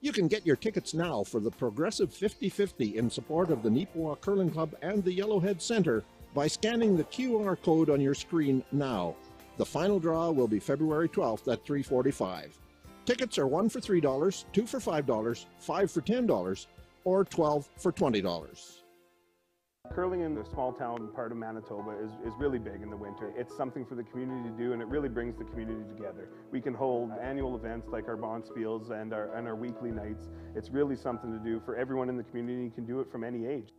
You can get your tickets now for the Progressive 50-50 in support of the Neepawa Curling Club and the Yellowhead Center by scanning the QR code on your screen now. The final draw will be February 12th at 3:45. Tickets are 1 for $3, 2 for $5, 5 for $10, or 12 for $20. Curling in the small town part of Manitoba is really big in the winter. It's something for the community to do, and it really brings the community together. We can hold annual events like our Bonspiels and our weekly nights. It's really something to do for everyone in the community. You can do it from any age.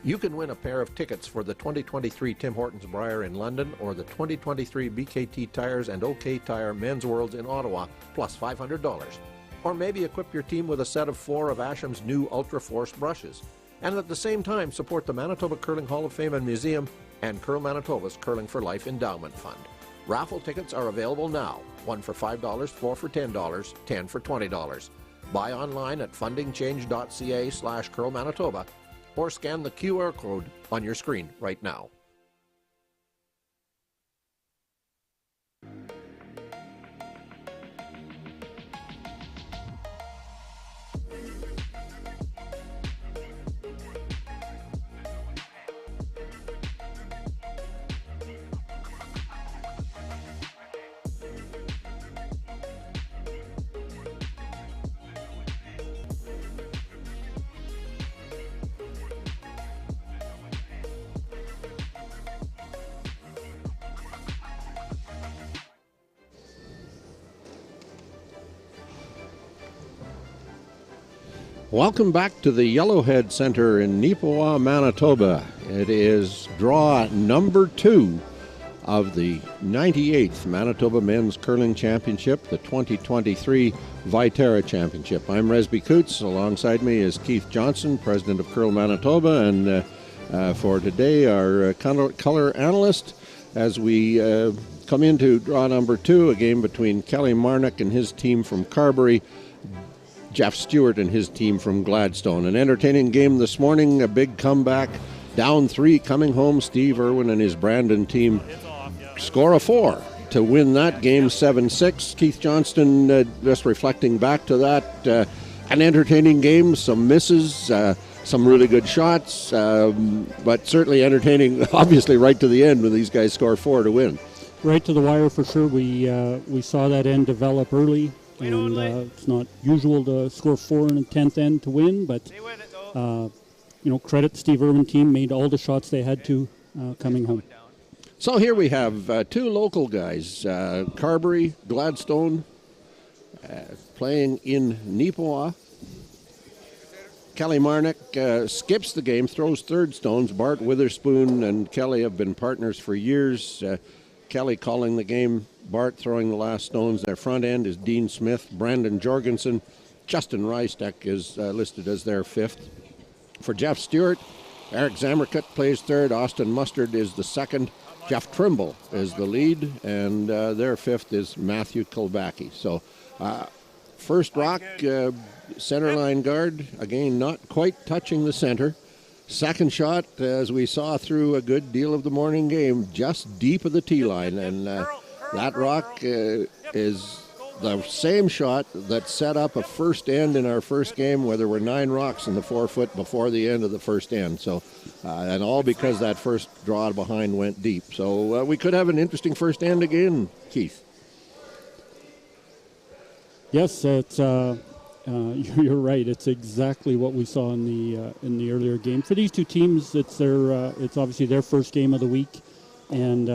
You can win a pair of tickets for the 2023 Tim Hortons Brier in London or the 2023 BKT Tires and OK Tire Men's Worlds in Ottawa, plus $500. Or maybe equip your team with a set of 4 of Asham's new Ultra Force brushes. And at the same time, support the Manitoba Curling Hall of Fame and Museum and Curl Manitoba's Curling for Life Endowment Fund. Raffle tickets are available now. 1 for $5, 4 for $10, 10 for $20. Buy online at fundingchange.ca/Curl Manitoba or scan the QR code on your screen right now. Welcome back to the Yellowhead Center in Neepawa, Manitoba. It is draw number 2 of the 98th Manitoba Men's Curling Championship, the 2023 Viterra Championship. I'm Resby Coots. Alongside me is Keith Johnson, president of Curl Manitoba, and for today, our color analyst, as we come into draw number 2, a game between Kelly MARNOCH and his team from Carberry, Jeff Stewart and his team from Gladstone. An entertaining game this morning, a big comeback. Down 3, coming home, Steve Irwin and his Brandon team score a 4 to win that game 7-6. Keith Johnston, just reflecting back to that, an entertaining game, some misses, some really good shots, but certainly entertaining, obviously right to the end when these guys score 4 to win. Right to the wire for sure. We saw that end develop early. And it's not usual to score 4 in the 10th end to win, but credit Steve Irwin team, made all the shots they had to coming home. So here we have 2 local guys, Carberry, Gladstone, playing in Neepawa. Kelly MARNOCH skips the game, throws third stones. Bart Witherspoon and Kelly have been partners for years. Kelly calling the game, Bart throwing the last stones. Their front end is Dean Smith, Brandon Jorgensen. Justin Rystek is listed as their 5th. For Jeff Stewart, Eric Zamerkut plays 3rd. Austin Mustard is the 2nd. Jeff Trimble is the lead, and their 5th is Matthew Kilbacki. So first rock, center line guard, again not quite touching the center. Second shot, as we saw through a good deal of the morning game, just deep of the tee line, and that rock is the same shot that set up a first end in our first game where there were 9 rocks in the 4-foot before the end of the first end. So, and all because that first draw behind went deep. So we could have an interesting first end again, Keith. Yes, it's you're right. It's exactly what we saw in the earlier game. For these 2 teams, it's obviously their first game of the week. And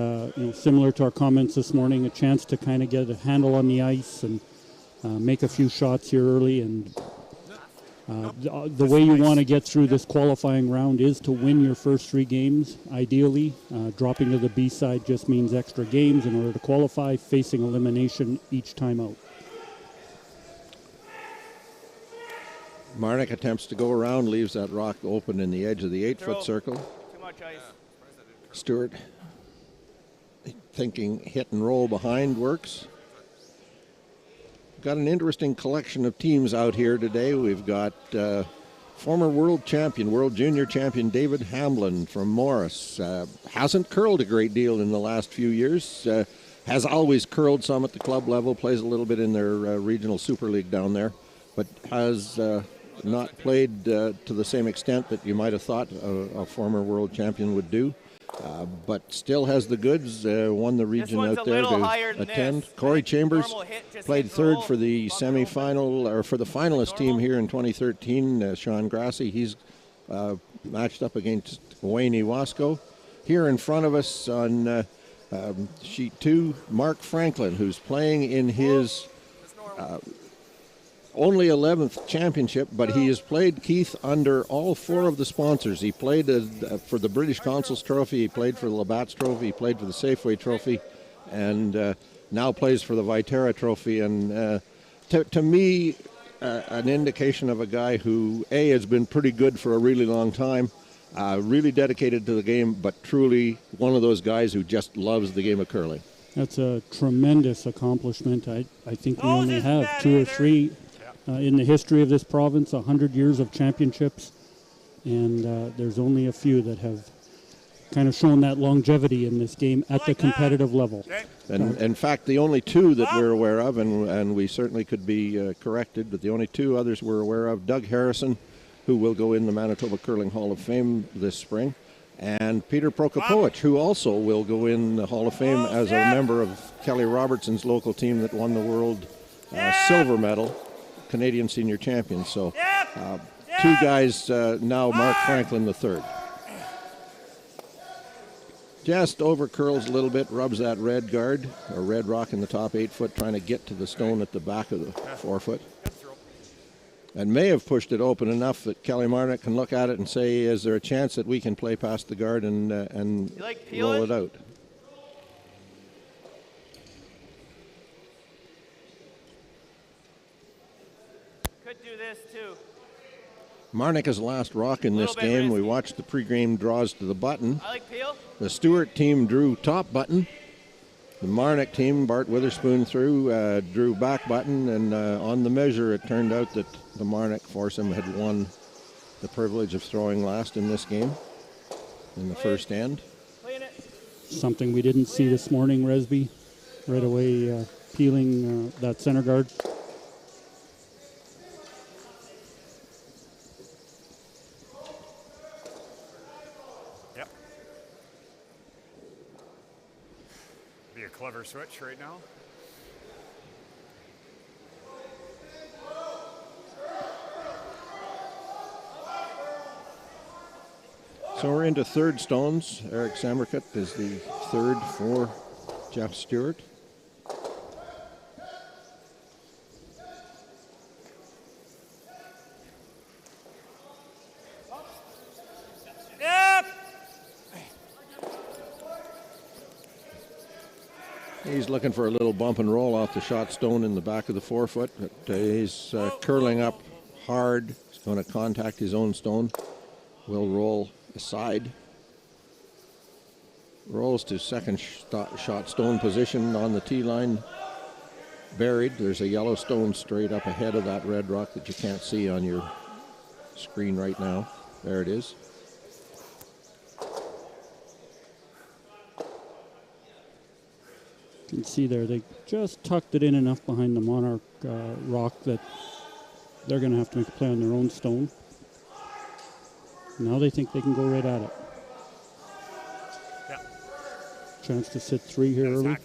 similar to our comments this morning, a chance to kind of get a handle on the ice and make a few shots here early. And the way you want to get through this qualifying round is to win your first 3 games, ideally. Dropping to the B side just means extra games in order to qualify, facing elimination each time out. MARNOCH attempts to go around, leaves that rock open in the edge of the 8-foot circle. Too much ice. Stewart thinking hit and roll behind works. got an interesting collection of teams out here today. We've got former world junior champion David Hamblin from Morris. Hasn't curled a great deal in the last few years. Has always curled some at the club level, plays a little bit in their regional super league down there, but has not played to the same extent that you might have thought a former world champion would do. But still has the goods, won the region out there to attend. Corey Chambers played third for the semifinal, or for the finalist team here in 2013, Sean Grassi. He's matched up against Wayne Iwasco. Here in front of us on sheet 2, Mark Franklin, who's playing in his only 11th championship, but he has played, Keith, under all 4 of the sponsors. He played for the British Consul's Trophy, he played for the Labatt's Trophy, he played for the Safeway Trophy, and now plays for the Viterra Trophy. And to me, an indication of a guy who, A, has been pretty good for a really long time, really dedicated to the game, but truly one of those guys who just loves the game of curling. That's a tremendous accomplishment. I think we only have 2 or 3 in the history of this province, 100 years of championships, and there's only a few that have kind of shown that longevity in this game at the competitive level. And in fact, the only 2 that we're aware of, and we certainly could be corrected, but the only 2 others we're aware of, Doug Harrison, who will go in the Manitoba Curling Hall of Fame this spring, and Peter Prokopowicz, who also will go in the Hall of Fame as a member of Kelly Robertson's local team that won the world silver medal, Canadian senior champion. So 2 guys now, Mark Franklin the third. Just over curls a little bit, rubs that red guard, or red rock in the top 8 foot, trying to get to the stone at the back of the 4 foot. And may have pushed it open enough that Kelly Marnoch can look at it and say, is there a chance that we can play past the guard and roll it out? Could do this too. Marnoch is the last rock in this game. We watched the pregame draws to the button. I like peel. The Stewart team drew top button. The Marnoch team, Bart Witherspoon drew back button, and on the measure it turned out that the Marnoch foursome had won the privilege of throwing last in this game in the first end. Something we didn't see this morning, Resby, right away peeling that center guard. Be a clever switch right now. So we're into third stones. Eric Samerkut is the third for Jeff Stewart. He's looking for a little bump and roll off the shot stone in the back of the 4 foot. But he's curling up hard. He's going to contact his own stone. Will roll aside. Rolls to second shot stone position on the tee line. Buried. There's a yellow stone straight up ahead of that red rock that you can't see on your screen right now. There it is. You can see there, they just tucked it in enough behind the Monarch rock that they're going to have to make a play on their own stone. Now they think they can go right at it. Yeah. Chance to sit 3 here early.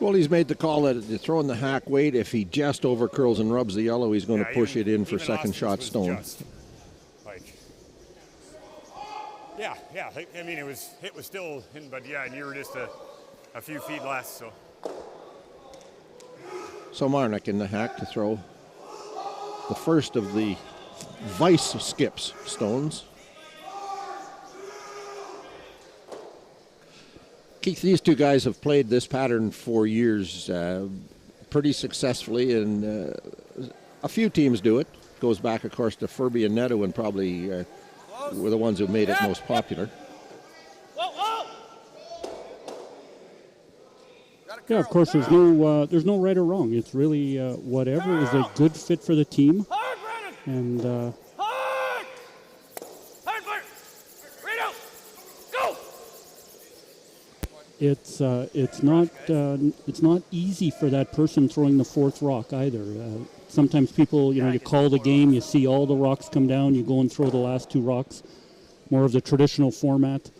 Well, he's made the call that throwing the hack weight, if he just over curls and rubs the yellow, he's going to push it in for second shot stone. Yeah. I mean, it was still in, but yeah, and you were just a few feet less. So Marnoch in the hack to throw the first of the vice skips stones. Keith, these 2 guys have played this pattern for years pretty successfully, and a few teams do it. Goes back, of course, to Furby and Neto, and probably were the ones who made it most popular. Yeah, of course, there's no right or wrong. It's really whatever is a good fit for the team. And Hard! Hard fire! Right out! Go! it's not easy for that person throwing the fourth rock either. Sometimes people, you call the game, you see all the rocks come down, you go and throw the last two rocks. More of the traditional format.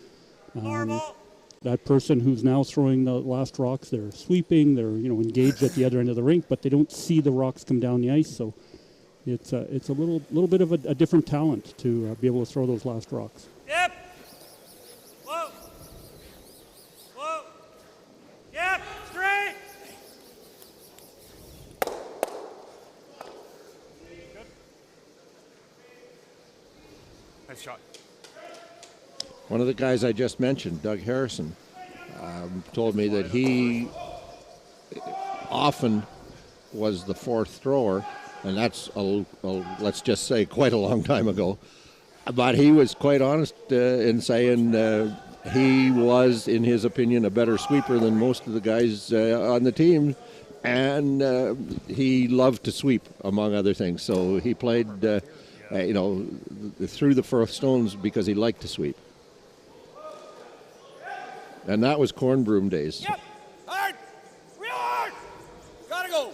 That person who's now throwing the last rocks, they're sweeping, they're engaged at the other end of the rink, but they don't see the rocks come down the ice. So it's a little bit of a different talent to be able to throw those last rocks. Yep! Whoa! Whoa! Yep! Straight! Good. Nice shot. One of the guys I just mentioned, Doug Harrison, told me that he often was the fourth thrower, and that's, let's just say, quite a long time ago. But he was quite honest in saying he was, in his opinion, a better sweeper than most of the guys on the team, and he loved to sweep, among other things. So he played, through the fourth stones because he liked to sweep. And that was corn broom days. Yep! Hard! Real hard! Gotta go!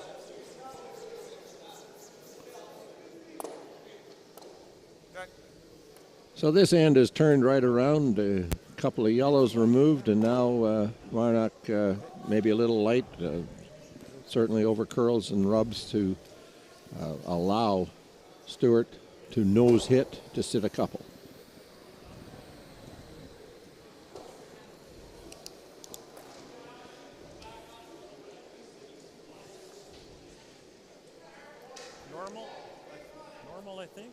Okay. So this end is turned right around, a couple of yellows removed, and now MARNOCH maybe a little light, certainly over curls and rubs to allow Stewart to nose hit to sit a couple. Normal, I think.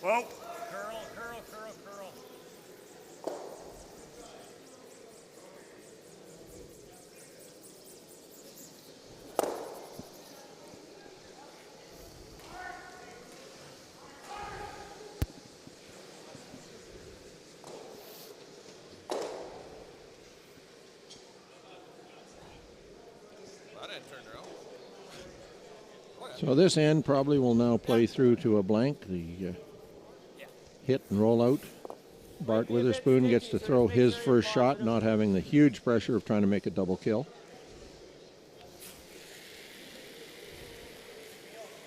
Whoa. Curl. So this end probably will now play through to a blank. The hit and roll out. Bart Witherspoon gets to throw his first shot, not having the huge pressure of trying to make a double kill.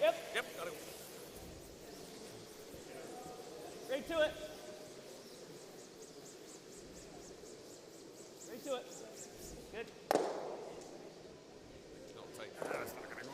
Yep, got it. Right to it. Right to it. Good. That's not gonna go.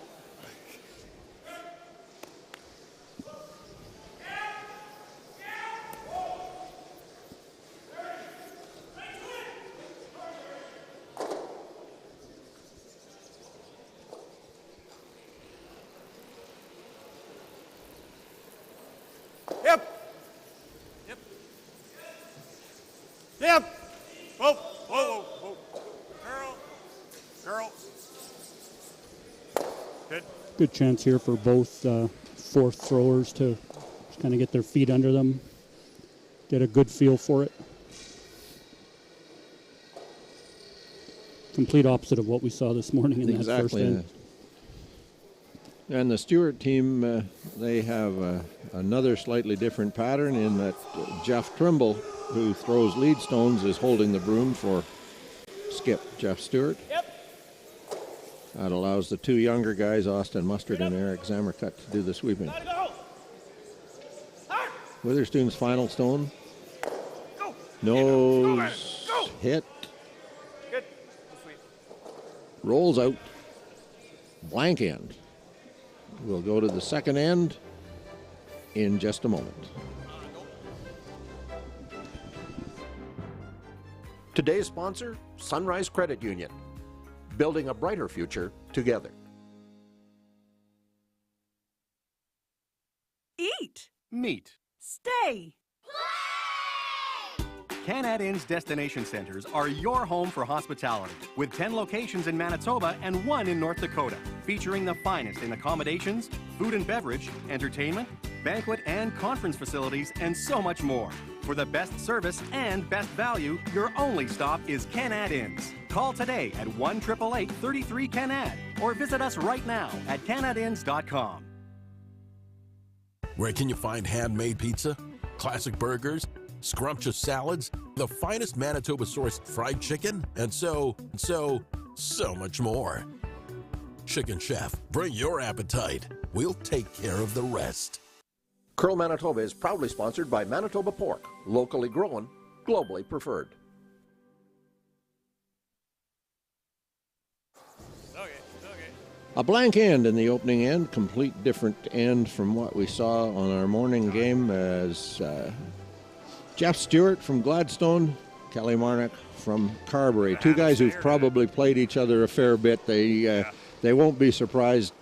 Yep. Whoa. Girl. Good chance here for both fourth throwers to just kind of get their feet under them, get a good feel for it. Complete opposite of what we saw this morning in that first end. And the Stewart team, they have another slightly different pattern in that Jeff Trimble, who throws lead stones, is holding the broom for Skip Jeff Stewart. Yep. That allows the two younger guys, Austin Mustard and Eric Zamercut, to do the sweeping. Gotta go. Hard. Witherspoon's final stone. Go. Nose Go. hit. Good. Sweet. Rolls out. Blank end. We'll go to the second end in just a moment. Today's sponsor, Sunrise Credit Union. Building a brighter future together. Eat. Meet. Stay. Canad Inn's destination centers are your home for hospitality, with 10 locations in Manitoba and 1 in North Dakota, featuring the finest in accommodations, food and beverage, entertainment, banquet and conference facilities, and so much more. For the best service and best value, your only stop is Canad Inns. Call today at 1-888-33-CANAD or visit us right now at canadinns.com. Where can you find handmade pizza, classic burgers, scrumptious salads, the finest Manitoba-sourced fried chicken, and so much more? Chicken Chef, bring your appetite. We'll take care of the rest. Curl Manitoba is proudly sponsored by Manitoba Pork, locally grown, globally preferred. A blank end in the opening end, complete different end from what we saw on our morning game as Jeff Stewart from Gladstone, Kelly MARNOCH from Carberry. Two guys who've probably played each other a fair bit. They won't be surprised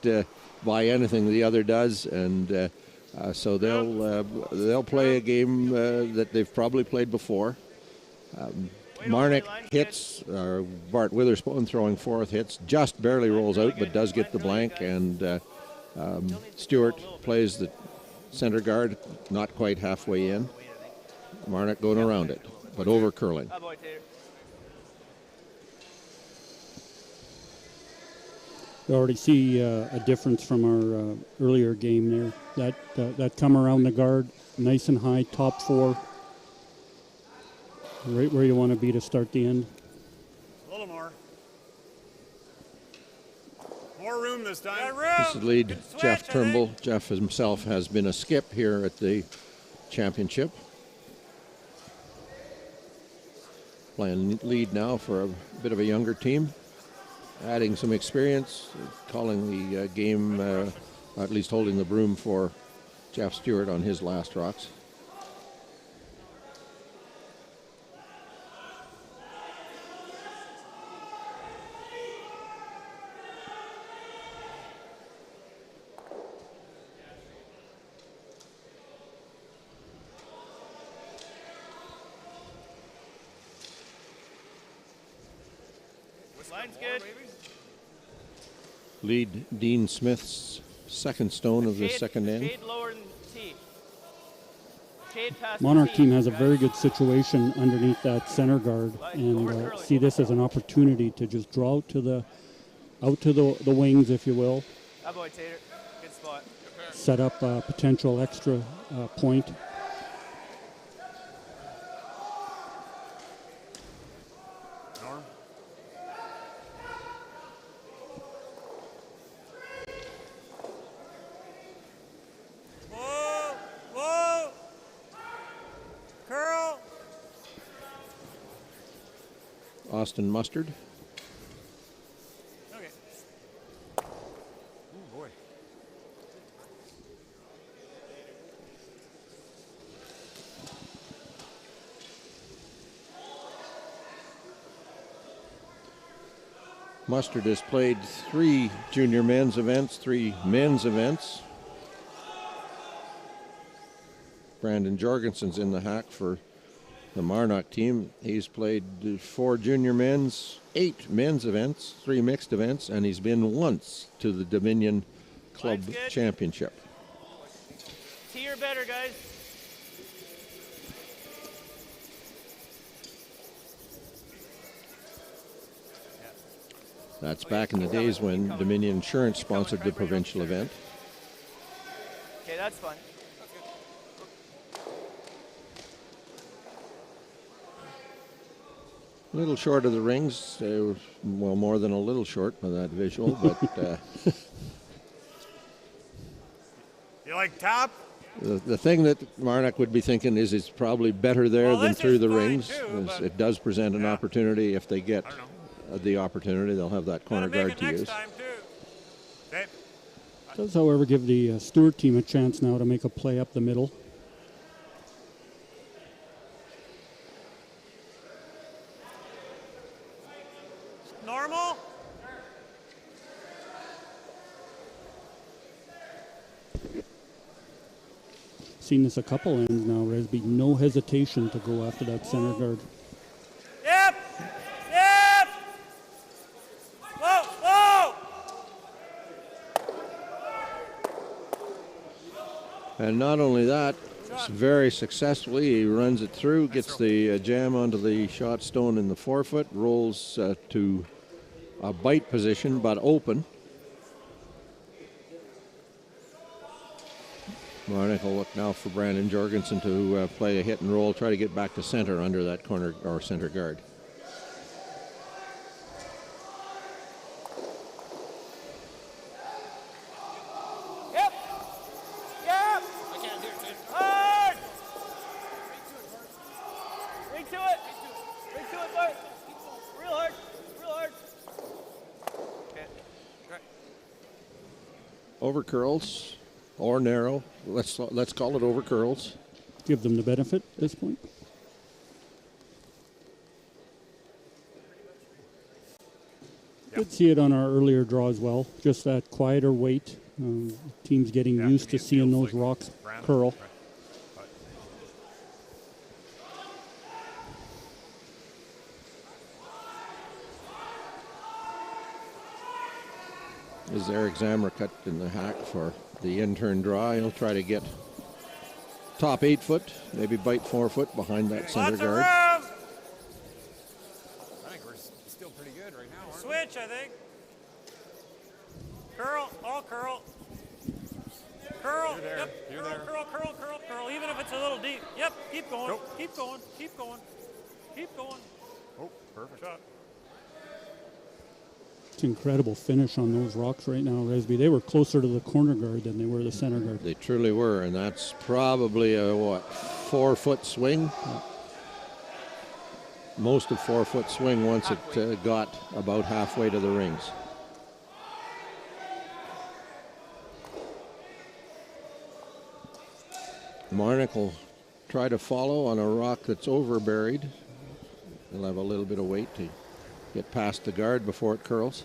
by anything the other does, and so they'll play a game that they've probably played before. MARNOCH hits, Bart Witherspoon throwing fourth, hits, just barely rolls out but does get the blank, and Stewart plays the center guard, not quite halfway in. MARNOCH going around it, but over curling. You already see a difference from our earlier game there. That come around the guard, nice and high, top 4. Right where you want to be to start the end. A little more. More room this time. This is lead Jeff Trimble. Jeff himself has been a skip here at the championship. Playing lead now for a bit of a younger team. Adding some experience, calling the game, at least holding the broom for Jeff Stewart on his last rocks. Line's good. Lead Dean Smith's second stone of the second end. Shade lower than T. Shade past Monarch T. team has a very good situation underneath that center guard, and see this as an opportunity to just draw out to the wings, if you will. That boy, Tater. Good spot. Set up a potential extra point. Austin Mustard. Okay. Oh boy. Mustard has played 3 junior men's events, 3 men's events. Brandon Jorgensen's in the hack for the MARNOCH team. He's played 4 junior men's, 8 men's events, 3 mixed events, and he's been once to the Dominion Club Championship. T or better, guys. That's back in the days when Dominion Insurance sponsored the provincial event. Okay, that's fun. A little short of the rings, well, more than a little short by that visual, but You like top? the thing that MARNOCH would be thinking is it's probably better there than through the rings. It does present an opportunity. If they get the opportunity, they'll have that corner guard to use. Does, however, give the Stewart team a chance now to make a play up the middle. Normal. seen this a couple ends now, Resby. No hesitation to go after that center guard. Yep. Yep. Whoa, whoa. And not only that, it's very successfully, he runs it through, gets the jam onto the shot stone in the forefoot, rolls to a bite position, but open. Marnoch will look now for Brandon Jorgensen to play a hit and roll, try to get back to center under that corner or center guard. Yep. Yep. I can't hear it. Hard. Bring to it. Bring to it, Bart. Real hard. Real hard. Okay. Right. Over curls or narrow. Let's call it over curls. Give them the benefit at this point. Did see it on our earlier draw as well. Just that quieter weight. Teams getting used to seeing those rocks curl. Is Eric Zammercut in the hack for the intern draw. He'll try to get top 8 foot, maybe bite 4 foot behind that center guard. I think we're still pretty good right now, aren't we? Switch, I think. Curl, all curl. Curl, You're there. yep, You're curl, there. curl, curl, curl, curl, even if it's a little deep. Yep, keep going, Nope. keep going, keep going, keep going. Oh, perfect. Shot. It's incredible finish on those rocks right now, Resby. They were closer to the corner guard than they were the center guard. They truly were, and that's probably a, 4 foot swing? Most of 4 foot swing once it got about halfway to the rings. Marnoch will try to follow on a rock that's overburied. He'll have a little bit of weight to get past the guard before it curls.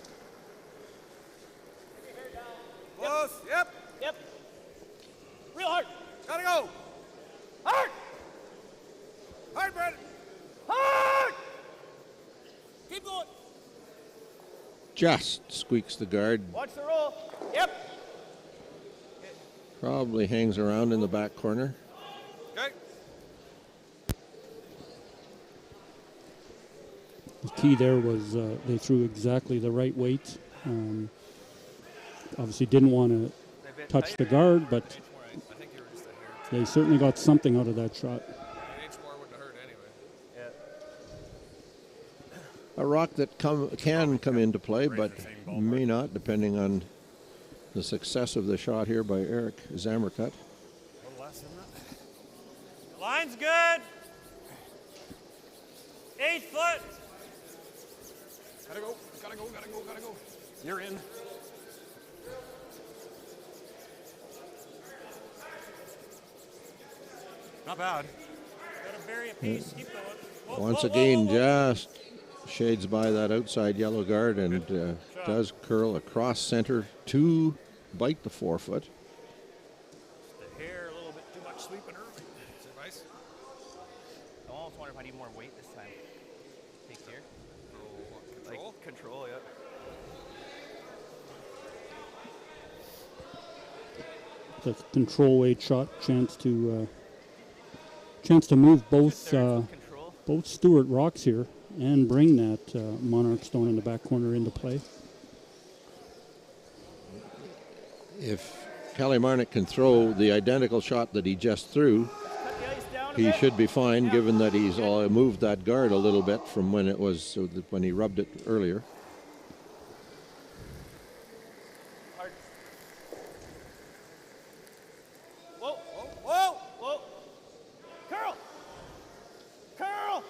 Close, yep, yep. Real hard. Gotta go. Hard. Hard, Brandon. Hard. Keep going. Just squeaks the guard. Watch the roll. Yep. Probably hangs around in the back corner. Okay. The key there was they threw exactly the right weight. Obviously didn't want to touch the guard, but they certainly got something out of that shot. A rock that can come into play, but may not, depending on the success of the shot here by Eric Zammercut. A little less than that. Line's good. 8 foot. Gotta go, gotta go, gotta go, gotta go. You're in. Not bad. Gotta bury a piece. Keep going. Whoa, Once whoa, again, whoa, whoa. just shades by that outside yellow guard and does curl across center to bite the 4 foot. The hair a little bit too much sweeping early. Advice? I almost wonder if I need more weight this time. Take here. Control? Like control, yep. It's a control weight shot, chance to move both both Stewart rocks here and bring that Monarch stone in the back corner into play. If Kelly Marnoch can throw the identical shot that he just threw, he should be fine, given that he's moved that guard a little bit from when it was when he rubbed it earlier. Whoa, whoa, whoa, whoa. Curl. Curl.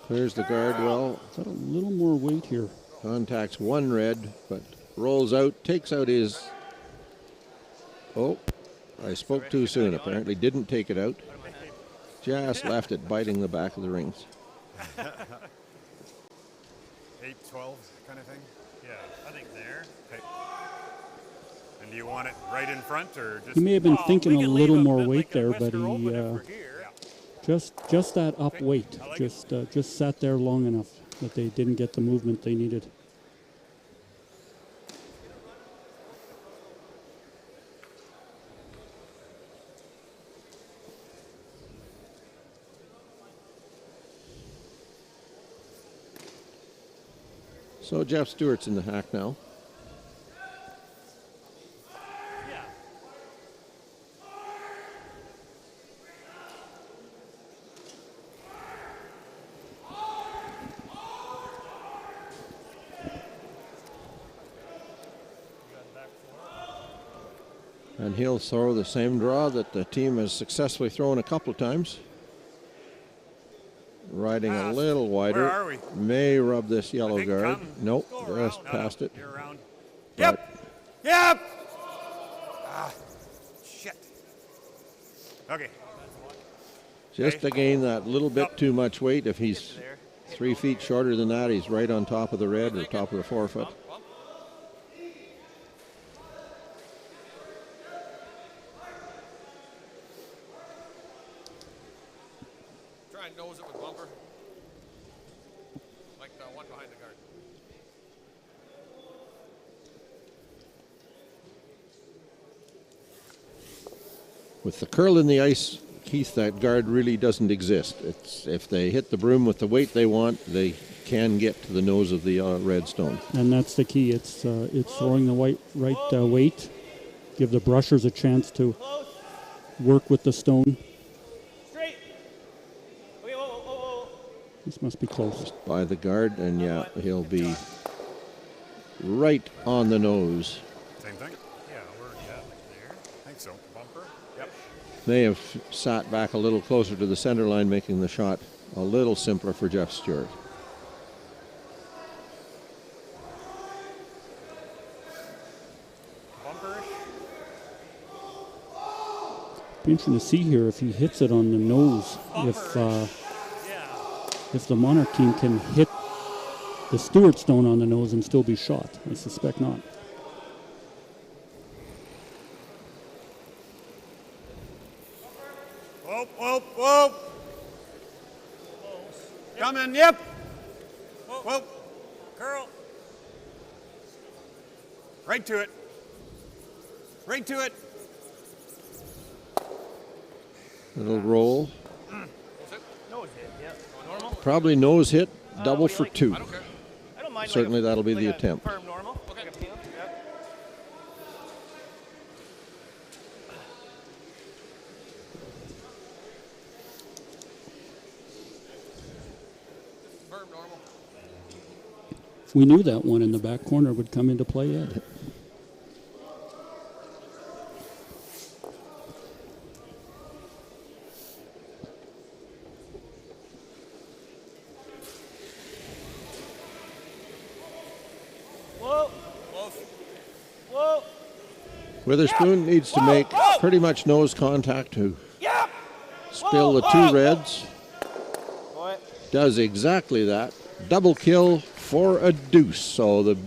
Clears the guard well. Got a little more weight here. Contacts one red, but rolls out, takes out his... Oh, I spoke too soon. Apparently didn't take it out. Just left it biting the back of the rings. 8-12 kind of thing? Yeah, I think there. Okay. And do you want it right in front or just? He may have been thinking a little more weight like a there, but whisker open he if we're here. just that up weight, just sat there long enough that they didn't get the movement they needed. So Jeff Stewart's in the hack now. Yeah. And he'll throw the same draw that the team has successfully thrown a couple of times. Riding a little wider. Where are we? May rub this yellow guard. come. Nope, Go just around. past it. You're around. But Yep. Yep. Ah, shit. Okay. just to gain that little bit too much weight. If he's 3 feet shorter than that, he's right on top of the red or top of the forefoot. Try and nose it with bumper. Like the one behind the guard. With the curl in the ice, Keith, that guard really doesn't exist. It's if they hit the broom with the weight they want, they can get to the nose of the red stone. And that's the key. It's throwing the right weight, give the brushers a chance to work with the stone. Straight. Okay, whoa, whoa, whoa, whoa. This must be close. By the guard, and yeah, he'll be right on the nose. Same thing? Yeah, we're there. I think so. Bumper? Yep. May have sat back a little closer to the center line, making the shot a little simpler for Jeff Stewart. Bumperish? Be interesting to see here if he hits it on the nose. If the Monarch team can hit the Stewart stone on the nose and still be shot. I suspect not. Whoa, whoa, whoa. Coming, yep. Whoa. Curl. Right to it. Right to it. Little roll. Nose hit, yeah. Normal? Probably nose hit, double what do for you like? two. I don't care. I don't mind. Certainly like a, that'll be like the a attempt. Firm normal. Okay. Like a peel. Yep. Firm normal. We knew that one in the back corner would come into play, Ed. Whoa. Whoa. Witherspoon needs to make pretty much nose contact to Yeah. spill the two reds. Boy. Does exactly that. Double kill for a deuce. So the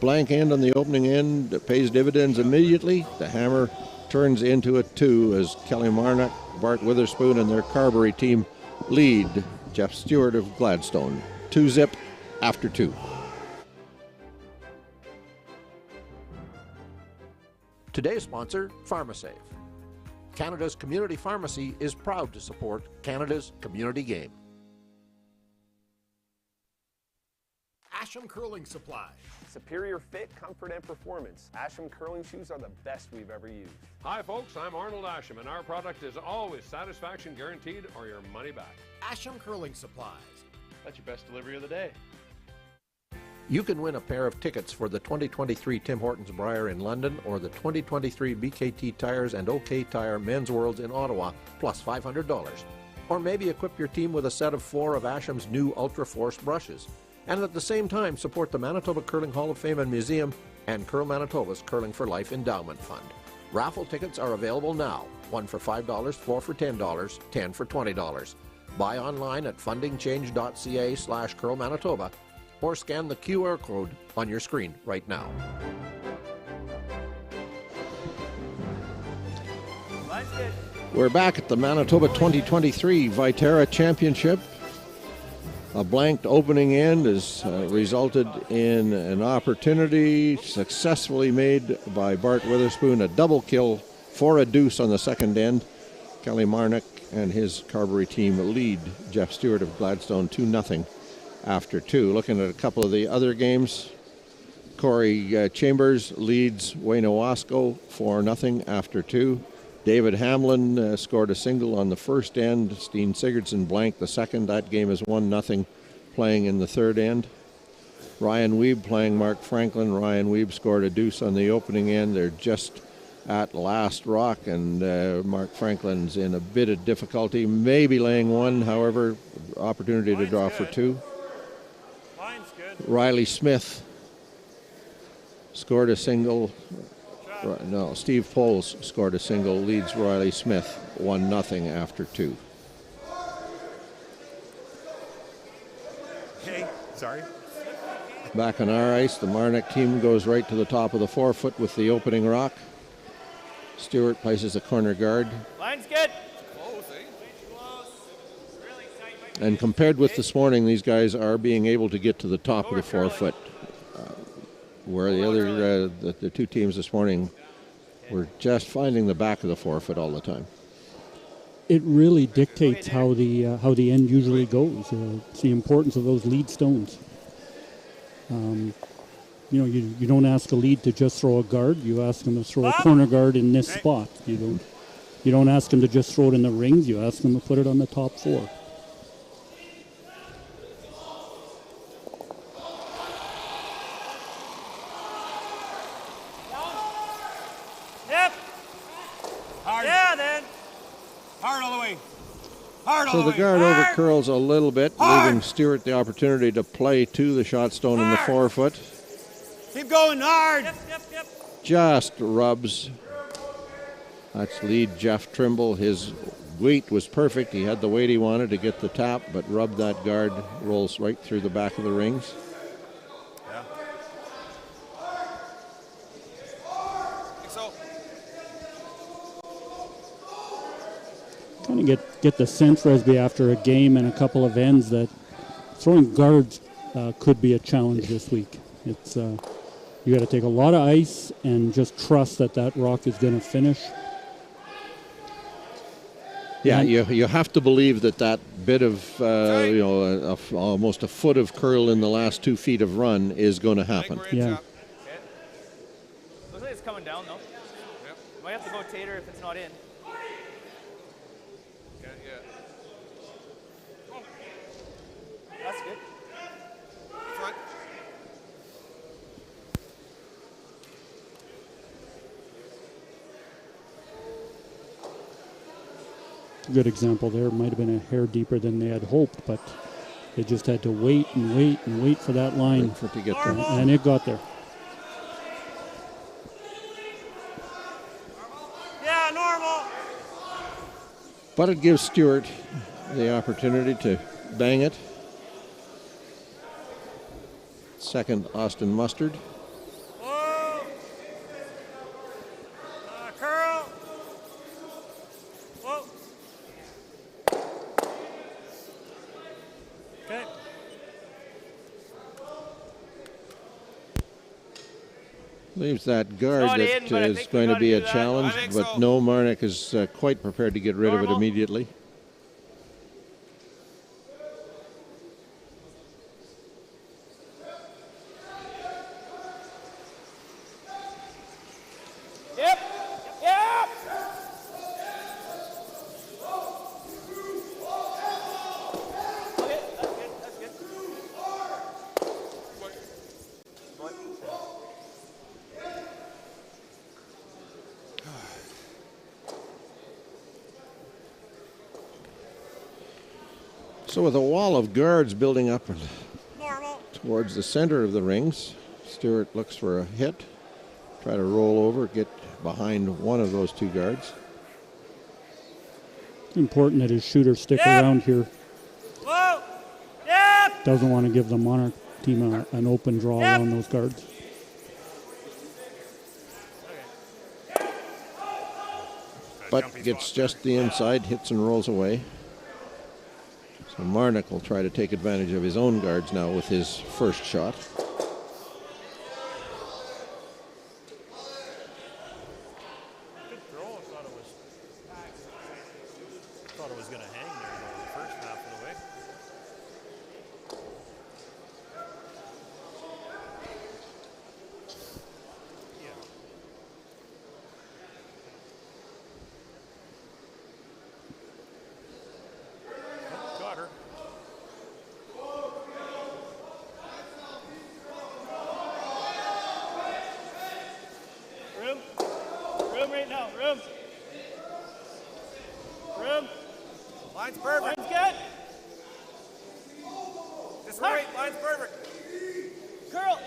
blank end on the opening end pays dividends immediately. The hammer turns into a 2 as Kelly Marnoch, Bart Witherspoon, and their Carberry team lead Jeff Stewart of Gladstone. 2-zip after 2. Today's sponsor, PharmaSafe. Canada's community pharmacy is proud to support Canada's community game. Asham Curling Supplies. Superior fit, comfort, and performance. Asham curling shoes are the best we've ever used. Hi folks, I'm Arnold Asham, and our product is always satisfaction guaranteed or your money back. Asham Curling Supplies. That's your best delivery of the day. You can win a pair of tickets for the 2023 Tim Hortons Briar in London or the 2023 BKT Tires and OK Tire Men's Worlds in Ottawa, plus $500. Or maybe equip your team with a set of 4 of Asham's new Ultra Force brushes. And at the same time, support the Manitoba Curling Hall of Fame and Museum and Curl Manitoba's Curling for Life Endowment Fund. Raffle tickets are available now. 1 for $5, 4 for $10, 10 for $20. Buy online at fundingchange.ca/Curl Manitoba or scan the QR code on your screen right now. We're back at the Manitoba 2023 Viterra Championship. A blanked opening end has resulted in an opportunity successfully made by Bart Witherspoon, a double kill for a deuce on the second end. Kelly MARNOCH and his Carberry team lead Jeff Stewart of Gladstone 2-0 after 2. Looking at a couple of the other games, Corey Chambers leads Wayne Owasco 4-0 after 2. David Hamlin scored a single on the first end. Steen Sigurdsson blanked the second. That game is 1-0 playing in the third end. Ryan Weeb playing Mark Franklin. Ryan Weeb scored a deuce on the opening end. They're just at last rock, and Mark Franklin's in a bit of difficulty, maybe laying one, however, opportunity to draw for 2. Riley Smith scored a single. No, Steve Poles scored a single, leads Riley Smith 1-0 after 2. Hey, sorry. Back on our ice, the MARNOCH team goes right to the top of the forefoot with the opening rock. Stewart places a corner guard. Line's good. And compared with this morning, these guys are being able to get to the top of the forefoot. Where the other, the two teams this morning were just finding the back of the forefoot all the time. It really dictates how the end usually goes. It's the importance of those lead stones. You don't ask a lead to just throw a guard. You ask them to throw a corner guard in this spot. You don't ask them to just throw it in the rings. You ask them to put it on the top 4. So the guard overcurls a little bit, leaving Stewart the opportunity to play to the shot stone in the forefoot. Keep going hard. Just rubs. That's lead Jeff Trimble. His weight was perfect. He had the weight he wanted to get the tap, but rubbed that guard, rolls right through the back of the rings. Kind of get the sense, Resby, after a game and a couple of ends, that throwing guards could be a challenge this week. It's you got to take a lot of ice and just trust that rock is going to finish. Yeah, you have to believe that bit of almost a foot of curl in the last 2 feet of run is going to happen. Yeah. Looks like it's coming down though. Yep. Might have to go tater if it's not in. That's good. Front. Good example there. Might have been a hair deeper than they had hoped, but they just had to wait and wait and wait for that line for it to get there. And it got there. Yeah, normal. But it gives Stewart the opportunity to bang it. Second, Austin Mustard. Whoa. Curl. Whoa. Okay. Leaves that guard that is going to be a challenge, but no, MARNOCH is quite prepared to get rid of it immediately. So with a wall of guards building up towards the center of the rings, Stewart looks for a hit, try to roll over, get behind one of those two guards. It's important that his shooters stick around here. Whoa. Doesn't want to give the MARNOCH team an open draw around those guards. but gets just the inside, hits and rolls away. So MARNOCH will try to take advantage of his own guards now with his first shot. Good throw. I thought it was going to hang there though, the first half of the way. Got her. Room. Room right now. Room. Room. Line's perfect. Line's good. This right. Line's perfect. Curl.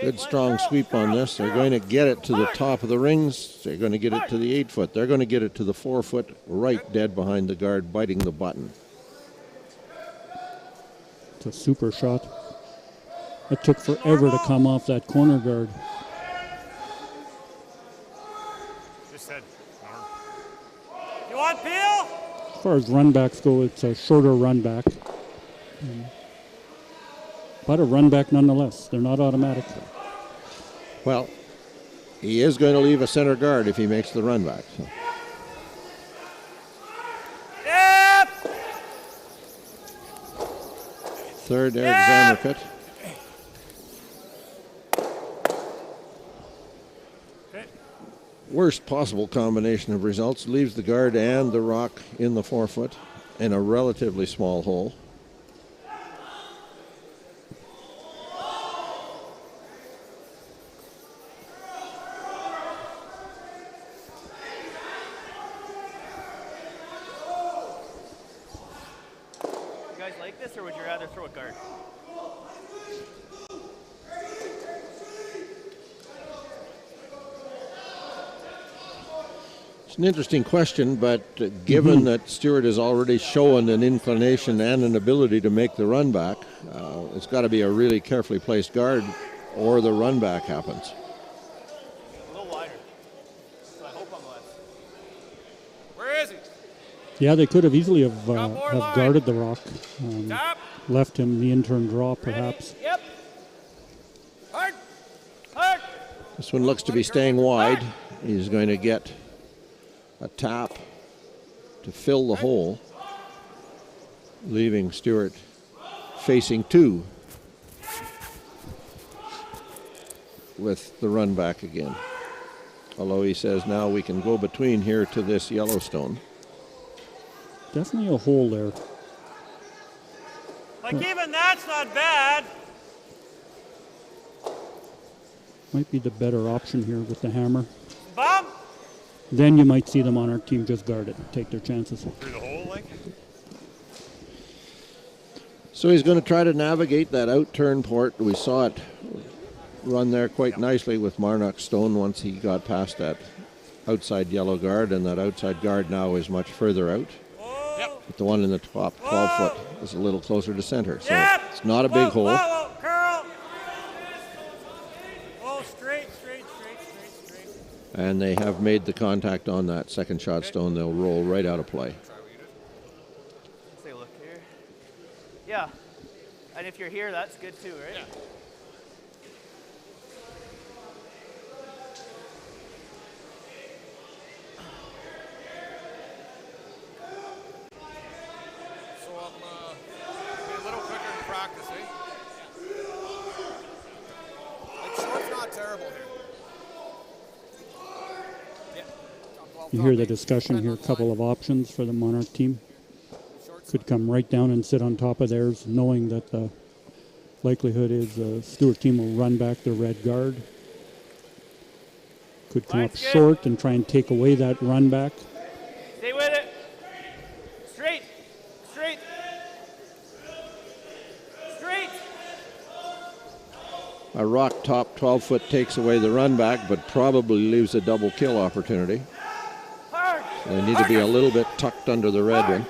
Good strong sweep on this. They're going to get it to the top of the rings. They're going to get it to the 8-foot. They're going to get it to the 4-foot, right dead behind the guard, biting the button. It's a super shot. It took forever to come off that corner guard. Just said. You want peel? As far as run backs go, it's a shorter run back. But a run back nonetheless. They're not automatic. Well, he is going to leave a center guard if he makes the run back. So. Yep. Third, Eric Zamerkut. Worst possible combination of results. Leaves the guard and the rock in the 4-foot in a relatively small hole. You guys like this, or would you rather throw a guard? It's an interesting question, but given that Stewart has already shown an inclination and an ability to make the run back, it's got to be a really carefully placed guard or the run back happens. A little wider. So I hope I'm less. Where is he? Yeah, they could have easily have guarded the rock. Left him the intern draw, perhaps. Yep. Hard. Hard. This one looks to be staying wide. He's going to get a tap to fill the hole, leaving Stewart facing 2 with the run back again. Although he says now we can go between here to this Yellowstone. Definitely a hole there. Like even that's not bad. Might be the better option here with the hammer. Bump. Then you might see them on our team just guard it, take their chances. Through the hole, like. So he's going to try to navigate that out-turn port. We saw it run there quite nicely with MARNOCH stone once he got past that outside yellow guard, and that outside guard now is much further out. But the one in the top 12-foot is a little closer to center, so it's not a big hole. Whoa, curl. Oh, straight. And they have made the contact on that second shot stone. They'll roll right out of play. Let's take a look here. Yeah. And if you're here, that's good too, right? Yeah. So I'm be a little quicker in practice, eh? Like short's not terrible here. You hear the discussion here, a couple of options for the MARNOCH team. Could come right down and sit on top of theirs, knowing that the likelihood is the Stewart team will run back their red guard. Could come up short and try and take away that run back. Stay with it. Straight. A rock top 12-foot takes away the run back, but probably leaves a double kill opportunity. They need to be a little bit tucked under the red one.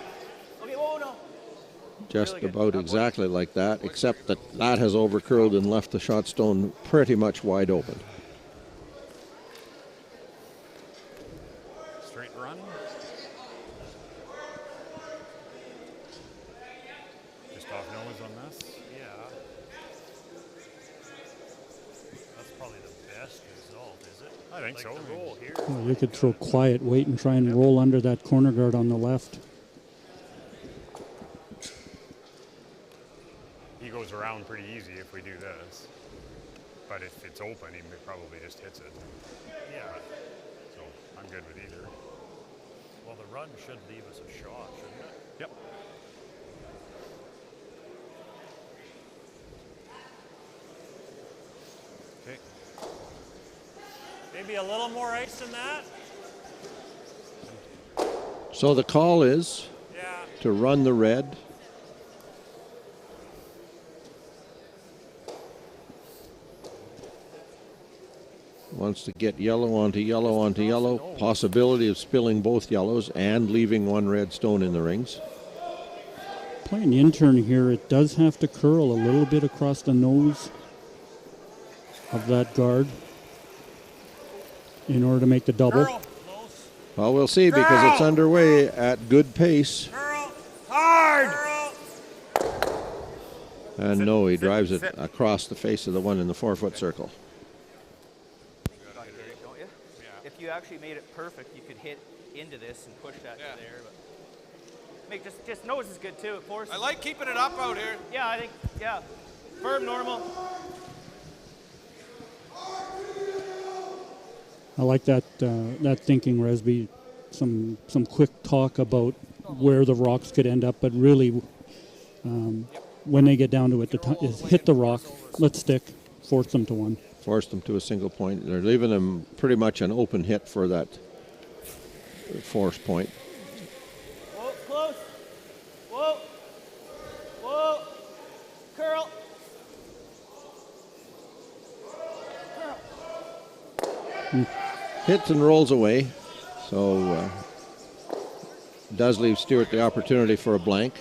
Just about exactly like that, except that that has overcurled and left the shot stone pretty much wide open. best result, is it? I think so. The roll here. Well, you could throw quiet weight and try and roll under that corner guard on the left. He goes around pretty easy if we do this. But if it's open, he probably just hits it. Yeah. So I'm good with either. Well, the run should leave us a shot, shouldn't it? Yep. Okay. Maybe a little more ice than that. So the call is to run the red. Wants to get yellow onto yellow onto yellow. Possibility of spilling both yellows and leaving one red stone in the rings. Playing intern here, it does have to curl a little bit across the nose of that guard in order to make the double. Well, we'll see because it's underway at good pace. Hard! And no, he drives it across the face of the one in the 4-foot circle. Don't you? If you actually made it perfect, you could hit into this and push that to there. But make just nose is good too. It forces. I like keeping it up out here. Yeah, I think firm, normal. I like that that thinking, Resby. Some quick talk about where the rocks could end up, but really, when they get down to it, is hit the rock, let stick, force them to one. Force them to a single point. They're leaving them pretty much an open hit for that force point. Whoa, close. Whoa. Whoa. Curl. Hits and rolls away. So does leave Stewart the opportunity for a blank.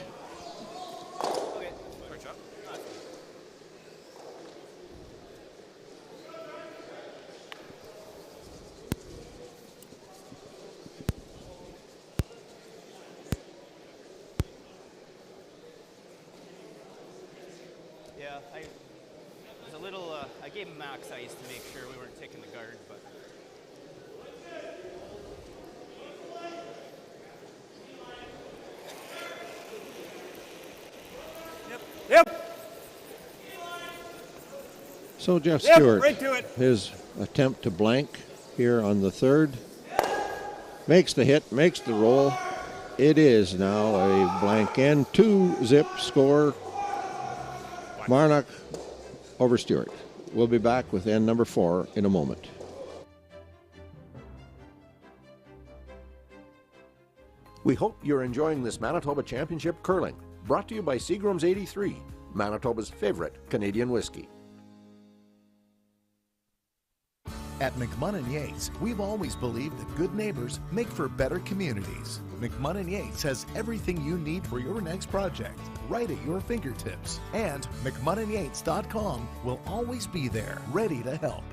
Yeah, was a little. I gave him max ice to make sure we weren't taking the guard, but. Yep. So Jeff Stewart, right to it. His attempt to blank here on the third. Makes the hit, makes the roll. It is now a blank end. 2-zip score. MARNOCH over Stewart. We'll be back with end number 4 in a moment. We hope you're enjoying this Manitoba Championship curling, brought to you by Seagram's 83, Manitoba's favorite Canadian whiskey. At McMunn & Yates, we've always believed that good neighbors make for better communities. McMunn & Yates has everything you need for your next project, right at your fingertips. And McMunnandYates.com will always be there, ready to help.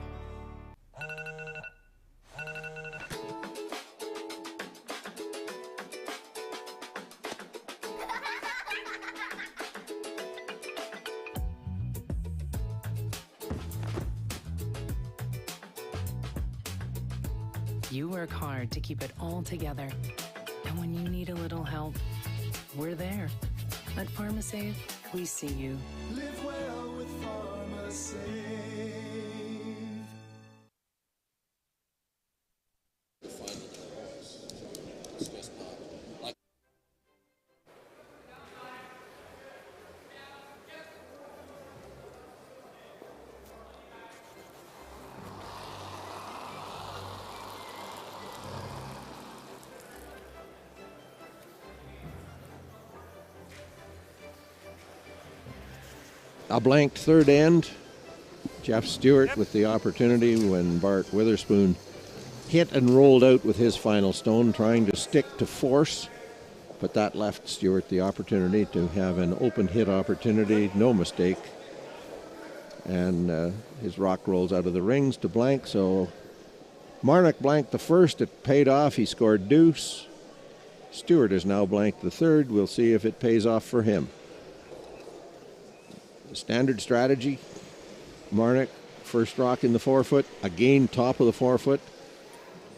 You work hard to keep it all together. And when you need a little help, we're there. At PharmaSave, we see you. Live well with PharmaSave. A blanked third end. Jeff Stewart with the opportunity when Bart Witherspoon hit and rolled out with his final stone, trying to stick to force. But that left Stewart the opportunity to have an open hit opportunity, no mistake. And his rock rolls out of the rings to blank. So MARNOCH blanked the first. It paid off. He scored deuce. Stewart has now blanked the third. We'll see if it pays off for him. Standard strategy. MARNOCH First rock in the 4-foot. Again, top of the 4-foot.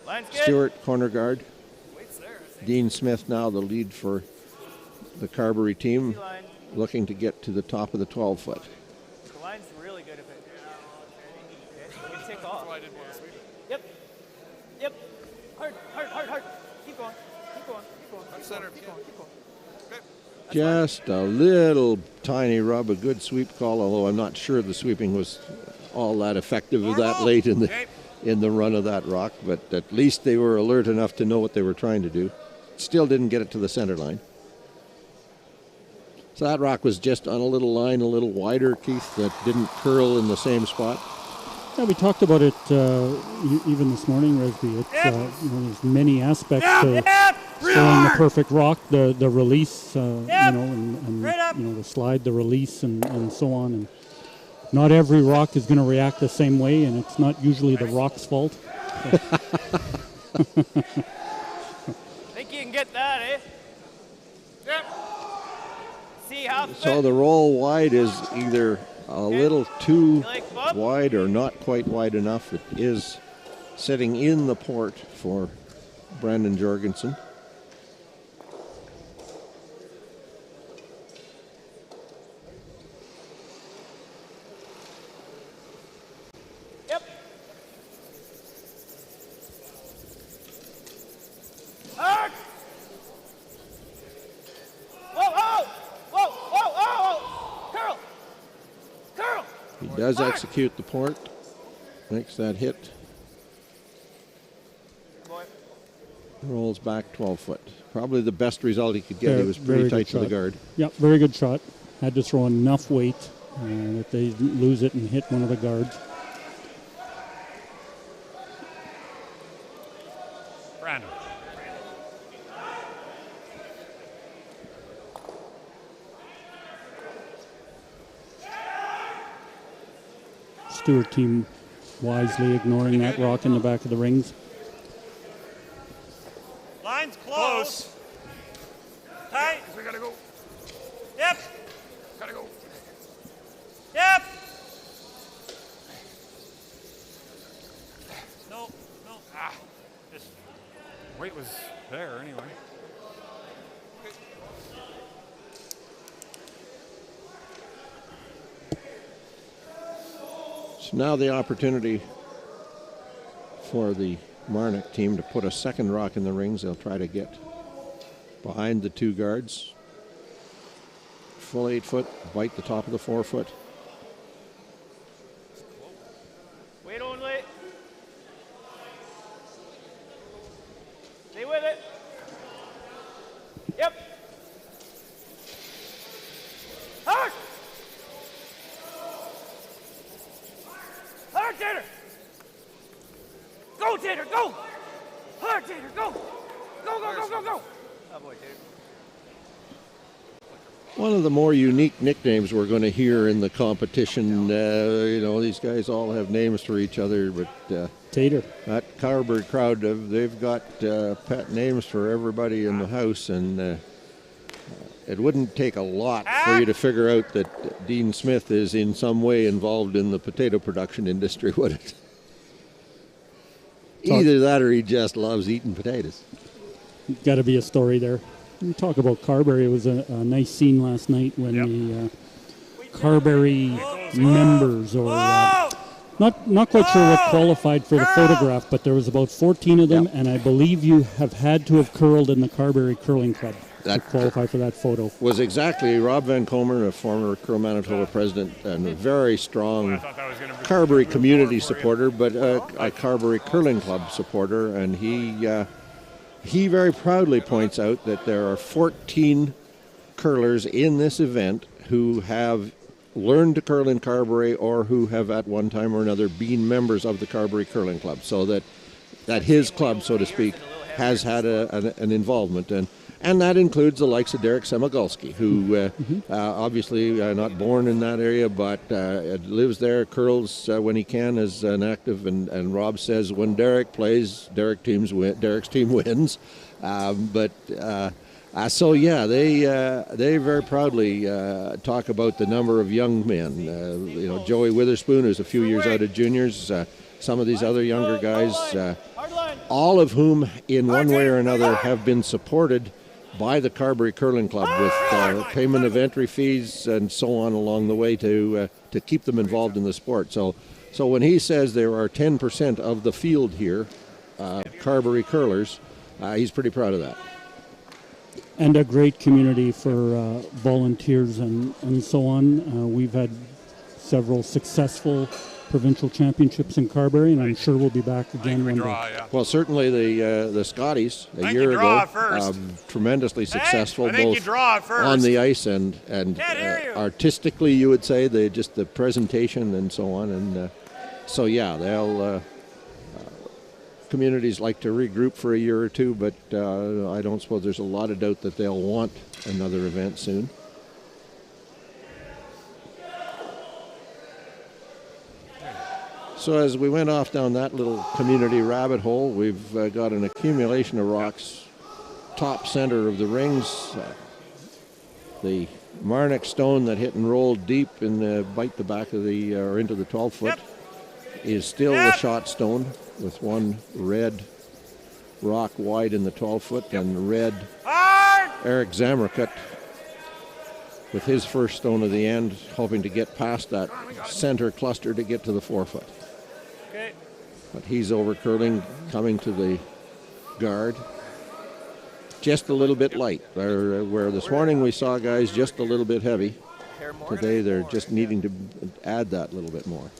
Line's good. Stewart, corner guard. Dean Smith now the lead for the Carberry team, looking to get to the top of the 12-foot. The line's really good if it can tick off. Yep. Yep. Hard, hard, hard, hard. Keep going. Keep going. Keep going. Keep going. Keep going. Keep going. Just a little tiny rub, a good sweep call, although I'm not sure the sweeping was all that effective that late in the run of that rock, but at least they were alert enough to know what they were trying to do. Still didn't get it to the center line. So that rock was just on a little line, a little wider, Keith, that didn't curl in the same spot. Yeah, we talked about it even this morning, Resby. There's many aspects to throwing the perfect rock, the release, and the slide, the release, and so on. And not every rock is going to react the same way, and it's not usually the rock's fault. Think you can get that, eh? Yep. See how. So the roll wide is either a little too wide or not quite wide enough. It is sitting in the port for Brandon Jorgensen. Yep. Hard. Whoa, whoa, whoa, whoa, whoa, whoa. Curl. Curl. He does execute the port, makes that hit. Rolls back 12 foot. Probably the best result he could get. He was pretty tight to the guard. Yep, very good shot. Had to throw enough weight that they didn't lose it and hit one of the guards. Brandon. Stewart team wisely ignoring that rock in the back of the rings. Line's close. Tight. We gotta go. Yep. Gotta go. Yep. No, no. Just weight was there anyway. So now the opportunity for the MARNOCH team to put a second rock in the rings. They'll try to get behind the two guards. Full 8 foot, bite the top of the 4 foot. Wait only. Stay with it. Yep. Hard. Hard, Tater. Go, Tater, go. Hard, Tater, go. Go, go, go, go, go. Oh, boy, Tater. One of the more unique nicknames we're going to hear in the competition. These guys all have names for each other, but Tater. That Carberry crowd, they've got pet names for everybody in the house, and it wouldn't take a lot for you to figure out that Dean Smith is in some way involved in the potato production industry, would it? Either that or he just loves eating potatoes. Got to be a story there. We talk about Carberry. It was a nice scene last night when the Carberry members, or not quite sure what qualified for the photograph, but there was about 14 of them, and I believe you have had to have curled in the Carberry Curling Club to qualify for that photo. Was exactly Rob Van Comer, a former Curl Manitoba president and a very strong Carberry community supporter, but a Carberry Curling Club supporter, and he very proudly points out that there are 14 curlers in this event who have learned to curl in Carberry or who have at one time or another been members of the Carberry Curling Club, so that his club, so to speak, has had an involvement. And that includes the likes of Derek Semigulski, who obviously not born in that area, but lives there, curls when he can as an active. And Rob says when Derek plays, Derek's team wins. But So yeah, they very proudly talk about the number of young men. You know, Joey Witherspoon is a few years out of juniors. Some of these other younger guys, all of whom, in one way or another, have been supported by the Carberry Curling Club with payment of entry fees and so on along the way to keep them involved in the sport. So when he says there are 10% of the field here, Carberry curlers, he's pretty proud of that. And a great community for volunteers and so on. We've had several successful provincial championships in Carberry, and I'm sure we'll be back again one day. Well, certainly the Scotties a year ago, tremendously successful both on the ice and artistically, you would say, just the presentation and so on. And so yeah, they'll communities like to regroup for a year or two, but I don't suppose there's a lot of doubt that they'll want another event soon. So as we went off down that little community rabbit hole, we've got an accumulation of rocks top center of the rings. The MARNOCH stone that hit and rolled deep and bite the back of the or into the 12-foot is still the shot stone, with one red rock wide in the 12-foot and red Eric Zamrakut with his first stone of the end, hoping to get past that center cluster to get to the 4-foot. But he's over curling, coming to the guard. Just a little bit light. Where this morning we saw guys just a little bit heavy, today they're just needing to add that little bit more.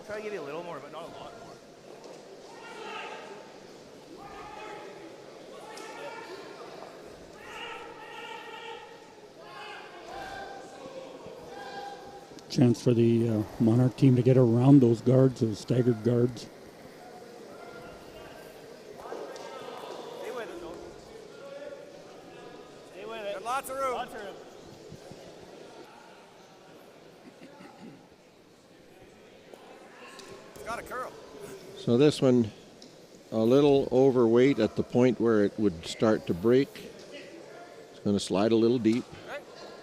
Try to give you a little more, but not a lot more. Chance for the Monarch team to get around those guards, those staggered guards. Stay with it, though. Stay with it. Got lots of room. Lots of room. It's got a curl. So this one, a little overweight at the point where it would start to break. It's going to slide a little deep.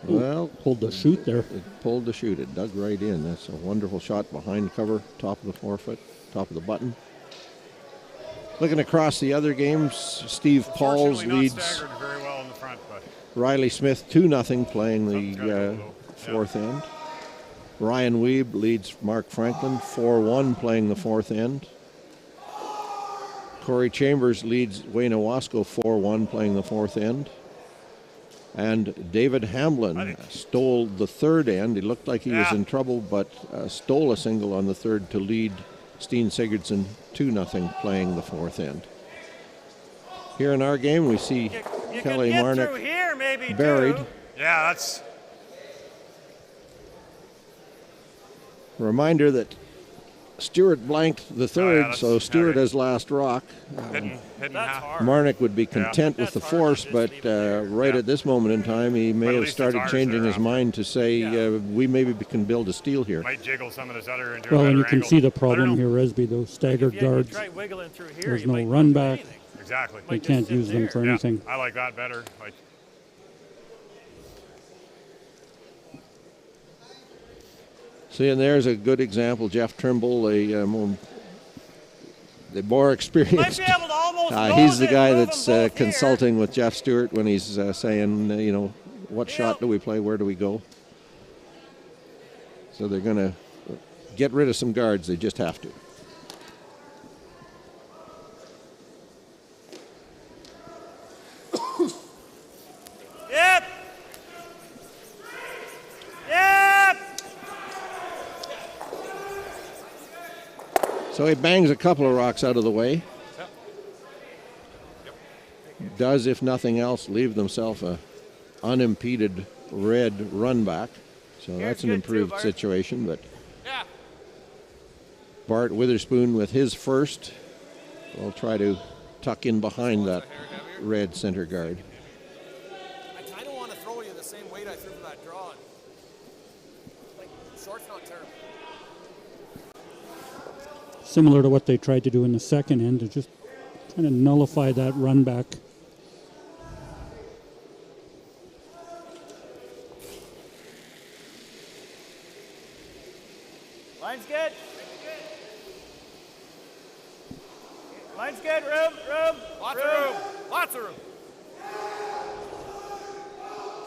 Well, pulled the chute there. It pulled the chute. It dug right in. That's a wonderful shot behind cover, top of the 4-foot, top of the button. Looking across the other games, Steve Pauls leads very well in the front, but Riley Smith 2-0 playing the fourth end. Ryan Weeb leads Mark Franklin 4-1 playing the fourth end. Corey Chambers leads Wayne Owasco 4-1 playing the fourth end. And David Hamlin stole the third end. He looked like he was in trouble, but stole a single on the third to lead Steen Sigurdsson 2-0 playing the fourth end. Here in our game, we see Kelly MARNOCH buried. Yeah, that's... Reminder that Stewart blanked the third, so Stewart has last rock. MARNOCH would be content with the force, but right at this moment in time, he may have started changing his mind to say, we maybe can build a steal here. Might jiggle some of this other into Well, a and you better can angle. see the problem here, Resby, those staggered guards. There's no run back. Exactly. They can't use them for anything. I like that better. Like, See, and there's a good example. Jeff Trimble, the more experienced. He's the guy that's consulting with Jeff Stewart when he's saying, you know, what shot do we play? Where do we go? So they're going to get rid of some guards. They just have to. Yep. Yep. So he bangs a couple of rocks out of the way. Does, if nothing else, leave themselves a unimpeded red run back. So that's an improved situation. But Bart Witherspoon with his first will try to tuck in behind that red center guard. I kind of want to throw you the same weight I threw for that draw. Like, short's not terrible. similar to what they tried to do in the second end, to just kind of nullify that run back. Line's good. Line's good. Room. Lots of room. Lots of room.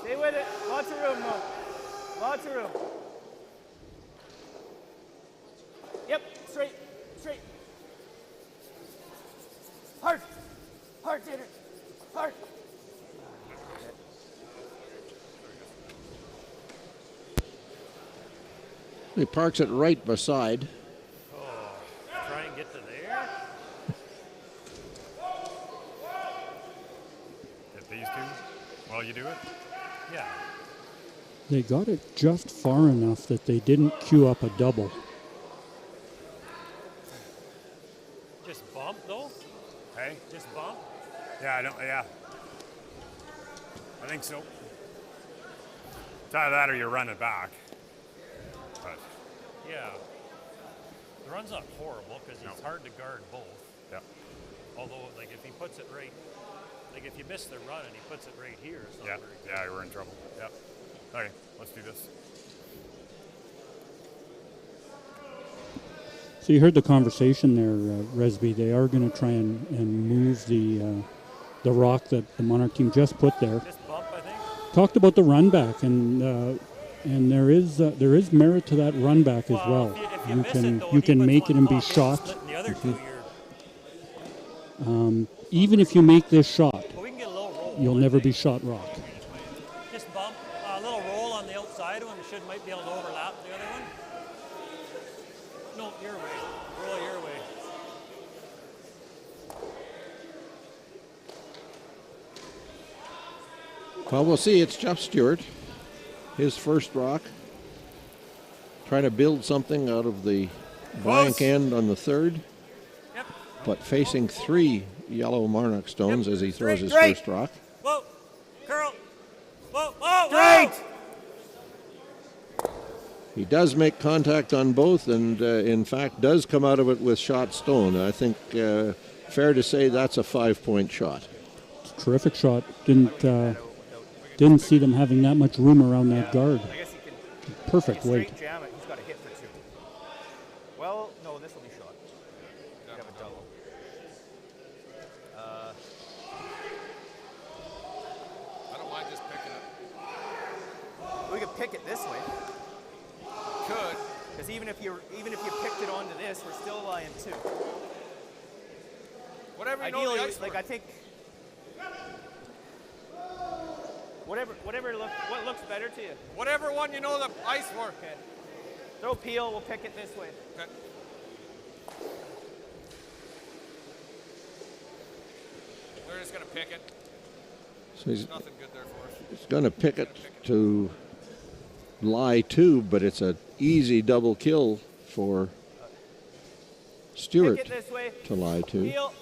Stay with it. Lots of room, Mo. Lots of room. Yep. Straight. Hard, Tanner. Hard. He parks it right beside. Try and get to there. Hit these two while you do it? Yeah. They got it just far enough that they didn't queue up a double. Just bump, though? Hey? Just bump? Yeah, I think so. It's either that or you run it back. But Yeah. The run's not horrible because it's hard to guard both. Yeah. Although, like, if he puts it right, like, if you miss the run and he puts it right here, it's not very good. Yeah, we're in trouble. Yeah. Okay, let's do this. So you heard the conversation there, Resby. They are going to try and move the rock that the Monarch team just put there. Just bump, I think. Talked about the run back, and there is merit to that run back as well. If you miss it, though, you can he make puts it and one be pop, shot. split the other two, Even if you make this shot, we can get a little roll. you'll never be shot rock. Just bump, a little roll on the outside one. Might be able to overlap the other one. No, your way. Roll your way. Well, we'll see. It's Jeff Stewart, his first rock. Trying to build something out of the blank end on the third. Yep. But facing 3 yellow Marnoch stones as he throws his first rock. Whoa, curl. Whoa. Straight. He does make contact on both and, in fact, does come out of it with shot stone. I think fair to say that's a 5-point shot. It's a terrific shot. Didn't see them having that much room around that guard. I guess he can Perfect weight. straight jam it. He's got a hit for 2. Well, no, this will be shot. You have a double. I don't mind just picking it. We could pick it this way. Could. Because even if you picked it onto this, we're still lying 2. Whatever you know Ideally, the ice like for. I think, what looks better to you? Whatever one you know the ice for. Okay. Throw peel. We'll pick it this way. Okay. We're just gonna pick it. So he's Nothing good there for us. He's going to pick it to lie 2, but it's an easy double kill for Stewart Pick it this way. to lie 2. Peel.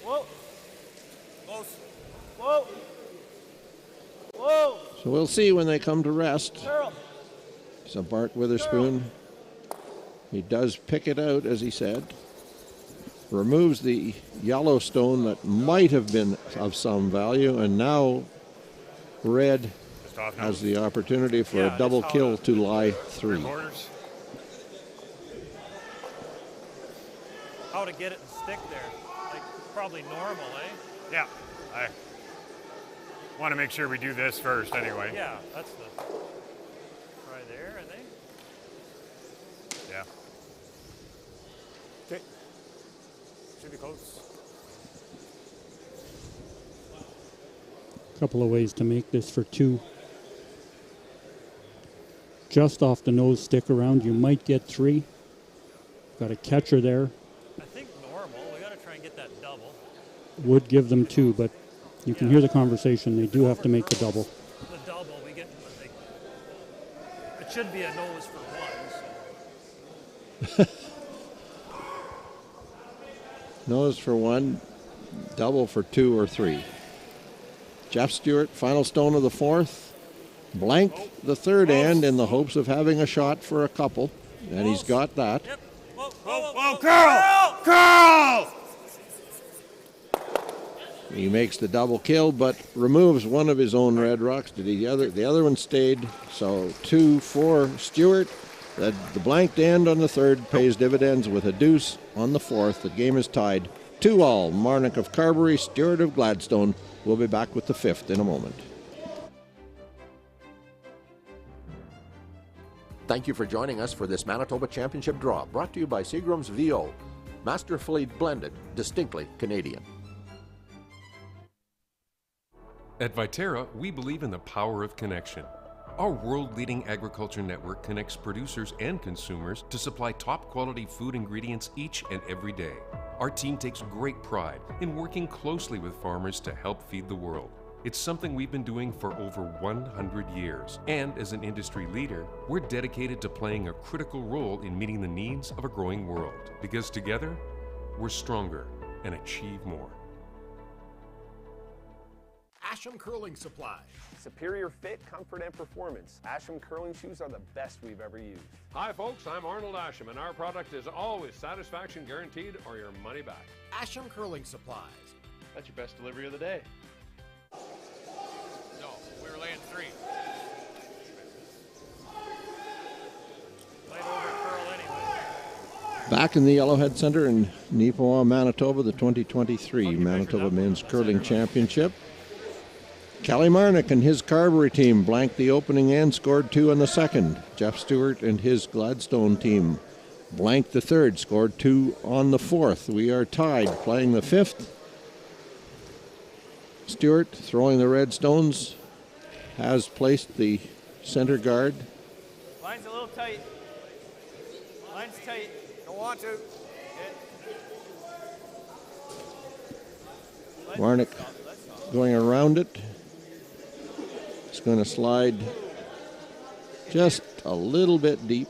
Whoa. Close. Whoa. Whoa. So we'll see when they come to rest. Curl. So Bart Witherspoon, he does pick it out, as he said. Removes the yellow stone that might have been of some value, and now Red has the opportunity for a double kill to lie 3. How to get it and stick there. Like, probably normal, eh? Yeah. I want to make sure we do this first anyway. Yeah, that's the... Try there, I think. Yeah. Okay. Should be close. A couple of ways to make this for 2. Just off the nose stick around, you might get 3. Got a catcher there. I think normal. We got to try and get that double. Would give them 2, but you can hear the conversation. They do have to make the double. The double, we get... Like, it should be a nose for 1, so... Nose for 1, double for 2 or 3. Jeff Stewart, final stone of the fourth. Blanked the third end in the hopes of having a shot for a couple, and he's got that. Whoa, curl! He makes the double kill, but removes one of his own red rocks. The other one stayed. So 2 for Stewart. The blanked end on the third pays dividends with a deuce on the fourth. The game is tied 2-all. MARNOCH of Carberry, Stewart of Gladstone. We'll be back with the fifth in a moment. Thank you for joining us for this Manitoba Championship draw, brought to you by Seagram's VO. Masterfully blended, distinctly Canadian. At Viterra, we believe in the power of connection. Our world-leading agriculture network connects producers and consumers to supply top-quality food ingredients each and every day. Our team takes great pride in working closely with farmers to help feed the world. It's something we've been doing for over 100 years. And as an industry leader, we're dedicated to playing a critical role in meeting the needs of a growing world. Because together, we're stronger and achieve more. Asham Curling Supply. Superior fit, comfort, and performance. Asham curling shoes are the best we've ever used. Hi folks, I'm Arnold Asham, and our product is always satisfaction guaranteed or your money back. Asham Curling Supplies. That's your best delivery of the day. No, we were laying 3. Might over curl anyway. Back in the Yellowhead Centre in Neepawa, Manitoba, the 2023 Manitoba Men's Curling Championship. Kelly Marnock and his Carberry team blanked the opening and scored 2 in the second. Jeff Stewart and his Gladstone team blanked the third, scored 2 on the fourth. We are tied, playing the fifth. Stewart, throwing the red stones, has placed the center guard. Line's a little tight. Line's tight. Don't want to. Marnock going around it. It's going to slide just a little bit deep.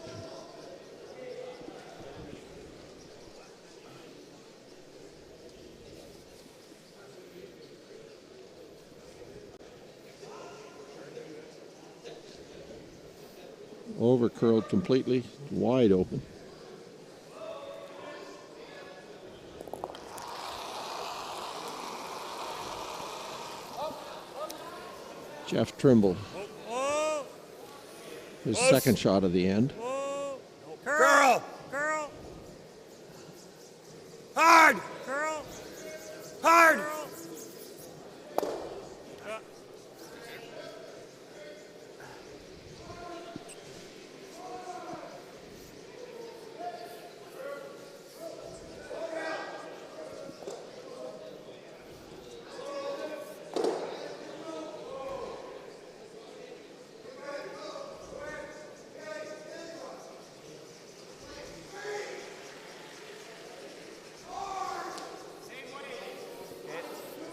Over curled completely, wide open. Jeff Trimble, his second shot of the end. Curl! Curl! Hard! Curl! Hard!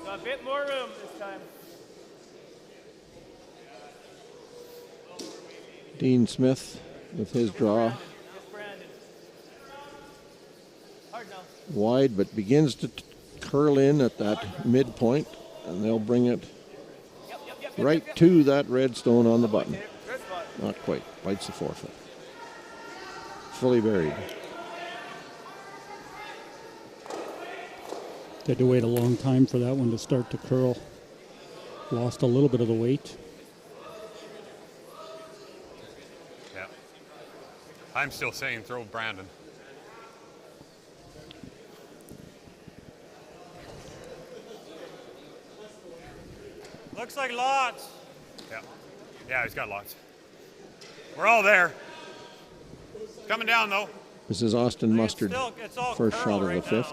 A bit more room this time. Dean Smith with his draw. Wide, but begins to curl in at that midpoint, and they'll bring it right to that red stone on the button. Not quite. Bites the forefoot. Fully buried. They had to wait a long time for that one to start to curl. Lost a little bit of the weight. Yeah. I'm still saying throw Brandon. Looks like lots. Yeah. Yeah, he's got lots. We're all there. Coming down, though. This is Austin Mustard, it's all first shot of right the fifth.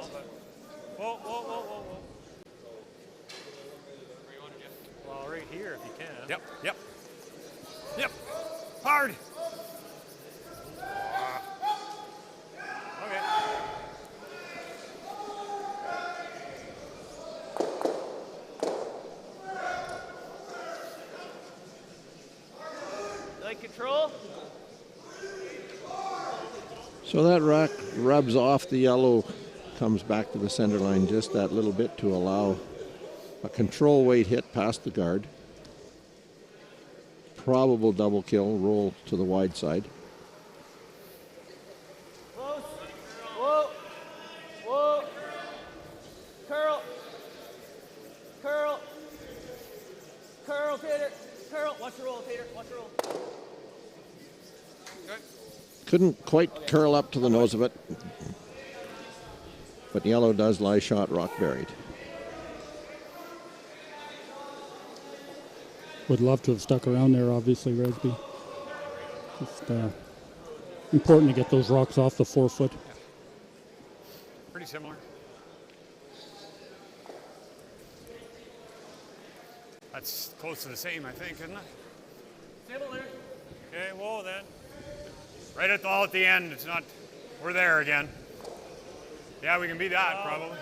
now, whoa, whoa, whoa, whoa, whoa. Well, right here if you can. Yep, yep. Yep. Hard. Okay. Like control? So that rock rubs off the yellow, comes back to the center line just that little bit to allow A control weight hit past the guard. Probable double kill, roll to the wide side. Close. Whoa. Whoa. Curl. Curl. Curl, Tater. Curl. Watch the roll, Tater. Watch the roll. Couldn't quite curl up to the nose of it. But yellow does lie shot rock buried. Would love to have stuck around there, obviously, Resby. Just important to get those rocks off the 4 foot. Pretty similar. That's close to the same, I think, isn't it? Similar. Okay, whoa then. Right at the end. It's not. We're there again. Yeah, we can beat that probably.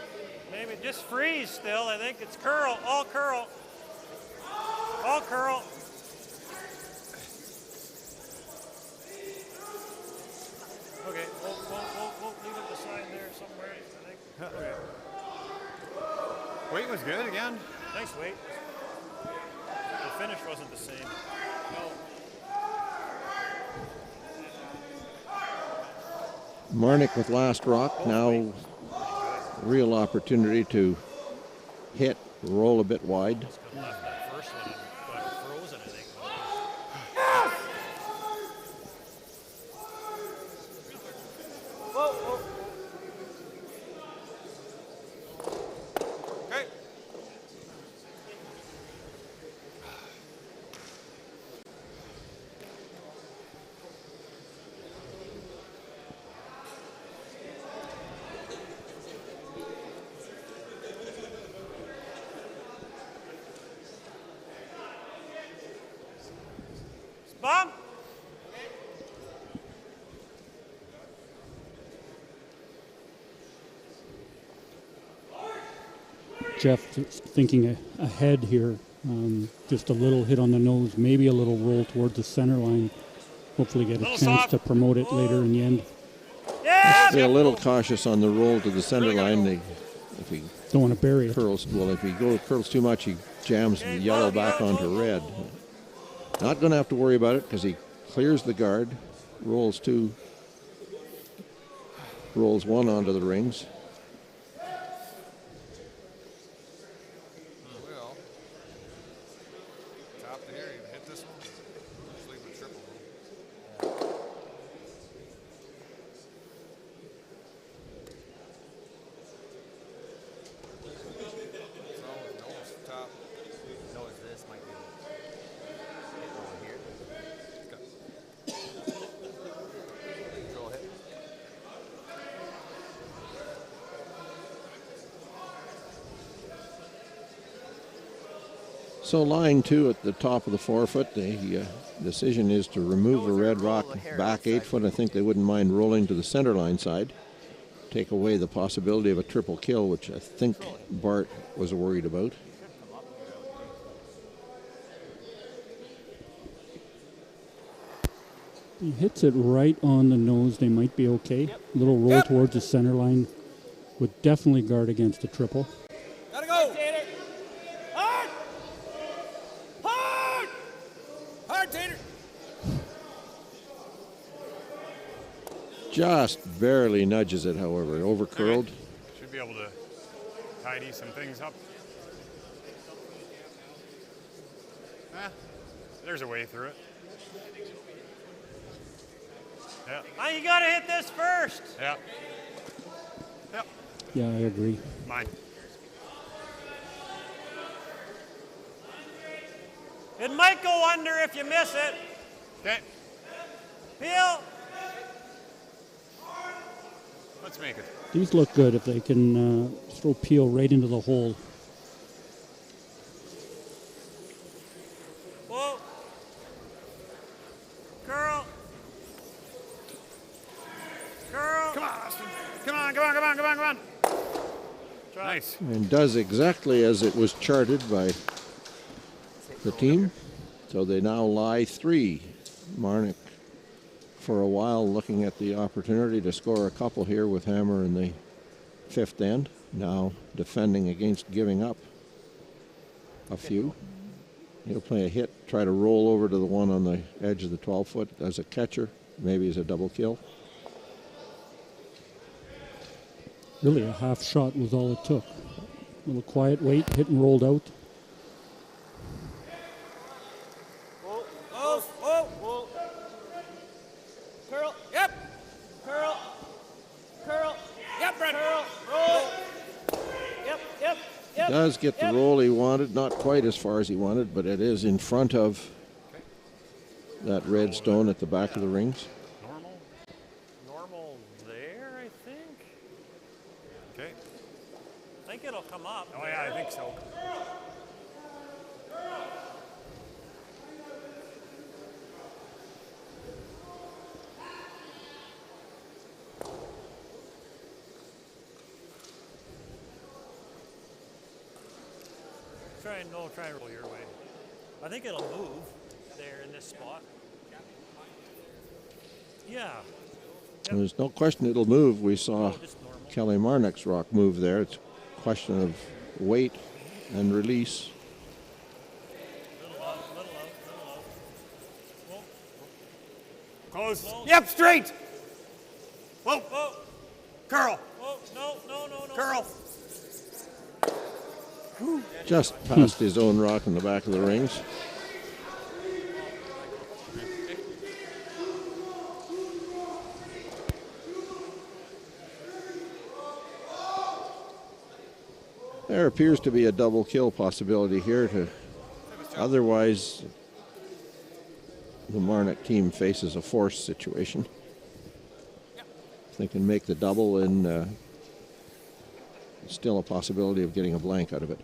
Maybe just freeze still. I think it's curl. All curl. All curl. Okay, we'll leave it beside there somewhere, I think. Okay. Weight was good again. Nice weight. The finish wasn't the same. No. MARNOCH with last rock. Now real opportunity to hit, roll a bit wide. Left that first one and got frozen, I think. Whoa, whoa. Okay. Bomb. Jeff thinking ahead here. Just a little hit on the nose, maybe a little roll towards the center line. Hopefully get a chance to promote it later in the end. Be a little cautious on the roll to the center line. If he don't want to bury it. Curls, well, if he curls too much, he jams the yellow back onto red. Not going to have to worry about it because he clears the guard, rolls one onto the rings. Well, top to here, you hit this one. Just leave it triple. So, nose, top. Nose, this might be over here. Control hit. So line 2 at the top of the 4 foot, the decision is to remove the red rock back 8 foot. I think they wouldn't mind rolling to the center line side. Take away the possibility of a triple kill, which I think Bart was worried about. He hits it right on the nose. They might be okay. A little roll towards the center line would definitely guard against a triple. Gotta go. Tater. Hard. Hard. Hard, Tater. Just barely nudges it, however. Over curled. Should be able to tidy some things up. There's a way through it. Yeah. Oh, you gotta hit this first. Yeah. Yep. Yeah, I agree. Mine. It might go under if you miss it. Okay. Peel. Let's make it. These look good if they can throw peel right into the hole. Whoa. Curl. Curl. Come on, Austin. Come on, come on, come on, come on, come on. Nice. And does exactly as it was charted by the team. So they now lie 3. MARNOCH for a while looking at the opportunity to score a couple here with Hammer in the 5th end. Now defending against giving up. a few. He'll play a hit, try to roll over to the one on the edge of the 12-foot as a catcher, maybe as a double kill. Really, a half shot was all it took. A little quiet wait, hit and rolled out. Whoa, whoa, whoa, whoa. Curl. Yep. Curl. Curl. Yep, Brent. Curl. Roll. Yep, yep, yep. Does get the roll he wanted, not quite as far as he wanted, but it is in front of that red stone at the back of the rings. Normal there, I think. Okay. I think it'll come up. Oh yeah, I think so. Try and roll your way. I think it'll move there in this spot. Yeah. There's no question it'll move. We saw Kelly MARNOCH's rock move there. It's a question of weight and release. Close. Yep, straight. Whoa. Whoa. Curl. Whoa. No. Curl. Just past his own rock in the back of the rings. There appears to be a double kill possibility here. Otherwise, the MARNOCH team faces a force situation. If they can make the double, and still a possibility of getting a blank out of it.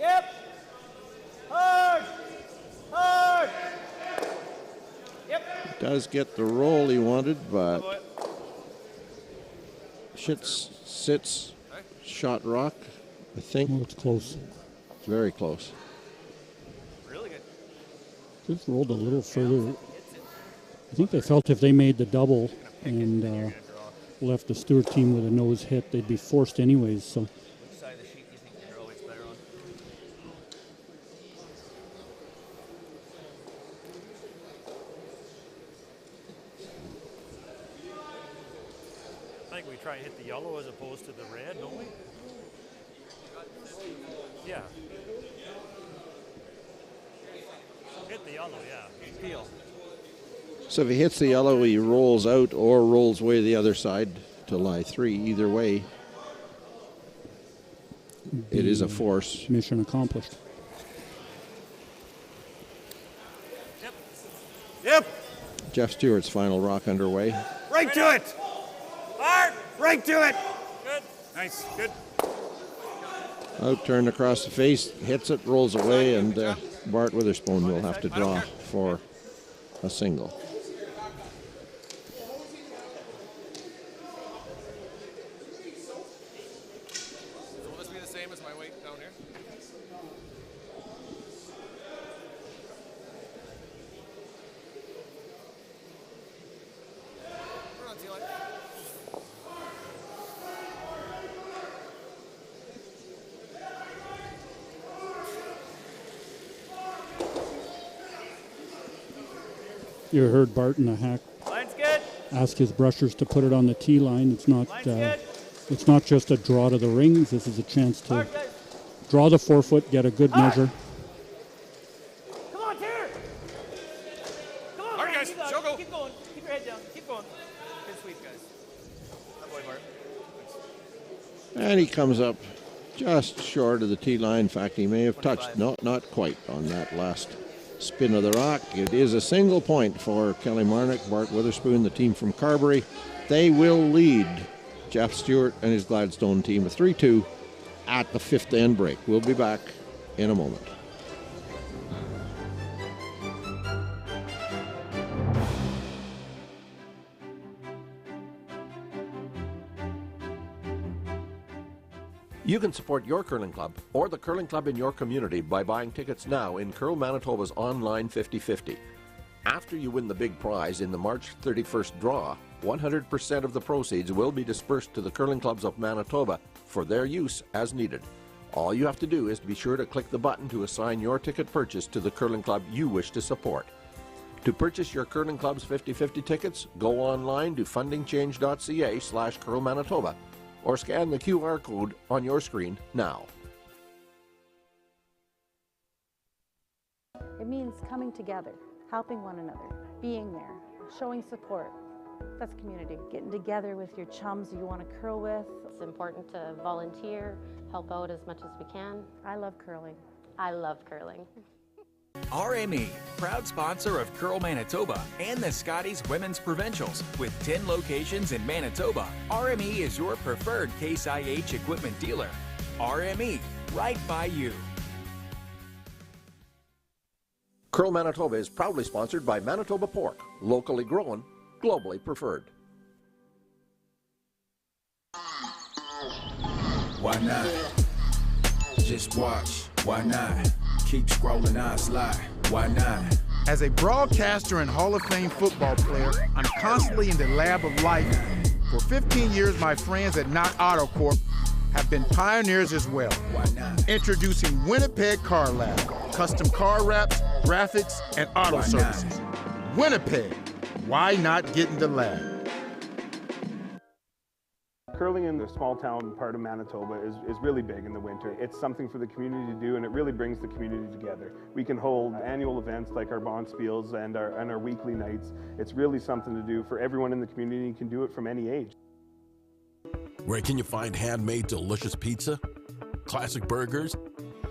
Yep. Hard. Yep. Does get the roll he wanted, but sits shot rock, I think. Oh, it's close. It's very close. Really good. Just rolled a little further. I think they felt if they made the double and left the Stewart team with a nose hit, they'd be forced anyways. So. Which side of the sheet do you think you're always better on? I think we try and hit the yellow as opposed to the red, don't we? Yeah. Hit the yellow, yeah. Peel. So if he hits the yellow, he rolls out or rolls way the other side to lie 3. Either way, it is a force. Mission accomplished. Yep. Jeff Stewart's final rock underway. Right to it. Hard. Right to it. Good. Nice. Good. Out turned across the face, hits it, rolls away, and Bart Witherspoon will have to draw for a single. So will this be the same as my weight down here? We're on, T-line. You heard Barton a hack Line's good. ask his brushers to put it on the tee line. It's not just a draw to the rings. This is a chance to draw the 4-foot, get a good measure. Come on, Tanner. Come on, Hard, guys. You got it. Show go. Keep going. Keep your head down. Keep going. Good sweep, guys. Good boy, Bart. And he comes up just short of the tee line. In fact, he may have touched, no, not quite on that last spin of the rock. It is a single point for Kelly MARNOCH, Bart Witherspoon, the team from Carberry. They will lead Jeff Stewart and his Gladstone team a 3-2 at the 5th end break. We'll be back in a moment. You can support your curling club or the curling club in your community by buying tickets now in Curl Manitoba's online 50/50. After you win the big prize in the March 31st draw, 100% of the proceeds will be dispersed to the curling clubs of Manitoba for their use as needed. All you have to do is be sure to click the button to assign your ticket purchase to the curling club you wish to support. To purchase your curling club's 50/50 tickets, go online to fundingchange.ca/curlmanitoba or scan the QR code on your screen now. It means coming together, helping one another, being there, showing support. That's community. Getting together with your chums you want to curl with. It's important to volunteer, help out as much as we can. I love curling. I love curling. RME, proud sponsor of Curl Manitoba and the Scotties Women's Provincials. With 10 locations in Manitoba, RME is your preferred Case IH equipment dealer. RME, right by you. Curl Manitoba is proudly sponsored by Manitoba Pork, locally grown, globally preferred. Why not? Just watch. Why not? Keep scrolling, I slide. Why not? As a broadcaster and Hall of Fame football player, I'm constantly in the lab of life. For 15 years, my friends at Knott Auto Corp have been pioneers as well. Why not? Introducing Winnipeg Car Lab, custom car wraps, graphics, and auto Why services. Winnipeg, why not get in the lab? Curling in the small town part of Manitoba is really big in the winter. It's something for the community to do, and it really brings the community together. We can hold annual events like our Bonspiels and our weekly nights. It's really something to do for everyone in the community. You can do it from any age. Where can you find handmade delicious pizza, classic burgers,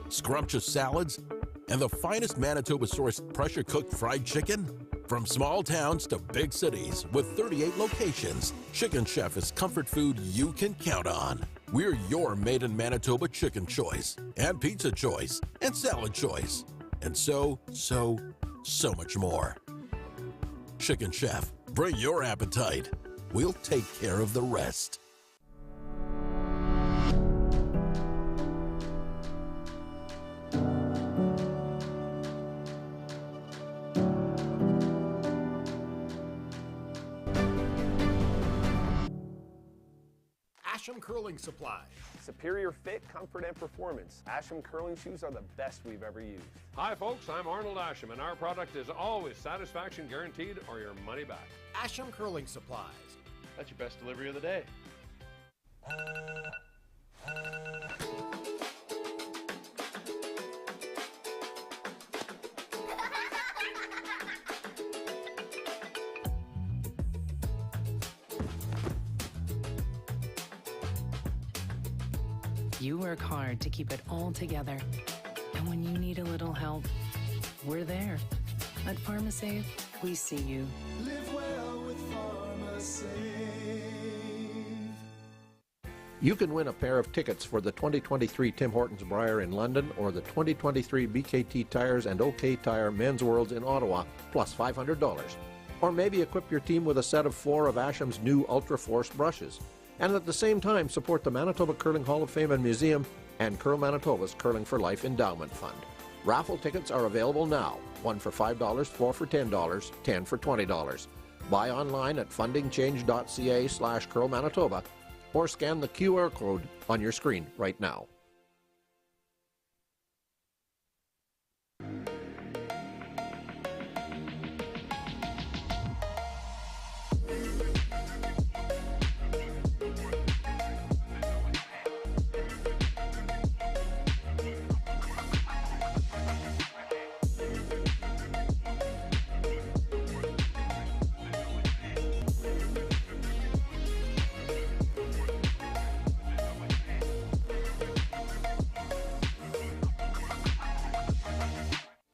scrumptious salads, and the finest Manitoba-sourced pressure-cooked fried chicken? From small towns to big cities with 38 locations, Chicken Chef is comfort food you can count on. We're your made in Manitoba chicken choice, and pizza choice, and salad choice, and so much more. Chicken Chef, bring your appetite. We'll take care of the rest. Asham Curling Supply. Superior fit, comfort, and performance. Asham curling shoes are the best we've ever used. Hi folks, I'm Arnold Asham, and our product is always satisfaction guaranteed or your money back. Asham Curling Supplies. That's your best delivery of the day. You work hard to keep it all together. And when you need a little help, we're there. At PharmaSave, we see you. Live well with PharmaSave. You can win a pair of tickets for the 2023 Tim Hortons Brier in London or the 2023 BKT Tires and OK Tire Men's Worlds in Ottawa, plus $500. Or maybe equip your team with a set of 4 of Asham's new Ultra Force brushes. And at the same time support the Manitoba Curling Hall of Fame and Museum and Curl Manitoba's Curling for Life Endowment Fund. Raffle tickets are available now, 1 for $5, 4 for $10, 10 for $20. Buy online at fundingchange.ca/curlmanitoba or scan the QR code on your screen right now.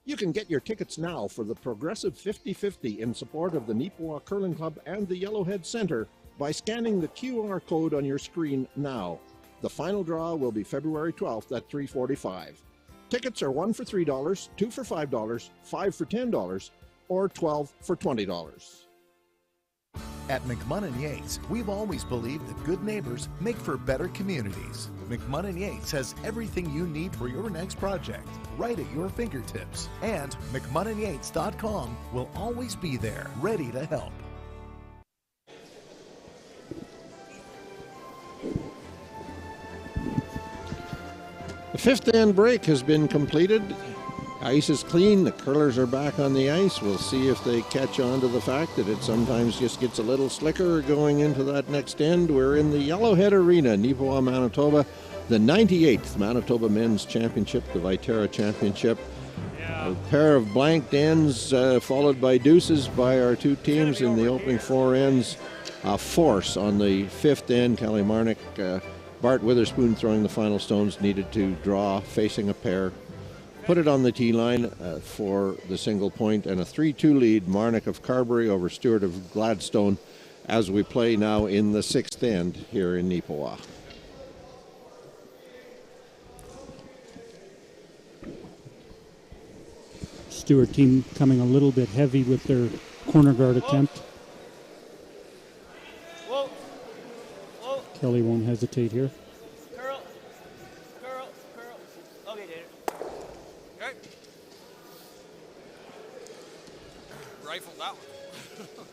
You can get your tickets now for the Progressive 50/50 in support of the Neepawa Curling Club and the Yellowhead Center by scanning the QR code on your screen now. The final draw will be February 12th at 3:45. Tickets are 1 for $3, 2 for $5, 5 for $10, or 12 for $20. At McMunn & Yates, we've always believed that good neighbors make for better communities. McMunn & Yates has everything you need for your next project, right at your fingertips. And McMunnandYates.com will always be there, ready to help. The fifth end break has been completed. Ice is clean. The curlers are back on the ice. We'll see if they catch on to the fact that it sometimes just gets a little slicker going into that next end. We're in the Yellowhead Arena, Neepawa, Manitoba. The 98th Manitoba Men's Championship, the Viterra Championship. A pair of blanked ends followed by deuces by our two teams in the opening four ends. A force on the fifth end. MARNOCH, Bart Witherspoon throwing the final stones, needed to draw, facing a pair. Put it on the tee line for the single point, and a 3-2 lead, MARNOCH of Carberry over Stewart of Gladstone, as we play now in the sixth end here in Neepawa. Stewart team coming a little bit heavy with their corner guard attempt. Whoa. Whoa. Kelly won't hesitate here. Curl. Okay, David. Okay. Rifled that one.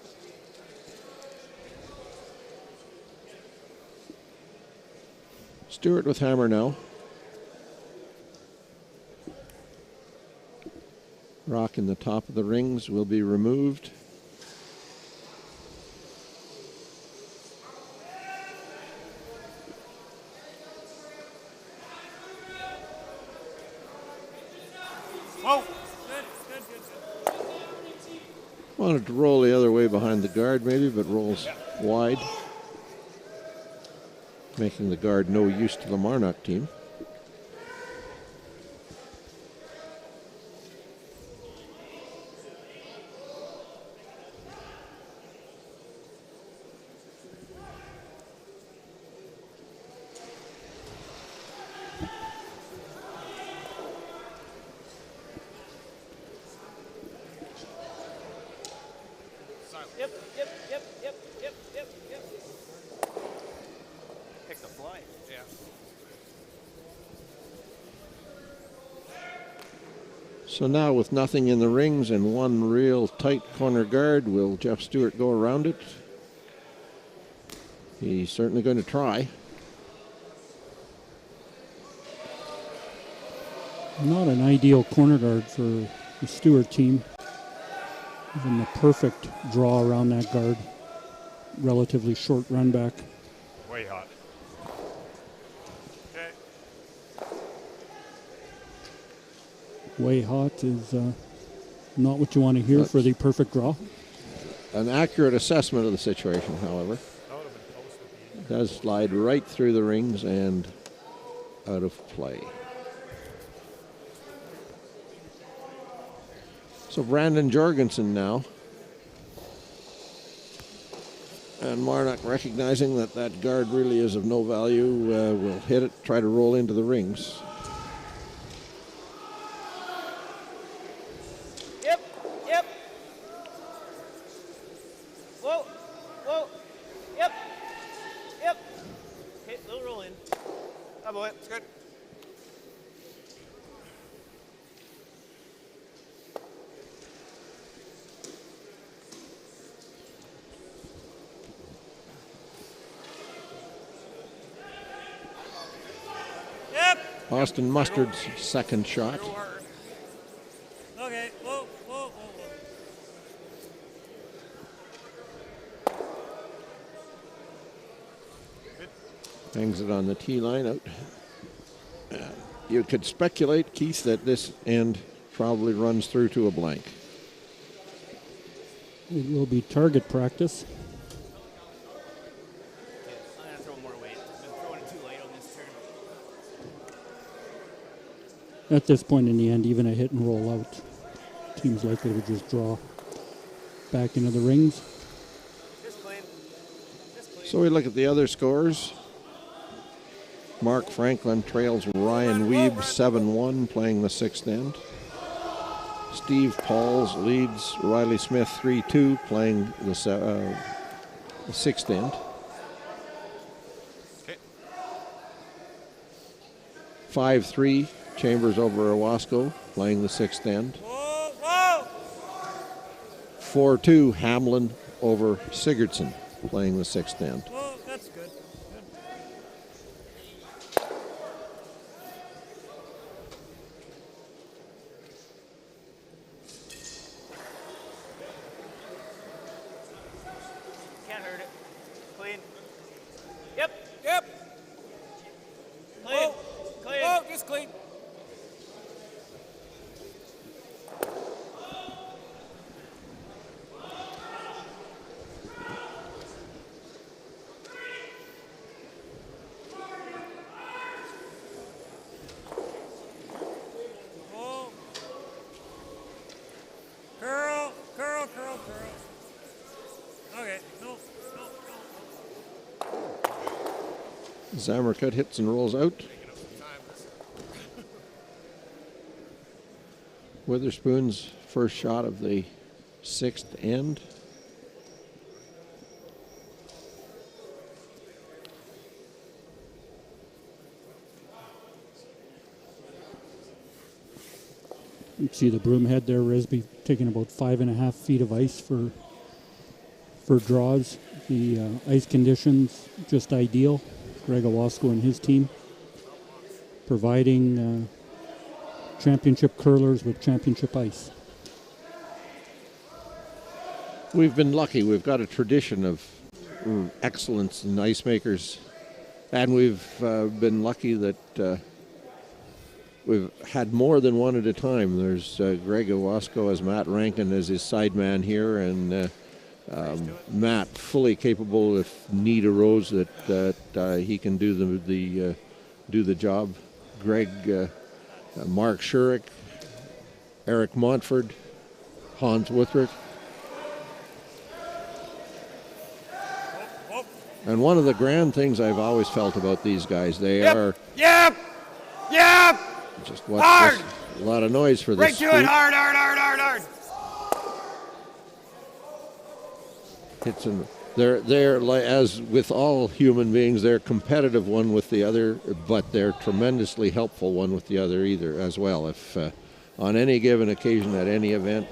Stewart with hammer now. Rock in the top of the rings will be removed. Whoa. Good. Wanted to roll the other way behind the guard maybe, but rolls wide, making the guard no use to the MARNOCH team. Yep. Pick the fly. Yeah. So now with nothing in the rings and one real tight corner guard, will Jeff Stewart go around it? He's certainly going to try. Not an ideal corner guard for the Stewart team. Even the perfect draw around that guard. Relatively short run back. Way hot. Okay. Way hot is not what you want to hear for the perfect draw. An accurate assessment of the situation, however. Does slide right through the rings and out of play. So Brandon Jorgensen now. And MARNOCH, recognizing that that guard really is of no value, will hit it, try to roll into the rings. Yep. Whoa. Yep. Okay, little roll in. Oh boy, it's good. Austin Mustard's second shot. Okay, whoa. Hangs it on the tee line out. You could speculate, Keith, that this end probably runs through to a blank. It will be target practice. I'm going to throw more weight. I've been throwing it too late on this turn. At this point in the end, even a hit and roll out, team's likely to just draw back into the rings. So we look at the other scores. Mark Franklin trails Ryan Weeb 7-1, playing the sixth end. Steve Pauls leads Riley Smith 3-2, playing the sixth end. 5-3 Chambers over Owasco, playing the sixth end. 4-2 Hamlin over Sigurdsson, playing the sixth end. Well, that's good. Can't hurt it. Clean. Yep. Yep. Clean. Oh. Clean. Oh, just clean. Curl. Okay, no. Zamerkut hits and rolls out. Witherspoon's first shot of the sixth end. You can see the broom head there, Resby taking about 5.5 feet of ice for draws. The ice conditions just ideal. Greg Owasco and his team providing championship curlers with championship ice. We've been lucky. We've got a tradition of excellence in ice makers, and we've been lucky that we've had more than one at a time. There's Greg Owasco as Matt Rankin as his side man here, and Matt fully capable if need arose that he can do the job. Greg, Mark Shurik, Eric Montford, Hans Wuthrick. And one of the grand things I've always felt about these guys, they are Yep. just watch Hard. this. A lot of noise for this. Right to it. scoop. Hard. It's they're like, as with all human beings, they're competitive one with the other, but they're tremendously helpful one with the other either as well. If on any given occasion at any event,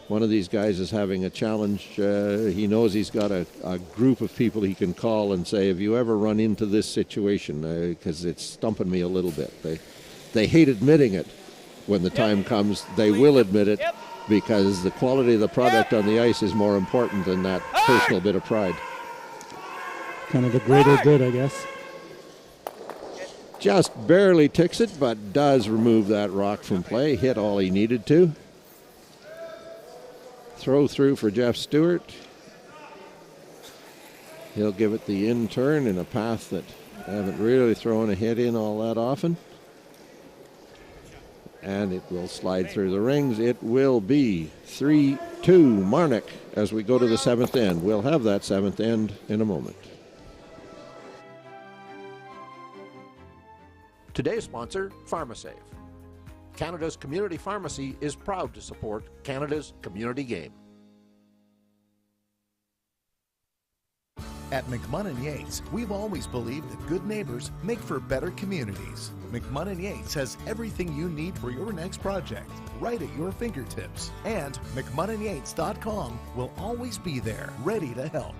one of these guys is having a challenge, he knows he's got a group of people he can call and say, "Have you ever run into this situation? Because it's stumping me a little bit." They hate admitting it. When the time comes, they will admit it. Because the quality of the product on the ice is more important than that personal bit of pride. Kind of the greater good, I guess. Just barely ticks it, but does remove that rock from play. Hit all he needed to. Throw through for Jeff Stewart. He'll give it the in turn in a path that I haven't really thrown a hit in all that often. And it will slide through the rings. It will be 3-2 MARNOCH as we go to the seventh end. We'll have that seventh end in a moment. Today's sponsor, PharmaSave. Canada's community pharmacy is proud to support Canada's community game. At McMunn & Yates, we've always believed that good neighbors make for better communities. McMunn & Yates has everything you need for your next project, right at your fingertips. And McMunnandYates.com will always be there, ready to help.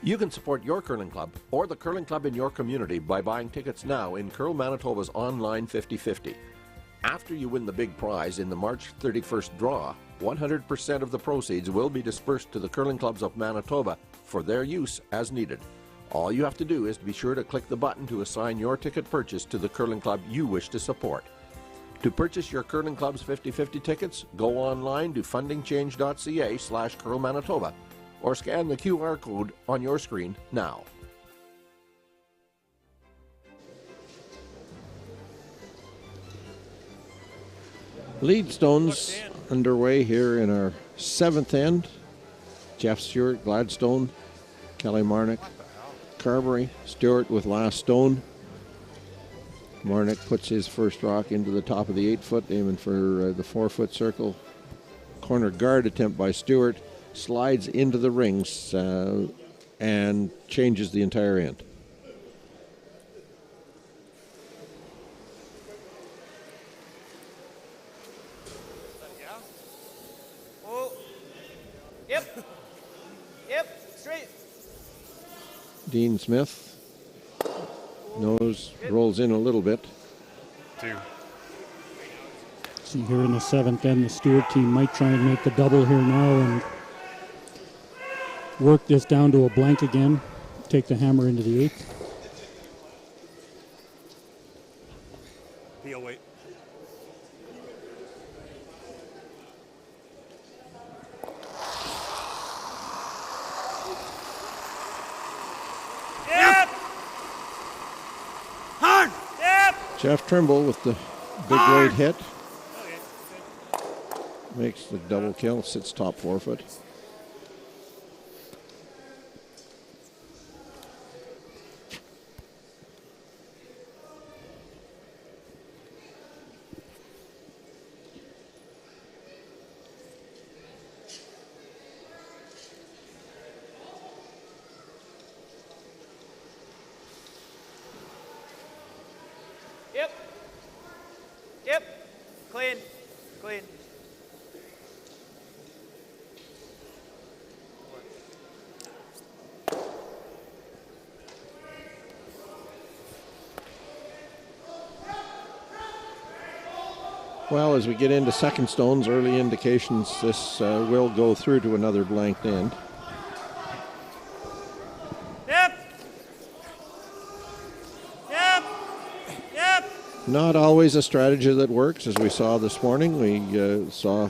You can support your curling club or the curling club in your community by buying tickets now in Curl Manitoba's online 50/50. After you win the big prize in the March 31st draw, 100% of the proceeds will be dispersed to the curling clubs of Manitoba for their use as needed. All you have to do is be sure to click the button to assign your ticket purchase to the curling club you wish to support. To purchase your curling club's 50/50 tickets, go online to fundingchange.ca/Curl Manitoba or scan the QR code on your screen now. Leadstones underway here in our seventh end. Jeff Stewart, Gladstone, Kelly Marnock, Carberry, Stewart with last stone. Marnock puts his first rock into the top of the 8-foot, aiming for the 4-foot circle. Corner guard attempt by Stewart, slides into the rings and changes the entire end. Yep. Yep. Straight. Dean Smith nose rolls in a little bit. 2. See here in the 7th end, the Stewart team might try and make the double here now and work this down to a blank again. Take the hammer into the 8th. Peel weight. Yep. Hard. Yep. Jeff Trimble with the big weight hit. Makes the double kill, sits top 4-foot. Yep. Yep. Clean. Clean. Well, as we get into second stones, early indications this will go through to another blanked end. Yep. Yep. Yep. Not always a strategy that works, as we saw this morning. We saw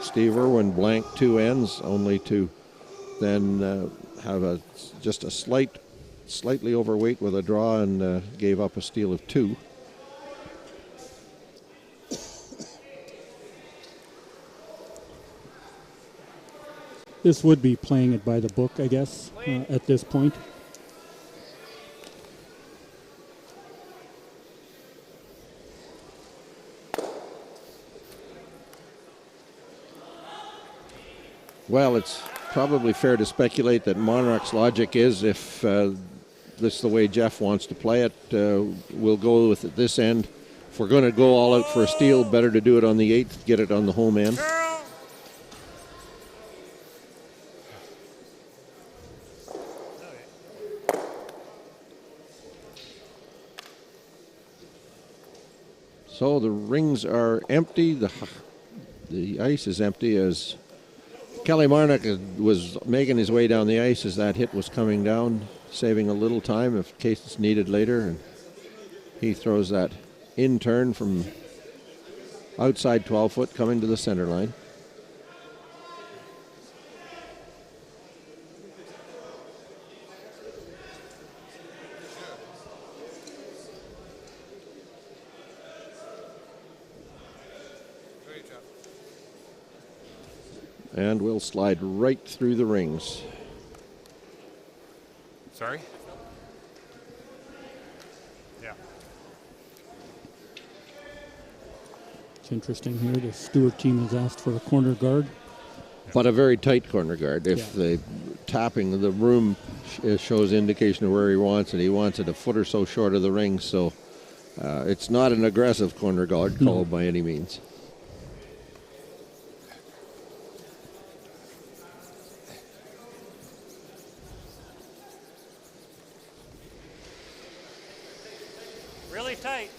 Steve Irwin blank 2 ends, only to then have just a slightly overweight with a draw and gave up a steal of 2. This would be playing it by the book, I guess, at this point. Well, it's probably fair to speculate that Monarch's logic is if this is the way Jeff wants to play it, we'll go with it this end. If we're going to go all out for a steal, better to do it on the 8th, get it on the home end. So the rings are empty. The ice is empty as Kelly Marnock was making his way down the ice as that hit was coming down, saving a little time in case it's needed later. And he throws that in turn from outside 12-foot coming to the center line. And we'll slide right through the rings. Sorry? Yeah. It's interesting here. The Stewart team has asked for a corner guard. But a very tight corner guard. If the tapping of the room shows indication of where he wants it a foot or so short of the ring. So it's not an aggressive corner guard call by any means. Really tight.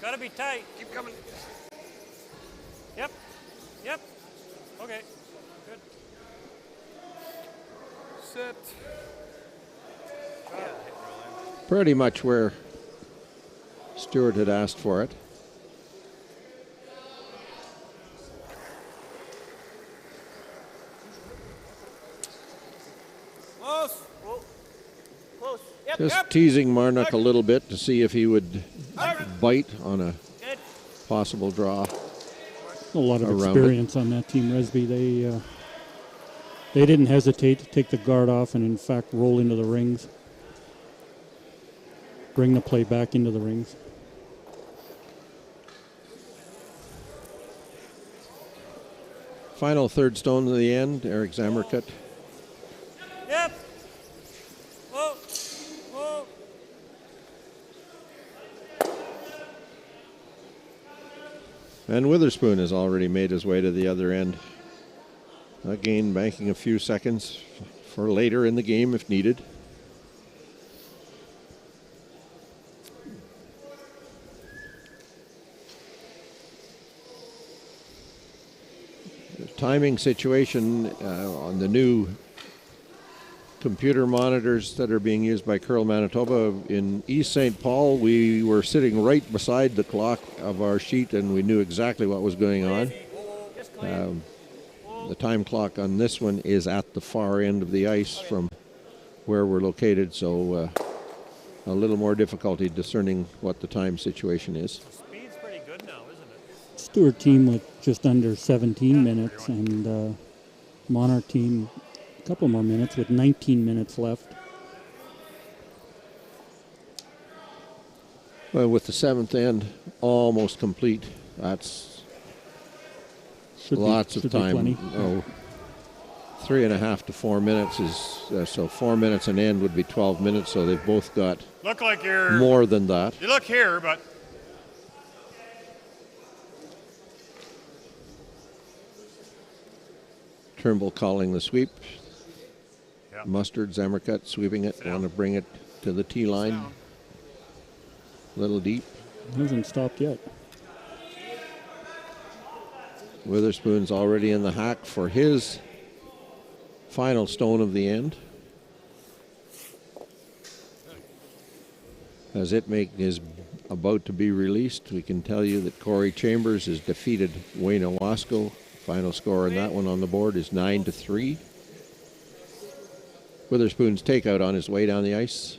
Gotta be tight. Keep coming. Yep. Yep. Okay. Good. Sit. Pretty much where Stewart had asked for it. Close. Close. Yep. Just teasing Marnock a little bit to see if he would bite on a possible draw. A lot of around experience on that team, Resby. They didn't hesitate to take the guard off and, in fact, roll into the rings. Bring the play back into the rings. Final third stone to the end, Eric Zamerkut. Yep. Whoa. Whoa. And Witherspoon has already made his way to the other end. Again, banking a few seconds for later in the game if needed. The timing situation on the new computer monitors that are being used by Curl Manitoba in East St. Paul, we were sitting right beside the clock of our sheet and we knew exactly what was going on. The time clock on this one is at the far end of the ice from where we're located, so a little more difficulty discerning what the time situation is. Speed's pretty good now, isn't it? Stewart team with just under 17 minutes, and Monarch team a couple more minutes with 19 minutes left. Well, with the seventh end almost complete, that's lots of time. Oh, 3.5 to 4 minutes is so 4 minutes an end would be 12 minutes. So they've both got Look like you're more than that. You look here, but Turnbull calling the sweep. Yeah. Mustard, Zamerkut sweeping it. Want to bring it to the tee line. A little deep. Hasn't stopped yet. Witherspoon's already in the hack for his final stone of the end. As it is about to be released, we can tell you that Corey Chambers has defeated Wayne Owasco. Final score on that one on the board is 9-3. Witherspoon's takeout on his way down the ice.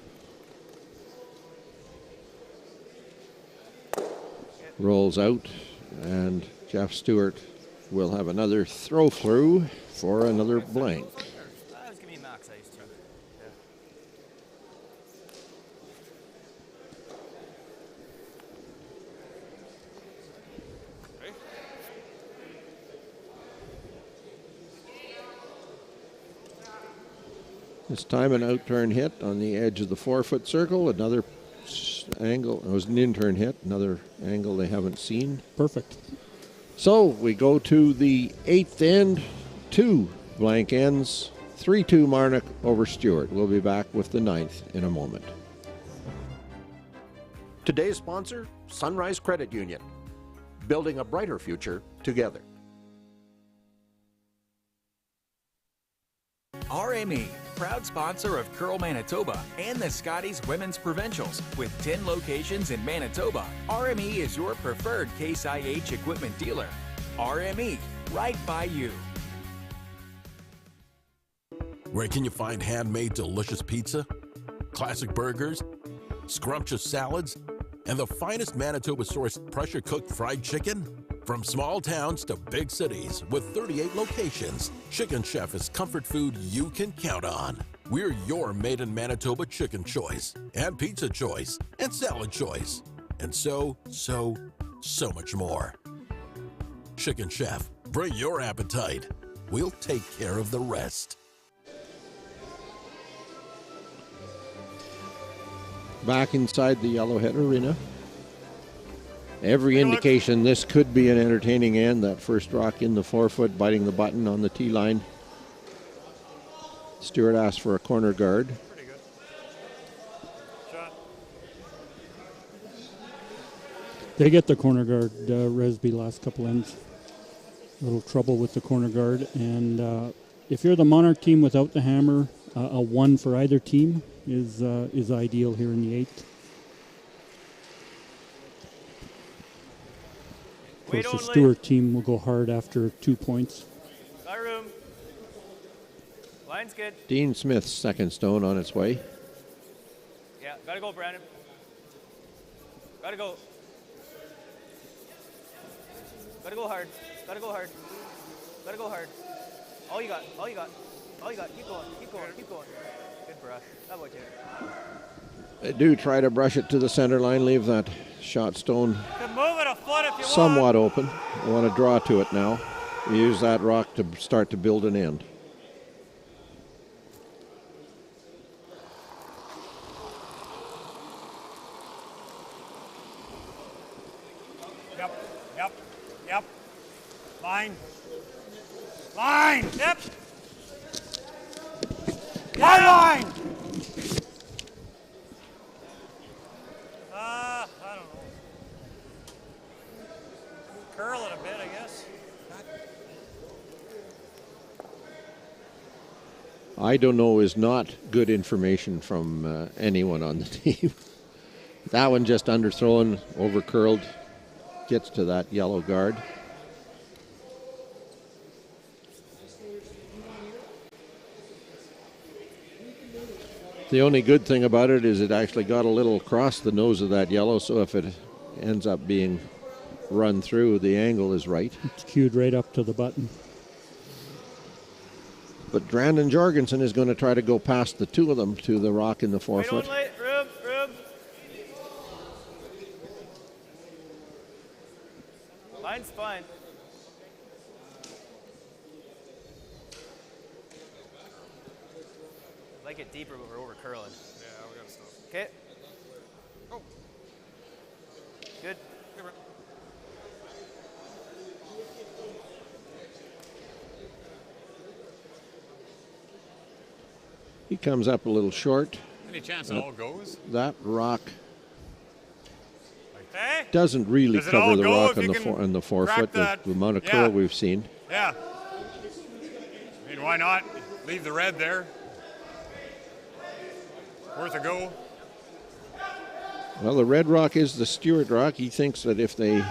Rolls out, and Jeff Stewart will have another throw through for another blank. Just give me max ice too. This time an out-turn hit on the edge of the 4-foot circle. Another angle. It was an in-turn hit. Another angle they haven't seen. Perfect. So we go to the 8th end. 2 blank ends. 3-2 Marnoch over Stewart. We'll be back with the 9th in a moment. Today's sponsor, Sunrise Credit Union. Building a brighter future together. RME, proud sponsor of Curl Manitoba and the Scotties Women's Provincials. With 10 locations in Manitoba, RME is your preferred Case IH equipment dealer. RME, right by you. Where can you find handmade delicious pizza, classic burgers, scrumptious salads, and the finest Manitoba-sourced pressure-cooked fried chicken? From small towns to big cities with 38 locations, Chicken Chef is comfort food you can count on. We're your made in Manitoba chicken choice, and pizza choice, and salad choice, and so much more. Chicken Chef, bring your appetite. We'll take care of the rest. Back inside the Yellowhead Arena. Every indication this could be an entertaining end. That first rock in the 4-foot, biting the button on the tee line. Stewart asked for a corner guard. Pretty good. Shot. They get the corner guard, Resby, last couple ends. A little trouble with the corner guard. And if you're the Monarch team without the hammer, a 1 for either team is ideal here in the 8th. Of course, the Stewart team will go hard after 2 points. Got room. Line's good. Dean Smith's second stone on its way. Yeah, gotta go, Brandon. Gotta go. Gotta go hard. Gotta go hard. Gotta go hard. All you got. All you got. All you got. Keep going. Keep going. Keep going. Good brush. That boy, Taylor. They do try to brush it to the center line, leave that shot stone You can move it a foot if you somewhat open. I want to draw to it now. Use that rock to start to build an end. Yep. Line. Line. Yep. Line. I don't know. Curl it a bit, I guess. I don't know is not good information from anyone on the team. That one just underthrown, over curled, gets to that yellow guard. The only good thing about it is it actually got a little across the nose of that yellow, so if it ends up being run through, the angle is right. It's cued right up to the button. But Brandon Jorgensen is going to try to go past the two of them to the rock in the forefoot. Room. Line's fine. I like it deeper, but we're over curling. Yeah, we gotta stop. Okay. Oh. Good. He comes up a little short. Any chance it all goes? That rock Hey? doesn't really Does it cover all the go rock if on you the, can on the forefoot, crack the that? amount of Yeah. curl we've seen. Yeah. I mean, why not leave the red there? Worth a go. Well, the red rock is the Stewart rock. He thinks that if they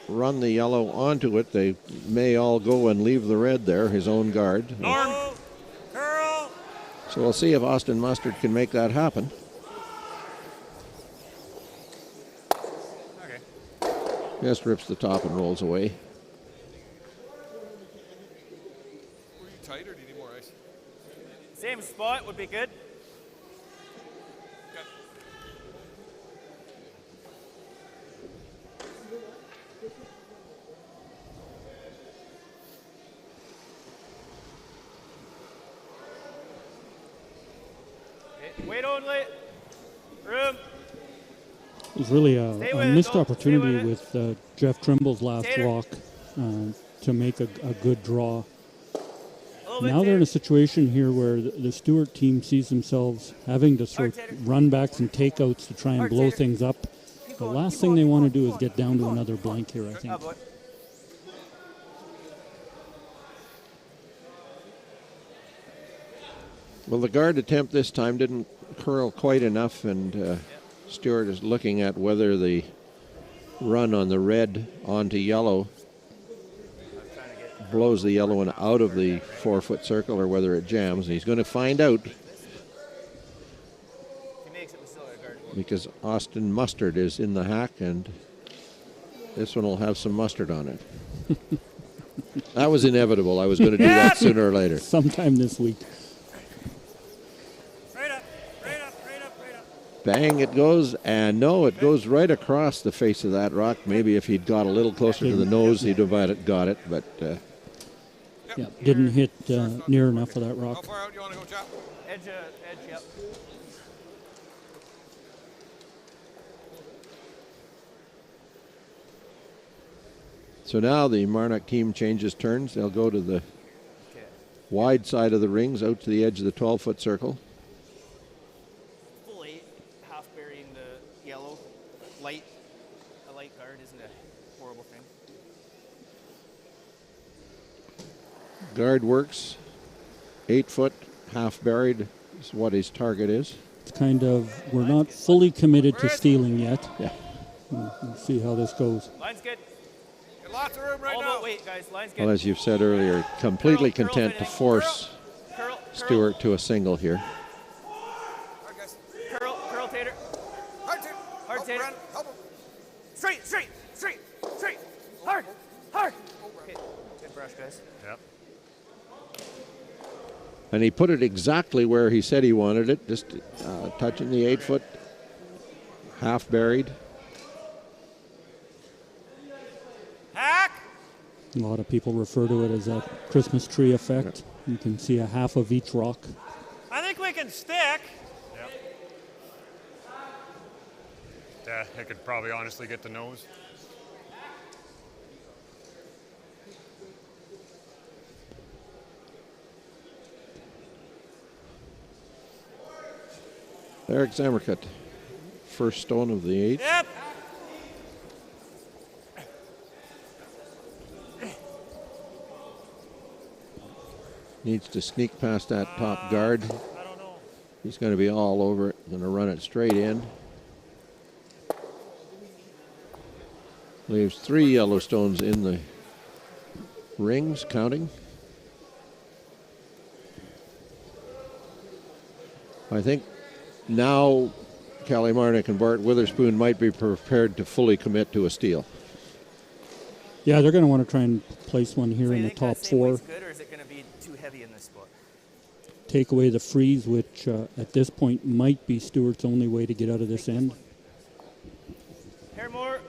run the yellow onto it, they may all go and leave the red there, his own guard. Norm. Curl. So we'll see if Austin Mustard can make that happen. Just rips the top and rolls away. Were you tight or do you need more ice? Same spot would be good. Okay, wait only. Room. It was really a missed Stay opportunity with with Jeff Trimble's last Tater. walk to make a good draw. Now they're in a situation here where the Stewart team sees themselves having to sort of run backs and takeouts to try and blow things up. The last thing they want to do is get down to another blank here, I think. Well, the guard attempt this time didn't curl quite enough, and Stewart is looking at whether the run on the red onto yellow blows the yellow one out of the forefoot circle or whether it jams. And he's going to find out because Austin Mustard is in the hack, and this one will have some mustard on it. That was inevitable. I was going to do that sooner or later. Sometime this week. Bang, it goes, and no, it goes right across the face of that rock. Maybe if he'd got a little closer to the nose, he'd have got it, but... yeah, didn't hit near enough of that rock. How far out do you want to go, chap? Edge, yep. So now the MARNOCH team changes turns. They'll go to the wide side of the rings, out to the edge of the 12-foot circle. Full 8, half burying the yellow. A light guard isn't a horrible thing. Guard works. 8 foot, half buried is what his target is. It's kind of, we're not fully committed to stealing yet. Yeah. We'll see how this goes. Line's good. Get lots of room right All now. but wait, guys. Line's good. Well, as you've said earlier, completely content to force Stewart to a single here. Curl, Tater. Hard, Tater. Straight. Hard. Okay. Good brush, guys. Yep. And he put it exactly where he said he wanted it, just touching the 8-foot, half buried. Hack! A lot of people refer to it as a Christmas tree effect. You can see a half of each rock. I think we can stick. Yep. Yeah, I could probably honestly get the nose. Eric Zamerkut, first stone of the 8th. Yep. Needs to sneak past that top guard. He's going to be all over it. Going to run it straight in. Leaves 3 yellow stones in the rings, counting. I think now Callie Marnoch and Bart Witherspoon might be prepared to fully commit to a steal. Yeah, they're going to want to try and place one here in the top 4. Good, or is it going to be too heavy in this spot? Take away the freeze, which at this point might be Stewart's only way to get out of this end. Hair more.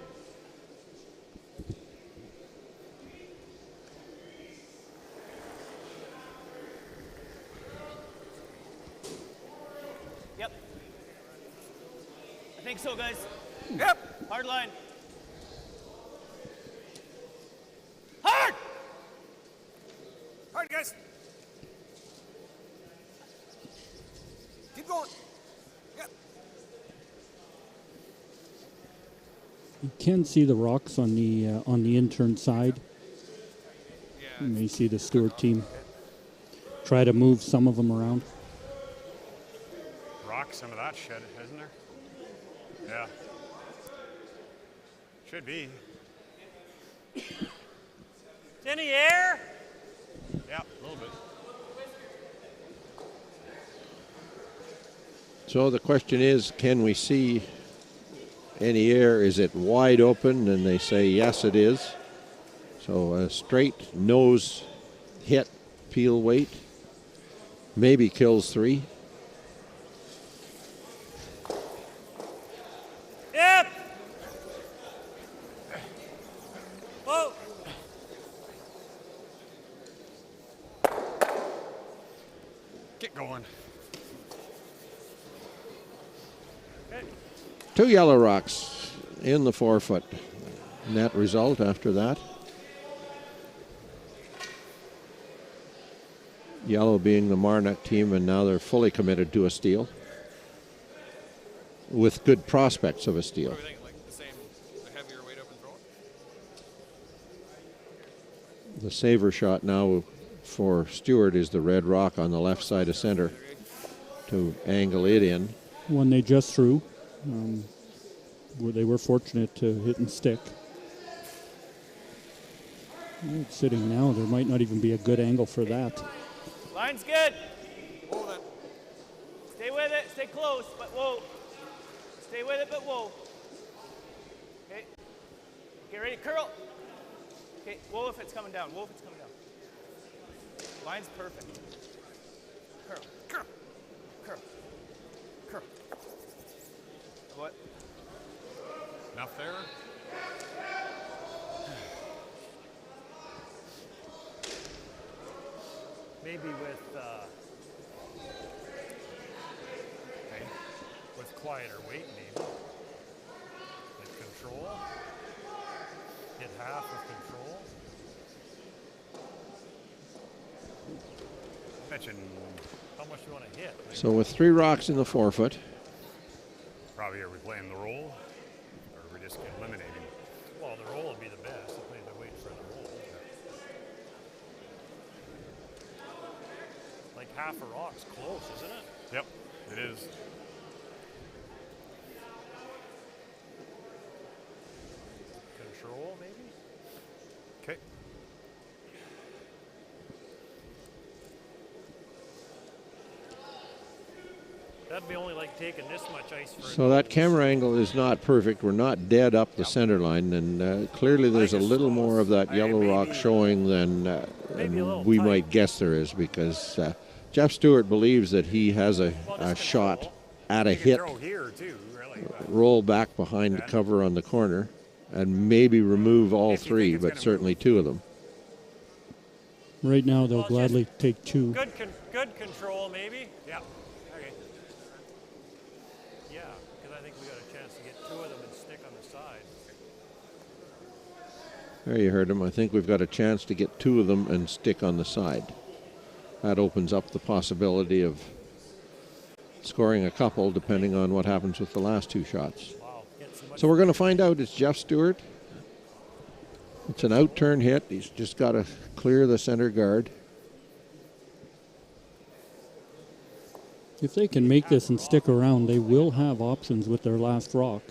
Yep. I think so, guys. Yep. Hard line. Hard! Hard, guys. Keep going. Yep. You can see the rocks on the intern side. You may see the Stewart team try to move some of them around. Rock some of that shit, isn't there? Yeah. Should be. It's in the air. Yeah, a little bit. So the question is, can we see any air? Is it wide open? And they say yes, it is. So a straight nose hit, peel weight, maybe kills 3. Yep. Whoa. Get going. 2 yellow rocks in the 4-foot. Net result after that. Yellow being the MARNOCH team, and now they're fully committed to a steal with good prospects of a steal. What do you think, like the same, the heavier weight up and throw it? The saver shot now for Stewart is the red rock on the left side of center to angle it in. One they just threw. Where they were fortunate to hit and stick. It's sitting now, there might not even be a good angle for that. Line's good. Hold it. Stay with it. Stay close, but whoa. Stay with it, but whoa. Okay. Get ready. Curl. Okay. Whoa if it's coming down. Whoa if it's coming down. Line's perfect. Curl. Curl. Curl. Curl. What? Enough there? Maybe with quieter weight, maybe. With control. Hit half with control. Mention how much you want to hit. So with 3 rocks in the 4-foot. Probably are we playing the roll? Or are we just eliminating? Well, the roll would be the best. If they're waiting for the roll. Like half a rock's close, isn't it? Yep, it is. Control, maybe? Okay. That'd be only like taking this much ice for So that camera angle is not perfect. We're not dead up the center line, and clearly there's a little more of that yellow rock showing than we might guess there is, because Jeff Stewart believes that he has a shot at a hit, Throw here too, really. roll back behind the cover on the corner, and maybe remove all three, but certainly two of them. Right now, they'll gladly take two. Good control, maybe. Yeah. Okay. Yeah, because I think we got a chance to get two of them and stick on the side. There you heard him. I think we've got a chance to get two of them and stick on the side. That opens up the possibility of scoring a couple depending on what happens with the last two shots. Wow. So we're going to find out. It's Jeff Stewart. It's an out-turn hit. He's just got to clear the center guard. If they can make this and stick around, they will have options with their last rock.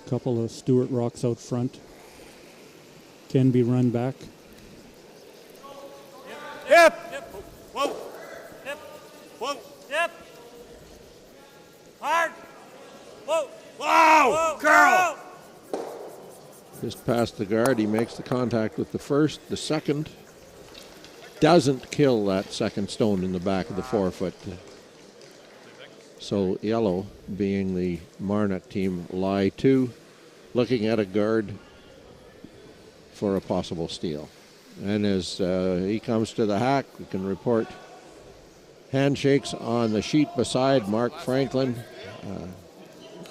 A couple of Stewart rocks out front. Can be run back. Yep. Whoa. Yep. Whoa. Yep. Hard. Whoa. Wow. Curl. Just past the guard. He makes the contact with the first. The second doesn't kill that second stone in the back of the 4-foot. So yellow, being the MARNOCH team, lie 2, looking at a guard for a possible steal. And as he comes to the hack, we can report handshakes on the sheet beside Mark Franklin,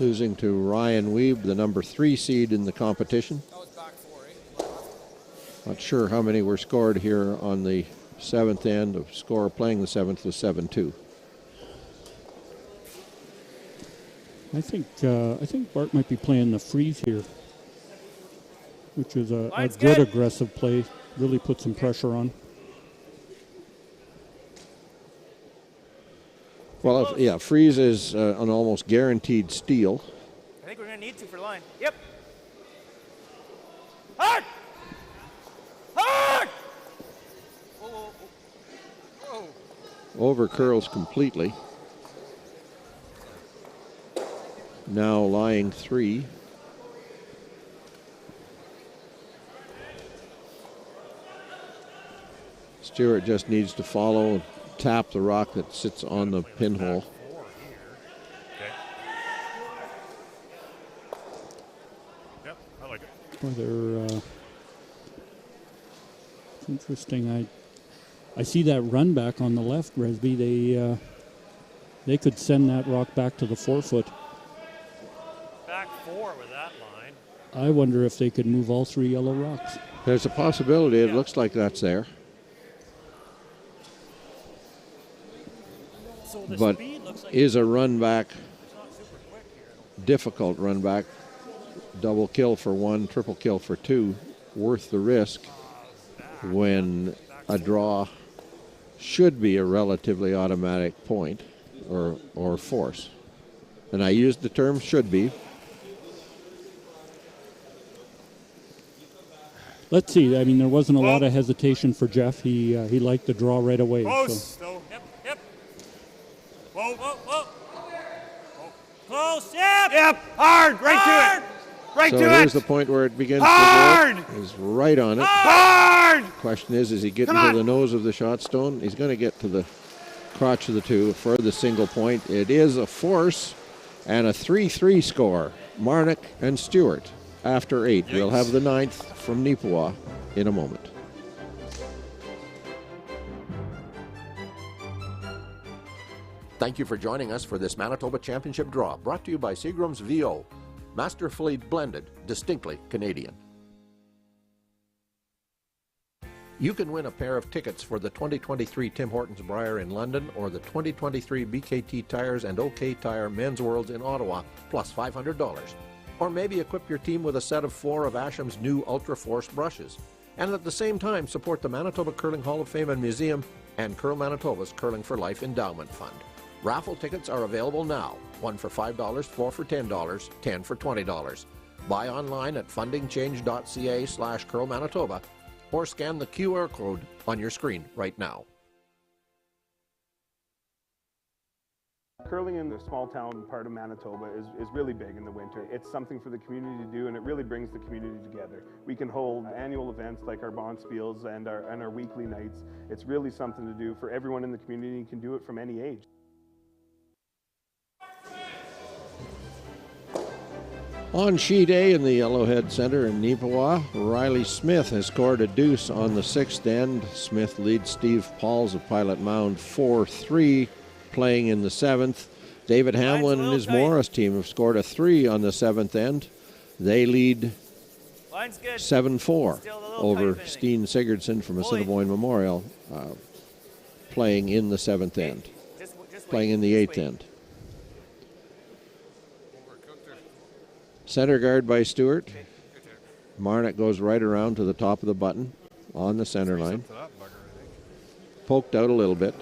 losing to Ryan Weeb, the number 3 seed in the competition. Not sure how many were scored here on the 7th end. Of score playing the 7th was 7-2. I think Bart might be playing the freeze here, which is a good aggressive play. Really put some pressure on. Well, yeah, freeze is an almost guaranteed steal. I think we're going to need to for line. Yep. Hard! Hard! Whoa, whoa, whoa. Whoa. Over curls completely. Now lying 3. Stewart just needs to follow and tap the rock that sits on the pinhole. Yep, I like it. It's interesting. I see that run back on the left, Resby. They could send that rock back to the 4-foot. Back 4 with that line. I wonder if they could move all 3 yellow rocks. There's a possibility. It looks like that's there. So the but speed looks like is a run back, difficult run back, double kill for 1, triple kill for 2, worth the risk when a draw should be a relatively automatic point or force. And I used the term should be. Let's see. I mean, there wasn't a lot of hesitation for Jeff. He liked the draw right away. Close. So. Yep. Whoa, whoa, whoa. Close. Yep. Yep. Hard. Right to it. Right so to it. there's the point where it begins Hard. to work. He's right on it. Hard. Question is he getting to the nose of the shot stone? He's going to get to the crotch of the 2 for the single point. It is a force and a 3-3 score. MARNOCH and Stewart after 8. We'll have the 9th from Nipawa in a moment. Thank you for joining us for this Manitoba Championship draw, brought to you by Seagram's VO. Masterfully blended, distinctly Canadian. You can win a pair of tickets for the 2023 Tim Hortons Brier in London or the 2023 BKT Tires and OK Tire Men's Worlds in Ottawa, plus $500. Or maybe equip your team with a set of 4 of Asham's new Ultra Force brushes. And at the same time, support the Manitoba Curling Hall of Fame and Museum and Curl Manitoba's Curling for Life Endowment Fund. Raffle tickets are available now. 1 for $5, 4 for $10, 10 for $20. Buy online at fundingchange.ca/Curl Manitoba or scan the QR code on your screen right now. Curling in the small town part of Manitoba is really big in the winter. It's something for the community to do, and it really brings the community together. We can hold annual events like our Bonspiels and our weekly nights. It's really something to do for everyone in the community. You can do it from any age. On sheet A in the Yellowhead Center in Neepawa, Riley Smith has scored a deuce on the 6th end. Smith leads Steve Pauls of Pilot Mound 4-3, playing in the 7th. David Hamlin and his Morris team have scored a 3 on the 7th end. They lead 7-4 over Steen Sigurdsson from Assiniboine Memorial, playing in the 7th end, playing in the 8th end. Center guard by Stewart. MARNOCH goes right around to the top of the button on the center line. Poked out a little bit.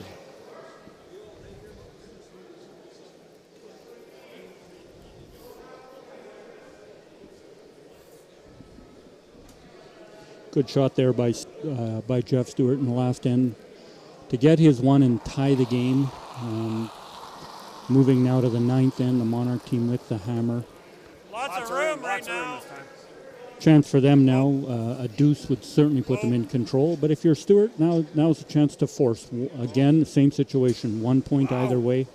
Good shot there by Jeff Stewart in the last end to get his one and tie the game. Moving now to the 9th end, the Monarch team with the hammer. Lots of room right now. Chance for them now. A deuce would certainly put them in control. But if you're Stewart, now's a chance to force. Again, same situation. 1 point either way.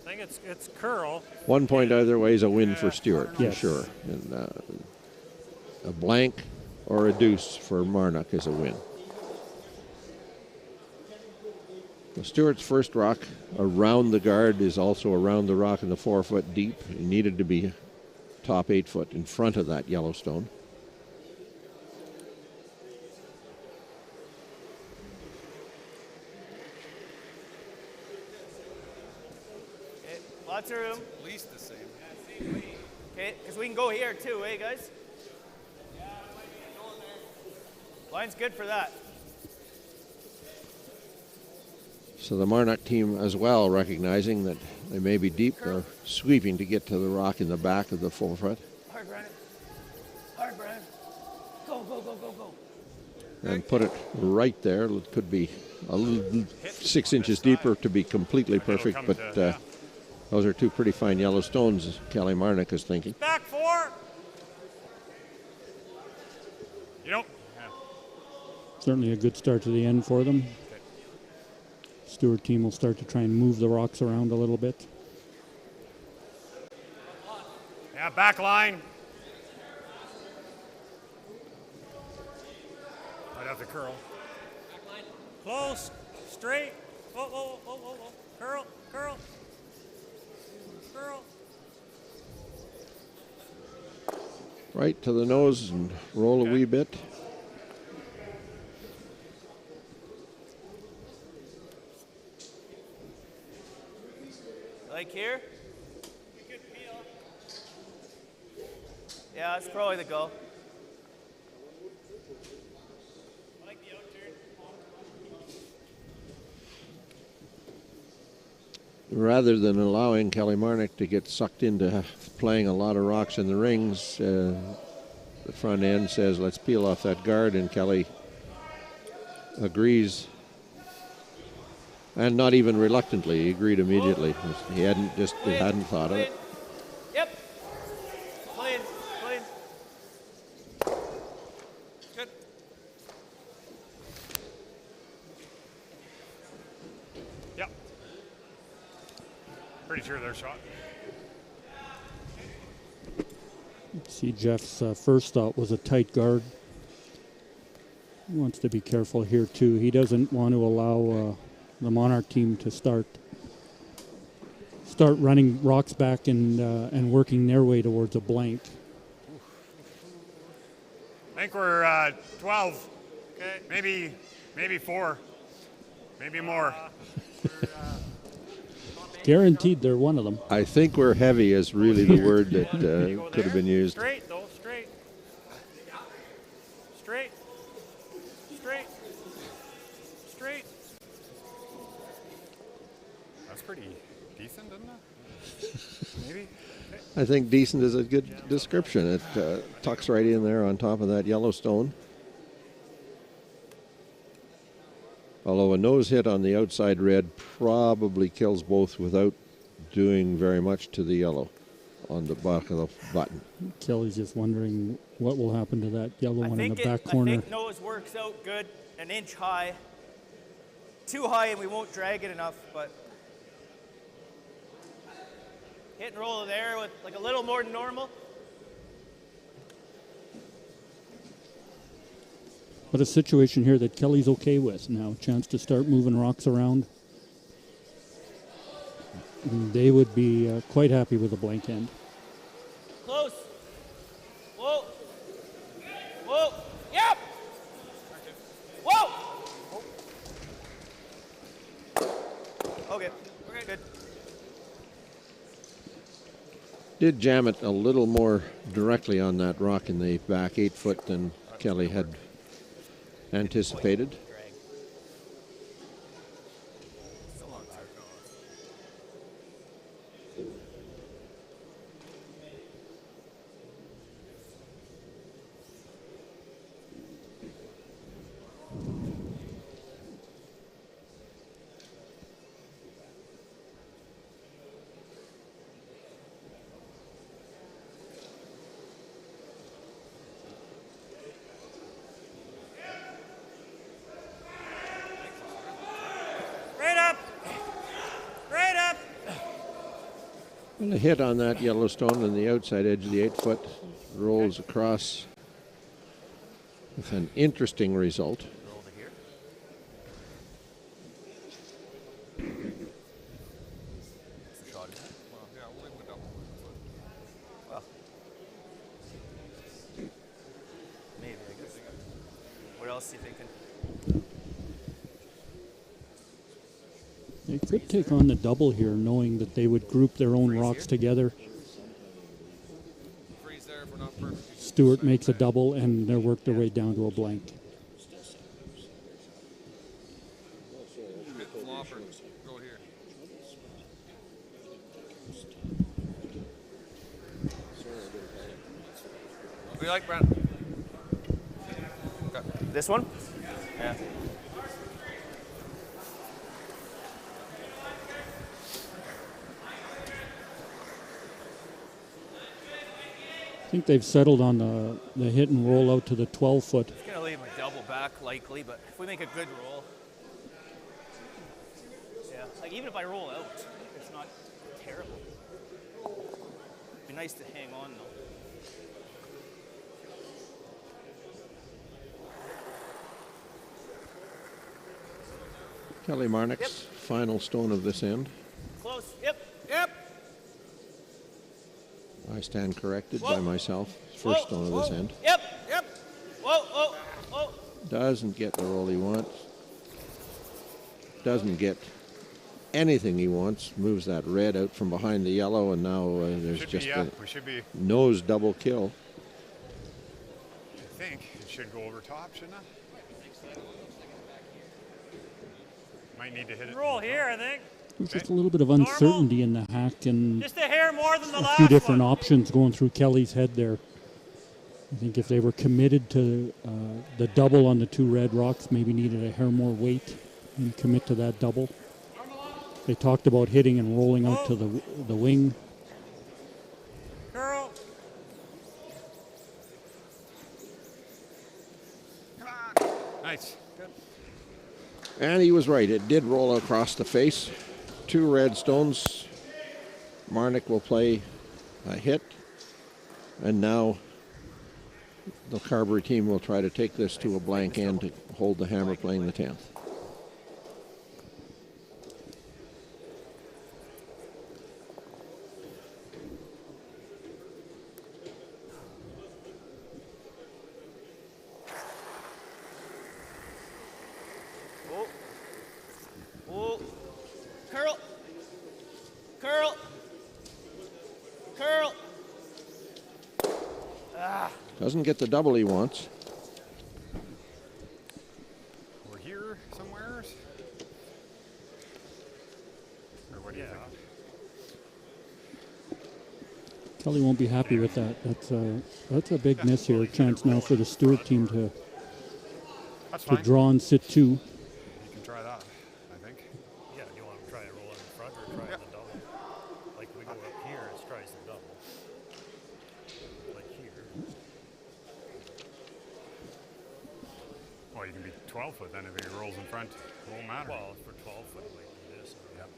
I think it's curl. 1 point either way is a win for Stewart, yes, for sure. And a blank or a deuce for MARNOCH is a win. The Stewart's first rock around the guard is also around the rock in the 4 foot deep. He needed to be top 8 foot in front of that Yellowstone. Okay, lots of room. At least the same. Okay, because we can go here too, eh, guys? Line's good for that. So the MARNOCH team as well, recognizing that they may be deep, they're sweeping to get to the rock in the back of the 4 foot. Hard, Brandon. Hard, Brandon. Go, go, go, go, go. And put it right there. It could be a little 6 inches deeper to be completely perfect, but those are two pretty fine Yellowstones, Kelly MARNOCH is thinking. Back 4. You know. Certainly a good start to the end for them. Stewart team will start to try and move the rocks around a little bit. Yeah, back line. I'd have to curl. Close, straight. Oh, oh, oh, oh, oh. Curl, curl. Curl. Right to the nose and roll a wee bit. Like here? Yeah, that's probably the go. Rather than allowing Kelly MARNOCH to get sucked into playing a lot of rocks in the rings, the front end says, let's peel off that guard, and Kelly agrees. And not even reluctantly, he agreed immediately. He hadn't thought of it. Yep. Clean, clean. Good. Yep. Pretty sure they're shot. See, Jeff's first thought was a tight guard. He wants to be careful here too. He doesn't want to allow the Monarch team to start running rocks back and working their way towards a blank. I think we're 12. Okay. Maybe 4. Maybe more. Guaranteed they're one of them. I think we're heavy is really the word that could have been used. Straight, though, straight. Straight. Straight. Straight. That's pretty decent, isn't it? Maybe. I think decent is a good description. It tucks right in there on top of that Yellowstone. Although a nose hit on the outside red probably kills both without doing very much to the yellow on the back of the button. Kelly's just wondering what will happen to that yellow one in the back I corner. think nose works out good, an inch high. Too high and we won't drag it enough, but hit and roll there with like a little more than normal. But a situation here that Kelly's okay with now. Chance to start moving rocks around. And they would be quite happy with a blank end. Close. Whoa. Whoa. Yep. Whoa. Okay. Good. Did jam it a little more directly on that rock in the back 8 foot than Kelly had anticipated. And a hit on that Yellowstone on the outside edge of the 8 foot rolls across with an interesting result. Well, maybe, I guess. What else are you thinking? They could take on the double here, knowing that they would group their own rocks together. Stewart makes a double, and they work their way down to a blank. What do you like, Brent? This one? Yeah. I think they've settled on the hit and roll out to the 12 foot. It's going to leave a double back likely, but if we make a good roll, yeah, like even if I roll out, it's not terrible. It'd be nice to hang on though. Kelly Marnoch's final stone of this end. Close, yep, yep. I stand corrected by myself. First stone of this end. Yep, yep. Whoa, whoa, whoa. Doesn't get the roll he wants. Doesn't get anything he wants. Moves that red out from behind the yellow, and now there's just a nose double kill. I think it should go over top, shouldn't it? Might need to hit it. Roll here, I think. There's just a little bit of uncertainty in the hack and just a hair more than the a last few different one. options going through Kelly's head there. I think if they were committed to the double on the 2 red rocks, maybe needed a hair more weight and commit to that double. They talked about hitting and rolling out to the wing. Curl. Nice. Good. And he was right. It did roll across the face. 2 red stones. Marnoch will play a hit. And now the Carberry team will try to take this to a blank end to hold the hammer playing the 10th. Oh, curl, curl, curl. Ah. Doesn't get the double he wants. We're here somewhere. Or what do you think? Kelly won't be happy with that. That's a big miss here. Chance now for the Stewart team to draw and sit 2. You can try Well, you can be 12 foot then if he rolls in front. It won't matter. Well, for 12 foot like this. Yep.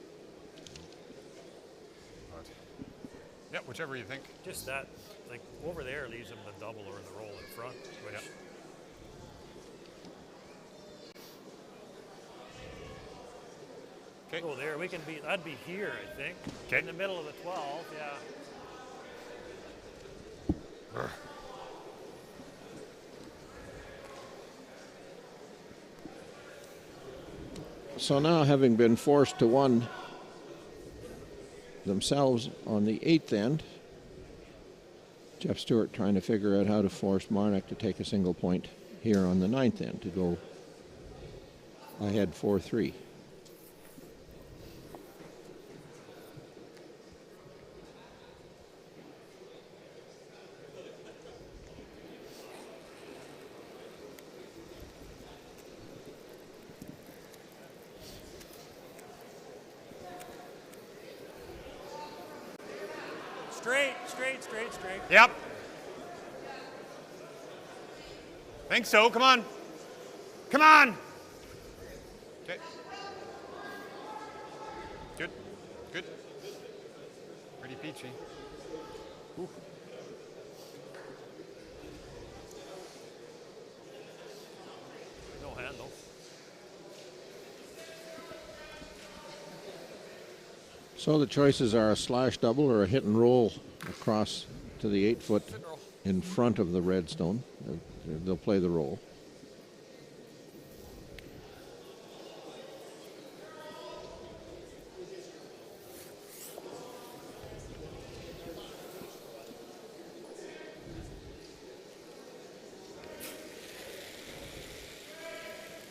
But, yeah, whichever you think. Just that, like over there leaves him the double or the roll in front, which. Yep. Okay. Oh, there we can be. That'd be here, I think. Okay. In the middle of the 12, yeah. So now, having been forced to one themselves on the 8th end, Jeff Stewart trying to figure out how to force MARNOCH to take a single point here on the 9th end to go ahead 4-3. Straight. Yep. Think so. Come on. Come on. Okay. Good. Pretty peachy. Ooh. No handle. So the choices are a slash double or a hit and roll across to the 8 foot in front of the redstone. They'll play the roll.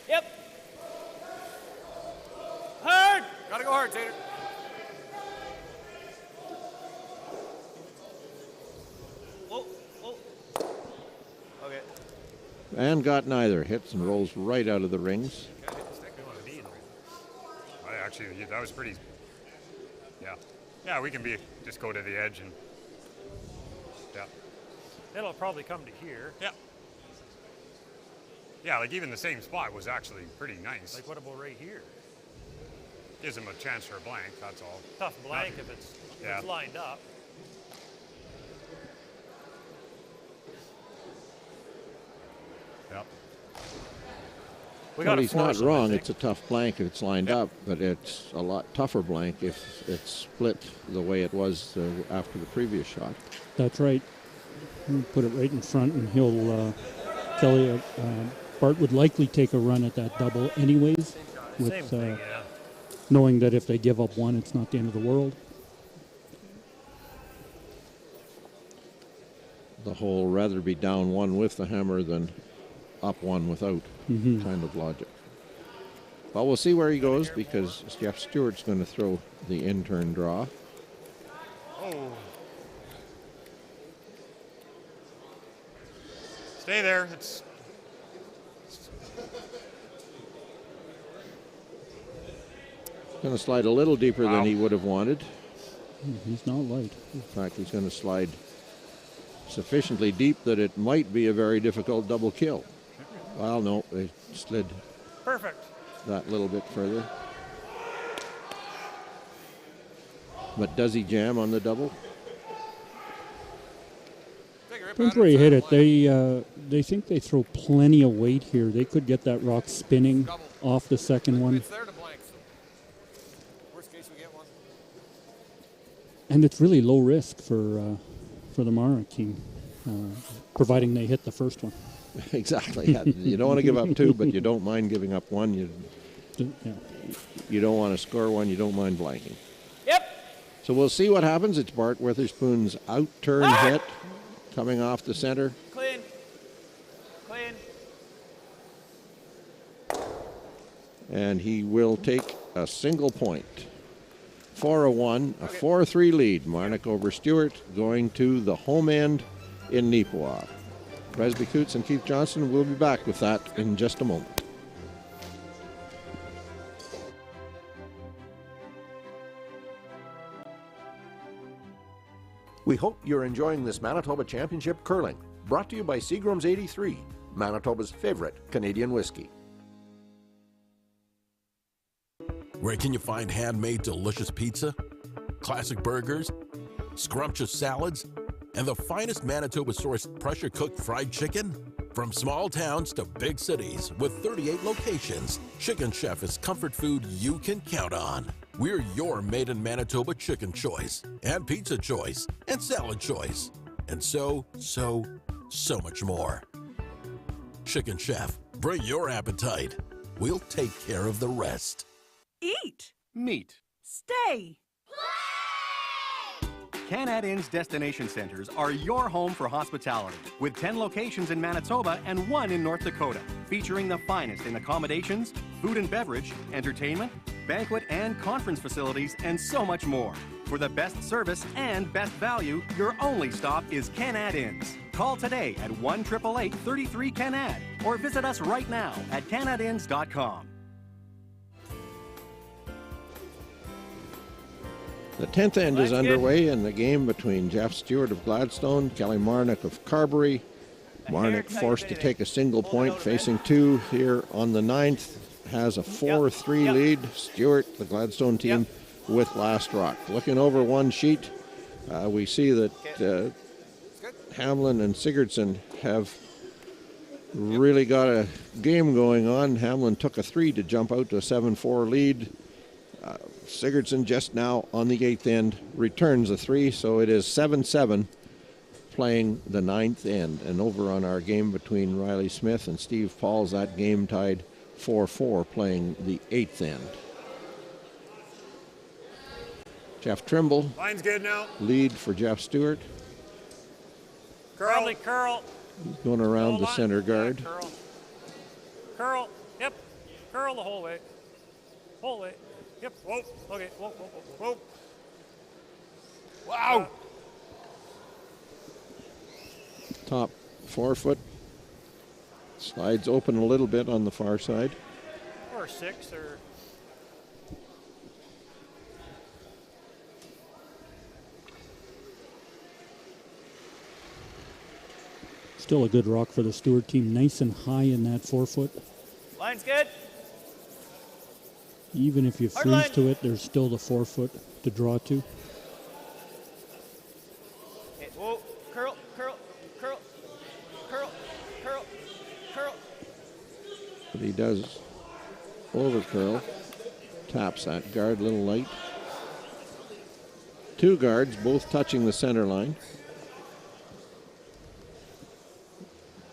Yep. Hard. Gotta go hard, Tater. And got neither. Hits and rolls right out of the rings. Actually, that was pretty. Yeah. Yeah, we can just go to the edge and. Yeah. It'll probably come to here. Yeah. Yeah, like even the same spot was actually pretty nice. Like what about right here? Gives him a chance for a blank, that's all. Tough blank if it's lined up. Yep. Well, he's not wrong. It's a tough blank if it's lined up, but it's a lot tougher blank if it's split the way it was after the previous shot. That's right. Put it right in front, and he'll Kelly. Bart would likely take a run at that double anyways, with knowing that if they give up one, it's not the end of the world. The whole rather be down one with the hammer than up one without kind of logic. Well, we'll see where he goes because Jeff Stewart's going to throw the in-turn draw. Oh. Stay there. It's going to slide a little deeper than he would have wanted. He's not light. In fact, he's going to slide sufficiently deep that it might be a very difficult double kill. Well, no, they slid perfect that little bit further. But does he jam on the double? Depends where he hit it. They think they throw plenty of weight here. They could get that rock spinning off the second one. It's there to blank, so worst case we get one. And it's really low risk for the MARNOCH team, providing they hit the first one. Exactly. Yeah. You don't want to give up two, but you don't mind giving up one. You don't want to score one. You don't mind blanking. Yep. So we'll see what happens. It's Bart Witherspoon's out-turn hit coming off the center. Clean. And he will take a single point. 4-1, a 4-3 lead. MARNOCH over Stewart going to the home end in Neepawa. Presby Coots and Keith Johnson will be back with that in just a moment. We hope you're enjoying this Manitoba Championship Curling, brought to you by Seagram's 83. Manitoba's favorite Canadian whiskey. Where can you find handmade delicious pizza, classic burgers, scrumptious salads, and the finest Manitoba-sourced pressure-cooked fried chicken? From small towns to big cities with 38 locations, Chicken Chef is comfort food you can count on. We're your made in Manitoba chicken choice, and pizza choice, and salad choice, and so much more. Chicken Chef, bring your appetite. We'll take care of the rest. Eat. Meet. Stay. Canad Inn's destination centers are your home for hospitality, with 10 locations in Manitoba and 1 in North Dakota, featuring the finest in accommodations, food and beverage, entertainment, banquet and conference facilities, and so much more. For the best service and best value, your only stop is Canad Inns. Call today at 1-888-33-CANAD or visit us right now at canadinns.com. The 10th end is underway in the game between Jeff Stewart of Gladstone, Kelly MARNOCH of Carberry. MARNOCH forced to take a single point, facing 2 here on the 9th. Has a 4-3 lead. Stewart, the Gladstone team, with last rock. Looking over one sheet, we see that Hamlin and Sigurdsson have really got a game going on. Hamlin took a 3 to jump out to a 7-4 lead. Sigurdsson just now on the 8th end returns a 3, so it is 7-7 playing the 9th end. And over on our game between Riley Smith and Steve Pauls, that game tied 4-4 playing the 8th end. Jeff Trimble, Line's good now. lead for Jeff Stewart. Probably curl. He's going around the center guard. Yeah, curl. Curl. Yep. Curl the whole way. Whole way. Yep. Whoa. Okay. Whoa. Whoa. Whoa. Whoa. Wow. Top forefoot. Slides open a little bit on the far side. Or 6 or. Still a good rock for the Stewart team, nice and high in that forefoot. Line's good. Even if you Hard freeze line. to it, there's still the forefoot to draw to. Okay, whoa, curl, curl, curl, curl, curl, curl. But he does over curl. Taps that guard a little light. 2 guards, both touching the center line.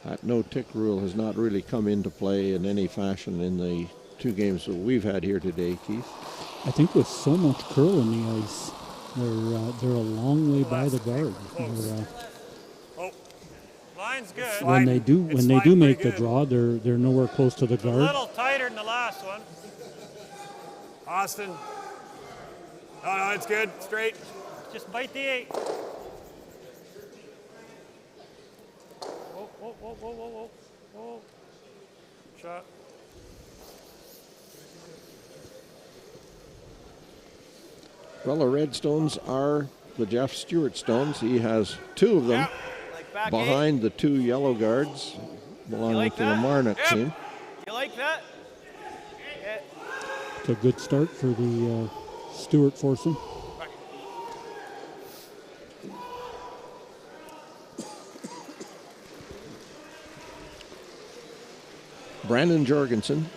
That no-tick rule has not really come into play in any fashion in the 2 games that we've had here today, Keith. I think with so much curl in the ice, they're a long way by the guard. Line's good. When they do make the draw, they're nowhere close to the A guard. little tighter than the last one. Austin. No, it's good. Straight. Just bite the 8. Whoa, whoa, whoa, whoa, whoa, whoa, whoa. Shot. Well, the red stones are the Jeff Stewart stones. He has 2 of them behind the 2 yellow guards belonging to the MARNOCH team. You like that? Yeah. It's a good start for the Stewart foursome. Brandon Jorgensen,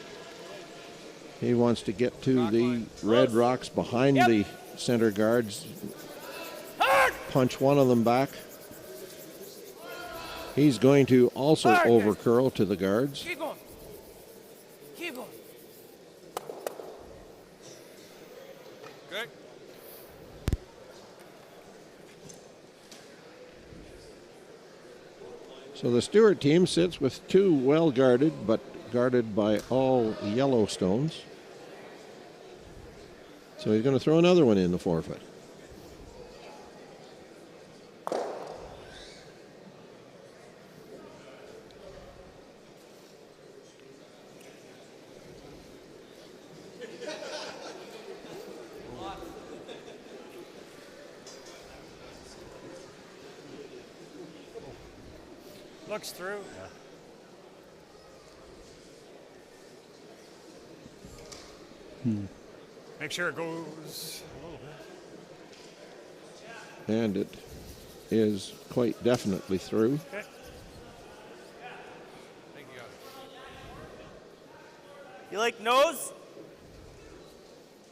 he wants to get to the red rocks behind the center guards. Punch one of them back. He's going to also over curl to the guards. Keep going. Keep going. Good. So the Stewart team sits with 2 well guarded, but guarded by all yellow stones. So he's going to throw another one in the forefoot. Looks through. Make sure it goes a little bit. And it is quite definitely through. Okay. You like nose?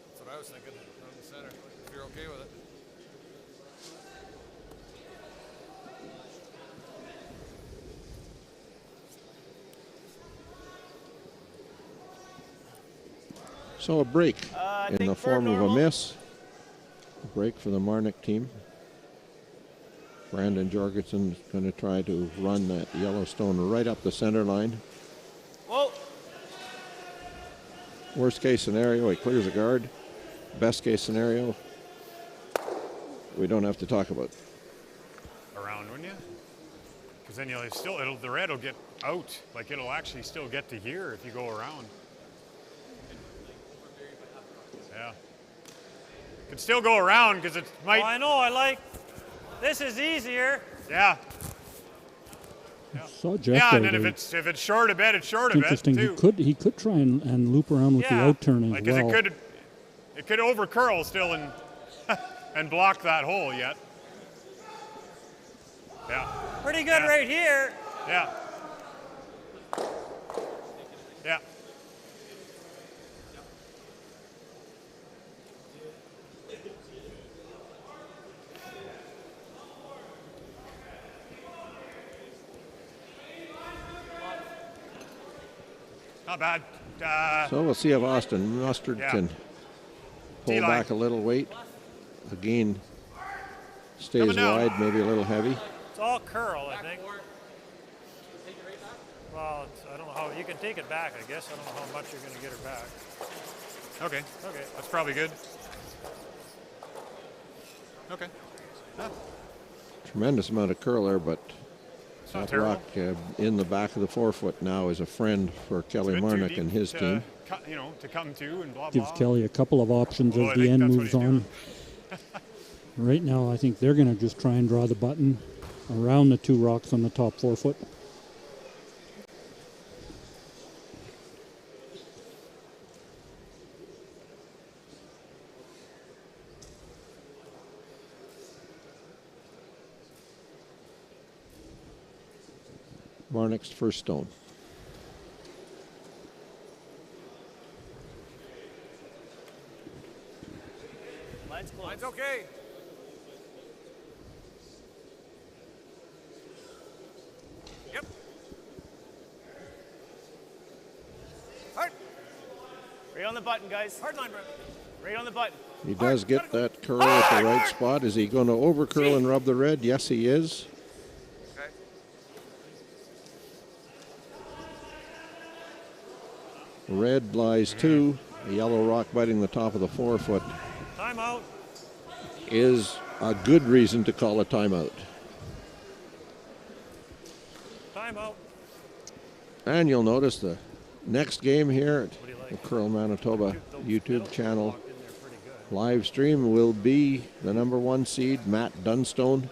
That's what I was thinking. Around the center. If you're okay with it. So a break in the form of a miss. A break for the MARNOCH team. Brandon Jorgensen is going to try to run that Yellowstone right up the center line. Whoa. Worst case scenario, he clears a guard. Best case scenario, we don't have to talk about. Around, wouldn't you? Because then you'll still, the red will get out. Like it'll actually still get to here if you go around. Yeah. Could still go around because it might. Oh, I know. I like. This is easier. Yeah. Saw Jeff Yeah, and there, then Dave. if it's short a bit, it's short a bit Interesting. too. He could try and loop around with the out turn as like, well. 'cause it could over curl still and and block that hole yet. Yeah. Pretty good right here. Yeah. Yeah. Not bad. So we'll see if Austin Mustard can pull T-line. back a little weight. Again, stays wide, maybe a little heavy. It's all curl, I think. Well, I don't know how you can take it back. I guess I don't know how much you're going to get her back. Okay. Okay. That's probably good. Okay. Tremendous amount of curl there, but not that rock in the back of the forefoot now is a friend for Kelly Bit too MARNOCH deep and his to team. to come to and blah, Gives blah. Kelly a couple of options Well, I as the think end that's what moves he's on. Right now, I think they're going to just try and draw the button around the two rocks on the top forefoot. MARNOCH's first stone. Mine's okay. Yep. Hard. Right on the button, guys. Hard line, Brett. Right on the button. He does get that curl at the right spot. Is he going to over curl and rub the red? Yes, he is. Okay. Red lies 2. The yellow rock biting the top of the forefoot Timeout. is a good reason to call a timeout. Timeout. And you'll notice the next game here at the Curl Manitoba YouTube channel live stream will be the #1 seed, Matt Dunstone.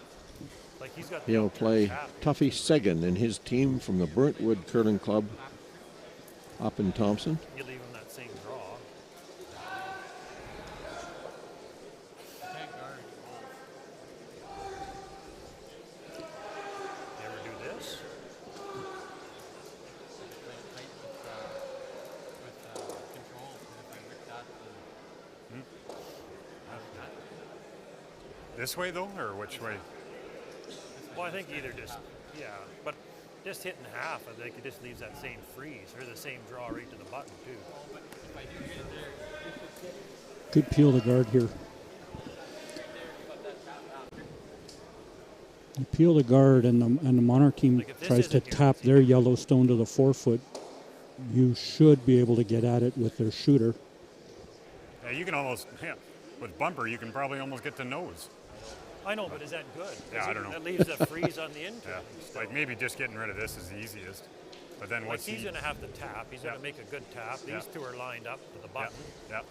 He'll play Tuffy Segan and his team from the Burntwood Curling Club up in Thompson. You leave him that same draw. You ever do this? This way though, or which way? Well, I think either just, yeah, but just hitting half, I think it just leaves that same freeze or the same draw right to the button too. Good peel the guard here. You peel the guard and the MARNOCH team tries to tap their Yellowstone to the forefoot. You should be able to get at it with their shooter. Yeah, you can almost, with bumper, you can probably almost get to nose. I know, but is that good? Yeah, I don't know. That leaves a freeze on the intern. Yeah, like maybe just getting rid of this is the easiest. But then Like what's he's going to have to tap. He's going to make a good tap. These two are lined up to the button. Yeah.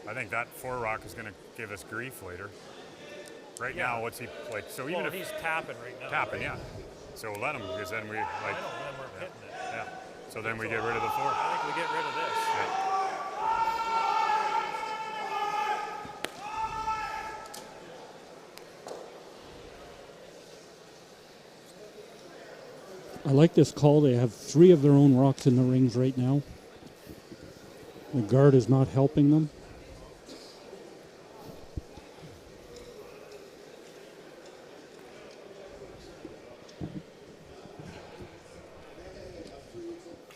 I think that 4 rock is going to give us grief later. Right now, what's he like? So even if he's tapping right now. Tapping, yeah. So let him, because then we like. I know, then we're hitting it. Yeah. So then we get rid of the 4. I think we get rid of this. Yeah. I like this call. They have 3 of their own rocks in the rings right now. The guard is not helping them.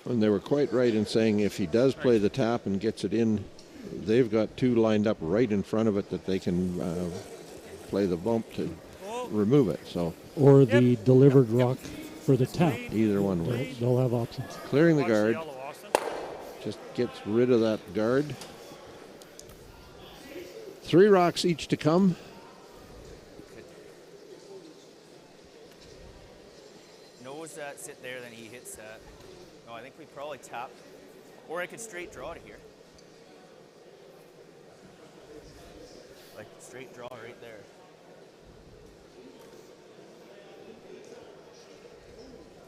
And they were quite right in saying if he does play the tap and gets it in, they've got 2 lined up right in front of it that they can play the bump to remove it. So Or the delivered rock for the tap. Either one works. They'll have options. Clearing the guard. Just gets rid of that guard. 3 rocks each to come. Knows that, sit there, then he hits that. No, I think we probably tap. Or I could straight draw to here. Like straight draw right there.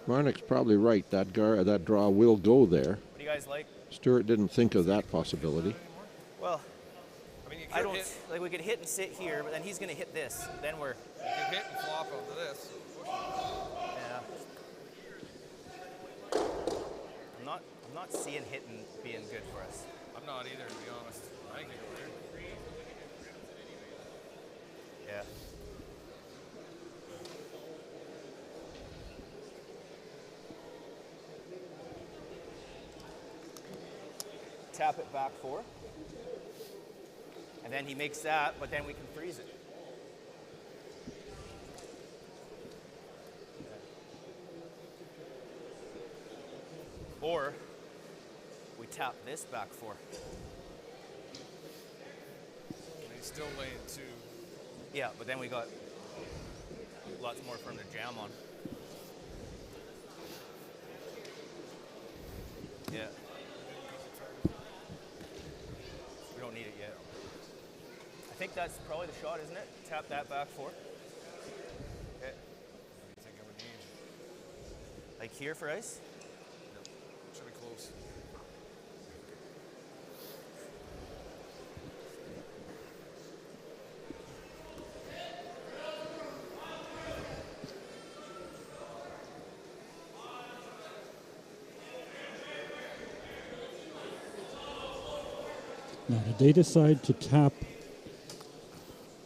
Marnoch's probably right. That draw will go there. What do you guys like? Stewart didn't think of that possibility. Well, I mean, you I could don't hit. like. We could hit and sit here, but then he's gonna hit this. Then we're. You could hit and flop onto this. Yeah. I'm not seeing hitting being good for us. I'm not either, to be honest. I think it go here. Yeah. Tap it back 4. And then he makes that, but then we can freeze it. Or we tap this back 4. And he's still laying 2. Yeah, but then we got lots more for him to jam on. Yeah. We don't need it yet. I think that's probably the shot, isn't it? Tap that back 4. Okay. What do you think I would need? Like here for ice? Should be close. Now, did they decide to tap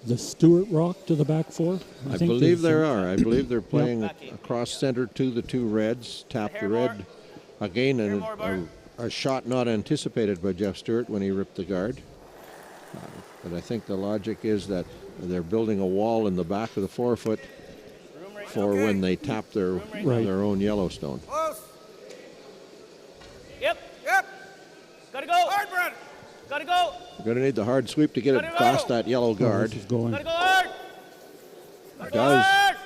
the Stewart rock to the back 4? I believe there are. I believe they're playing across center to the 2 reds. Tap the red again, and a shot not anticipated by Jeff Stewart when he ripped the guard. But I think the logic is that they're building a wall in the back of the 4-foot for when they tap their own Yellowstone. Close. Yep. Yep. Gotta go. Hard, Brad. Gotta go. You're going to need the hard sweep to get it past that yellow guard. This is going. Gotta go hard. It does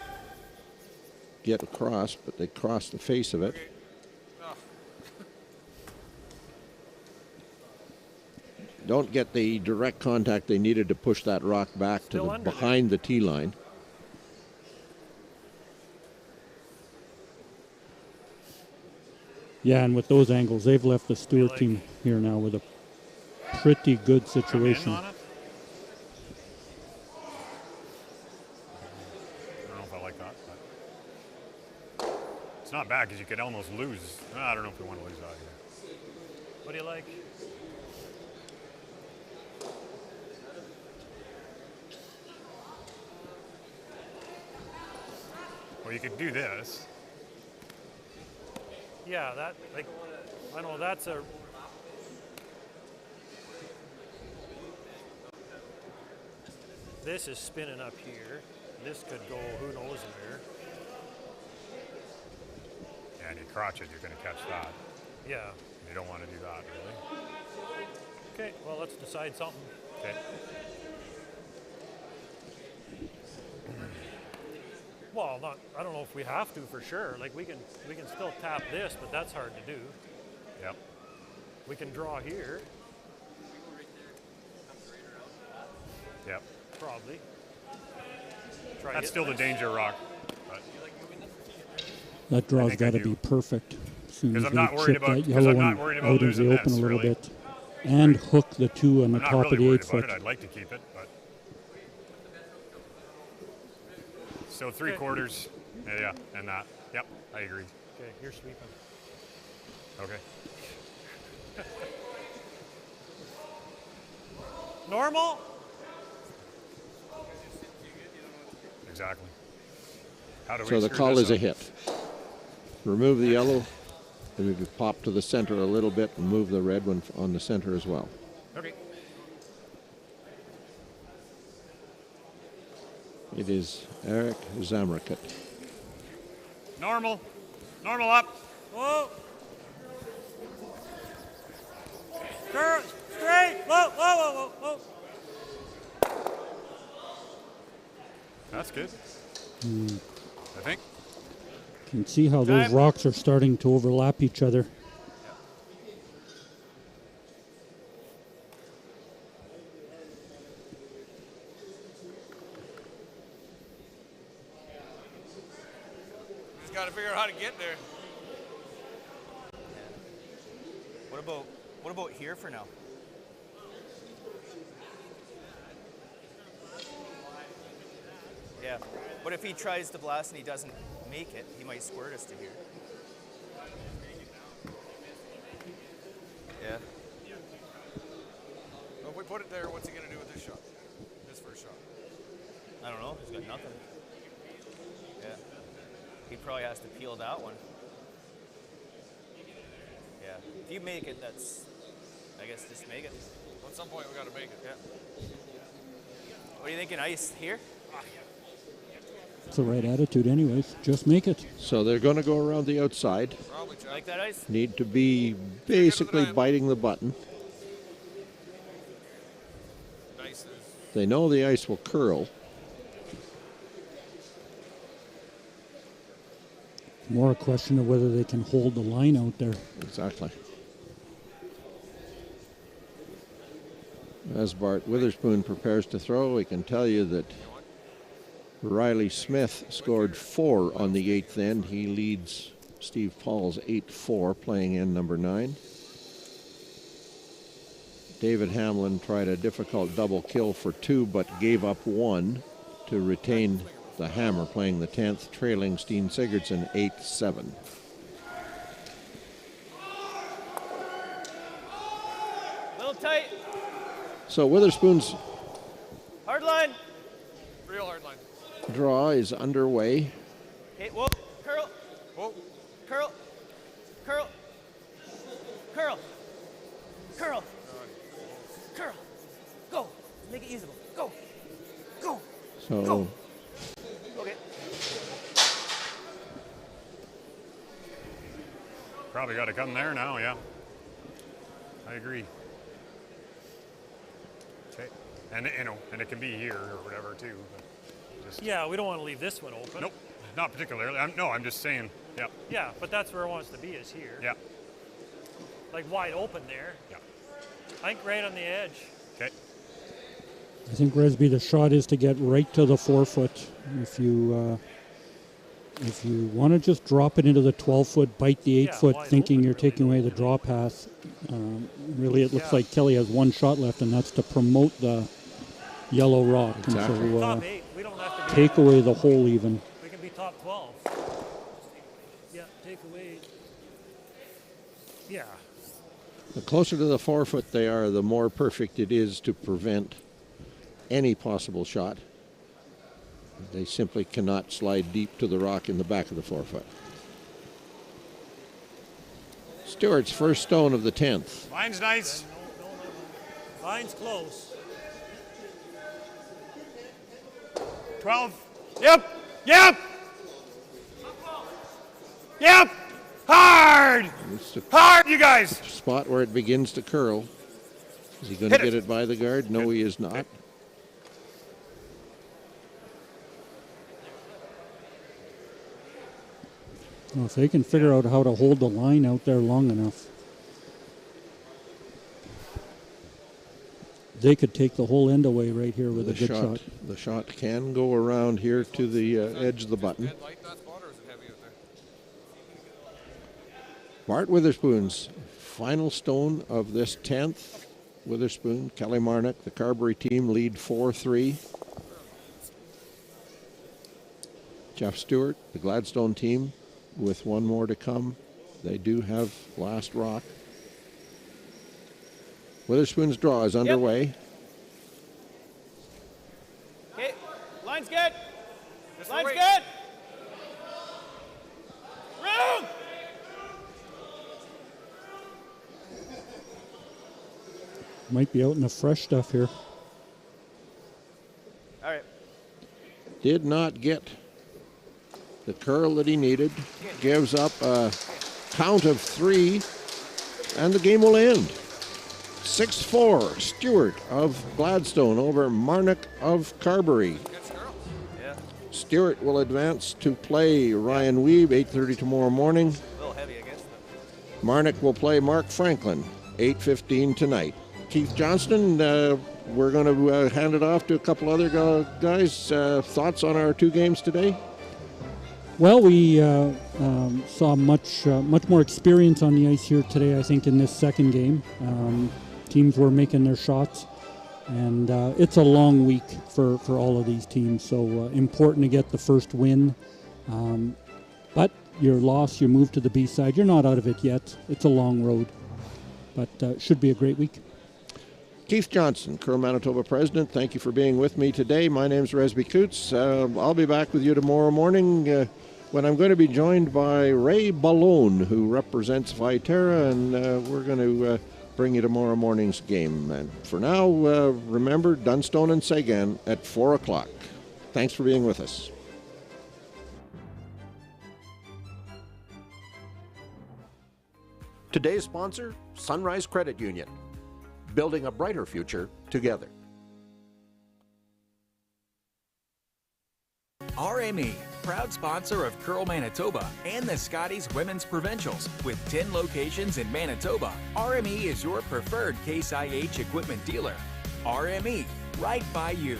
get across, but they cross the face of it. Don't get the direct contact they needed to push that rock back to the, behind the tee line. Yeah, and with those angles, they've left the Stewart team here now with a pretty good situation. I don't know if I like that. But it's not bad because you could almost lose. I don't know if we want to lose that either. What do you like? Well, you could do this. Yeah, that, like, I know that's a. This is spinning up here. This could go who knows where. Yeah, and you crotch it, you're going to catch that. Yeah. You don't want to do that, really. Okay, well, let's decide something. Okay. Well, not. I don't know if we have to for sure. Like we can still tap this, but that's hard to do. Yep. We can draw here. Yep. Probably. That's still the danger rock. But That draw's got to be perfect. As soon as I'm they not worried chip about- that 'cause yellow I'm not one worried about out into the losing open a this, little really. bit, and hook the 2 on the I'm not top really of the worried 8 about foot. it. I'd like to keep it, but so 3/4. Yeah, and that. Yep, I agree. Okay, you're sweeping. Okay. Normal? Exactly. How do we So the screw call this is a up? hit. Remove the yellow, and we could pop to the center a little bit and move the red one on the center as well. Okay. It is Eric Zamrakat. Normal. Normal up. Whoa. Girl, straight. Whoa, whoa, whoa, whoa, whoa. That's good. I think. You can see how those rocks are starting to overlap each other. Just got to figure out how to get there. What about here for now? Yeah. But if he tries to blast and he doesn't make it, he might squirt us to here. Yeah. Well, if we put it there, what's he going to do with this shot? This first shot? I don't know. He's got nothing. Yeah. He probably has to peel that one. Yeah. If you make it, that's, I guess, just make it. Well, at some point, we got to make it. Yeah. What are you thinking? Ice here? It's the right attitude anyways. Just make it. So they're going to go around the outside. Like that ice? Need to be basically biting the button. They know the ice will curl. More a question of whether they can hold the line out there. Exactly. As Bart Witherspoon prepares to throw, we can tell you that Riley Smith scored 4 on the 8th end. He leads Steve Paul's 8-4, playing in number 9. David Hamlin tried a difficult double kill for 2, but gave up 1 to retain the hammer, playing the 10th, trailing Steen Sigurdsson 8-7. Little tight. So Witherspoon's Hard line. Real hard line. draw is underway. Okay, whoa. Curl. Whoa. Curl. Curl. Curl. Curl. Curl. Go. Make it usable. Go. Go. So Go. Okay. Probably got to come there now, yeah. I agree. Okay. And, you know, and it can be here or whatever, too. But just Yeah, we don't want to leave this one open. Nope, not particularly. I'm just saying, yeah. Yeah, but that's where it wants to be, is here. Yeah. Like wide open there. Yeah. I think right on the edge. Okay. I think, Resby, the shot is to get right to the 4-foot. If you want to just drop it into the 12-foot, bite the 8-foot, thinking you're taking away the draw path, really it looks like Kelly has 1 shot left, and that's to promote the yellow rock. Exactly. And so Top 8. We don't have to take away the hole even. We can be top 12. Yeah, take away. Yeah. the closer to the 4-foot they are, the more perfect it is to prevent any possible shot. They simply cannot slide deep to the rock in the back of the 4-foot. Stewart's first stone of the 10th. Line's nice. Line's close. 12. Yep. Yep. Yep. Hard. Hard, you guys. Spot where it begins to curl. Is he going to Hit get it. it by the guard? No, he is not. Well, if they can figure out how to hold the line out there long enough, they could take the whole end away right here with a good shot. The shot can go around here to the edge of the button. Bart Witherspoon's final stone of this 10th. Witherspoon, Kelly Marnoch, the Carberry team lead 4-3. Jeff Stewart, the Gladstone team, with one more to come. They do have last rock. Witherspoon's draw is underway. Okay, line's good. Line's good. Room! Might be out in the fresh stuff here. All right. Did not get the curl that he needed. Gives up a count of 3, and the game will end. 6-4, Stewart of Gladstone over MARNOCH of Carberry. Yeah. Stewart will advance to play Ryan Weeb, 8:30 tomorrow morning. A little heavy against them. MARNOCH will play Mark Franklin, 8:15 tonight. Keith Johnston, we're going to hand it off to a couple other guys. Thoughts on our 2 games today? Well, we saw much more experience on the ice here today, I think, in this second game. Teams were making their shots, and it's a long week for all of these teams, so important to get the first win. But you're lost, you move to the B-side. You're not out of it yet. It's a long road, but should be a great week. Keith Johnson, Curl Manitoba President, thank you for being with me today. My name's Resby Coots. I'll be back with you tomorrow morning when I'm going to be joined by Ray Ballone, who represents Viterra, and we're going to bring you tomorrow morning's game. And for now, remember Dunstone and Sagan at 4 o'clock. Thanks for being with us. Today's sponsor, Sunrise Credit Union. Building a brighter future together. RME, proud sponsor of Curl Manitoba and the Scotties Women's Provincials. With 10 locations in Manitoba, RME is your preferred Case IH equipment dealer. RME, right by you.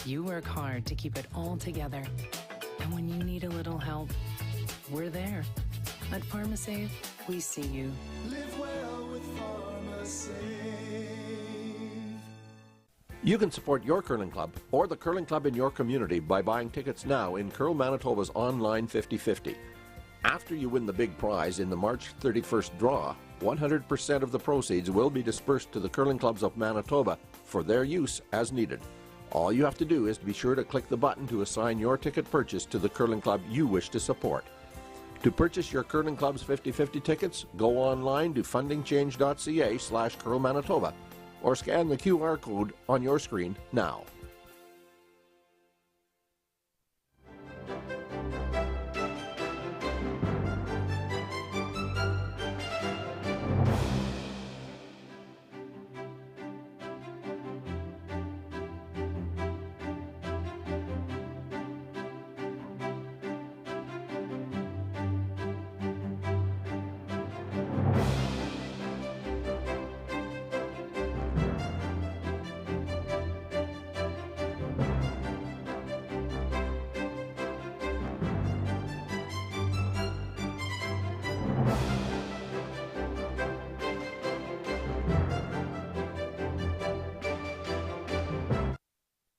You work hard to keep it all together. And when you need a little help, we're there. At PharmaSave, we see you. Live well with PharmaSave. You can support your curling club or the curling club in your community by buying tickets now in Curl Manitoba's online 50/50. After you win the big prize in the March 31st draw, 100% of the proceeds will be dispersed to the curling clubs of Manitoba for their use as needed. All you have to do is be sure to click the button to assign your ticket purchase to the curling club you wish to support. To purchase your curling club's 50/50 tickets, go online to fundingchange.ca/curlmanitoba or scan the QR code on your screen now.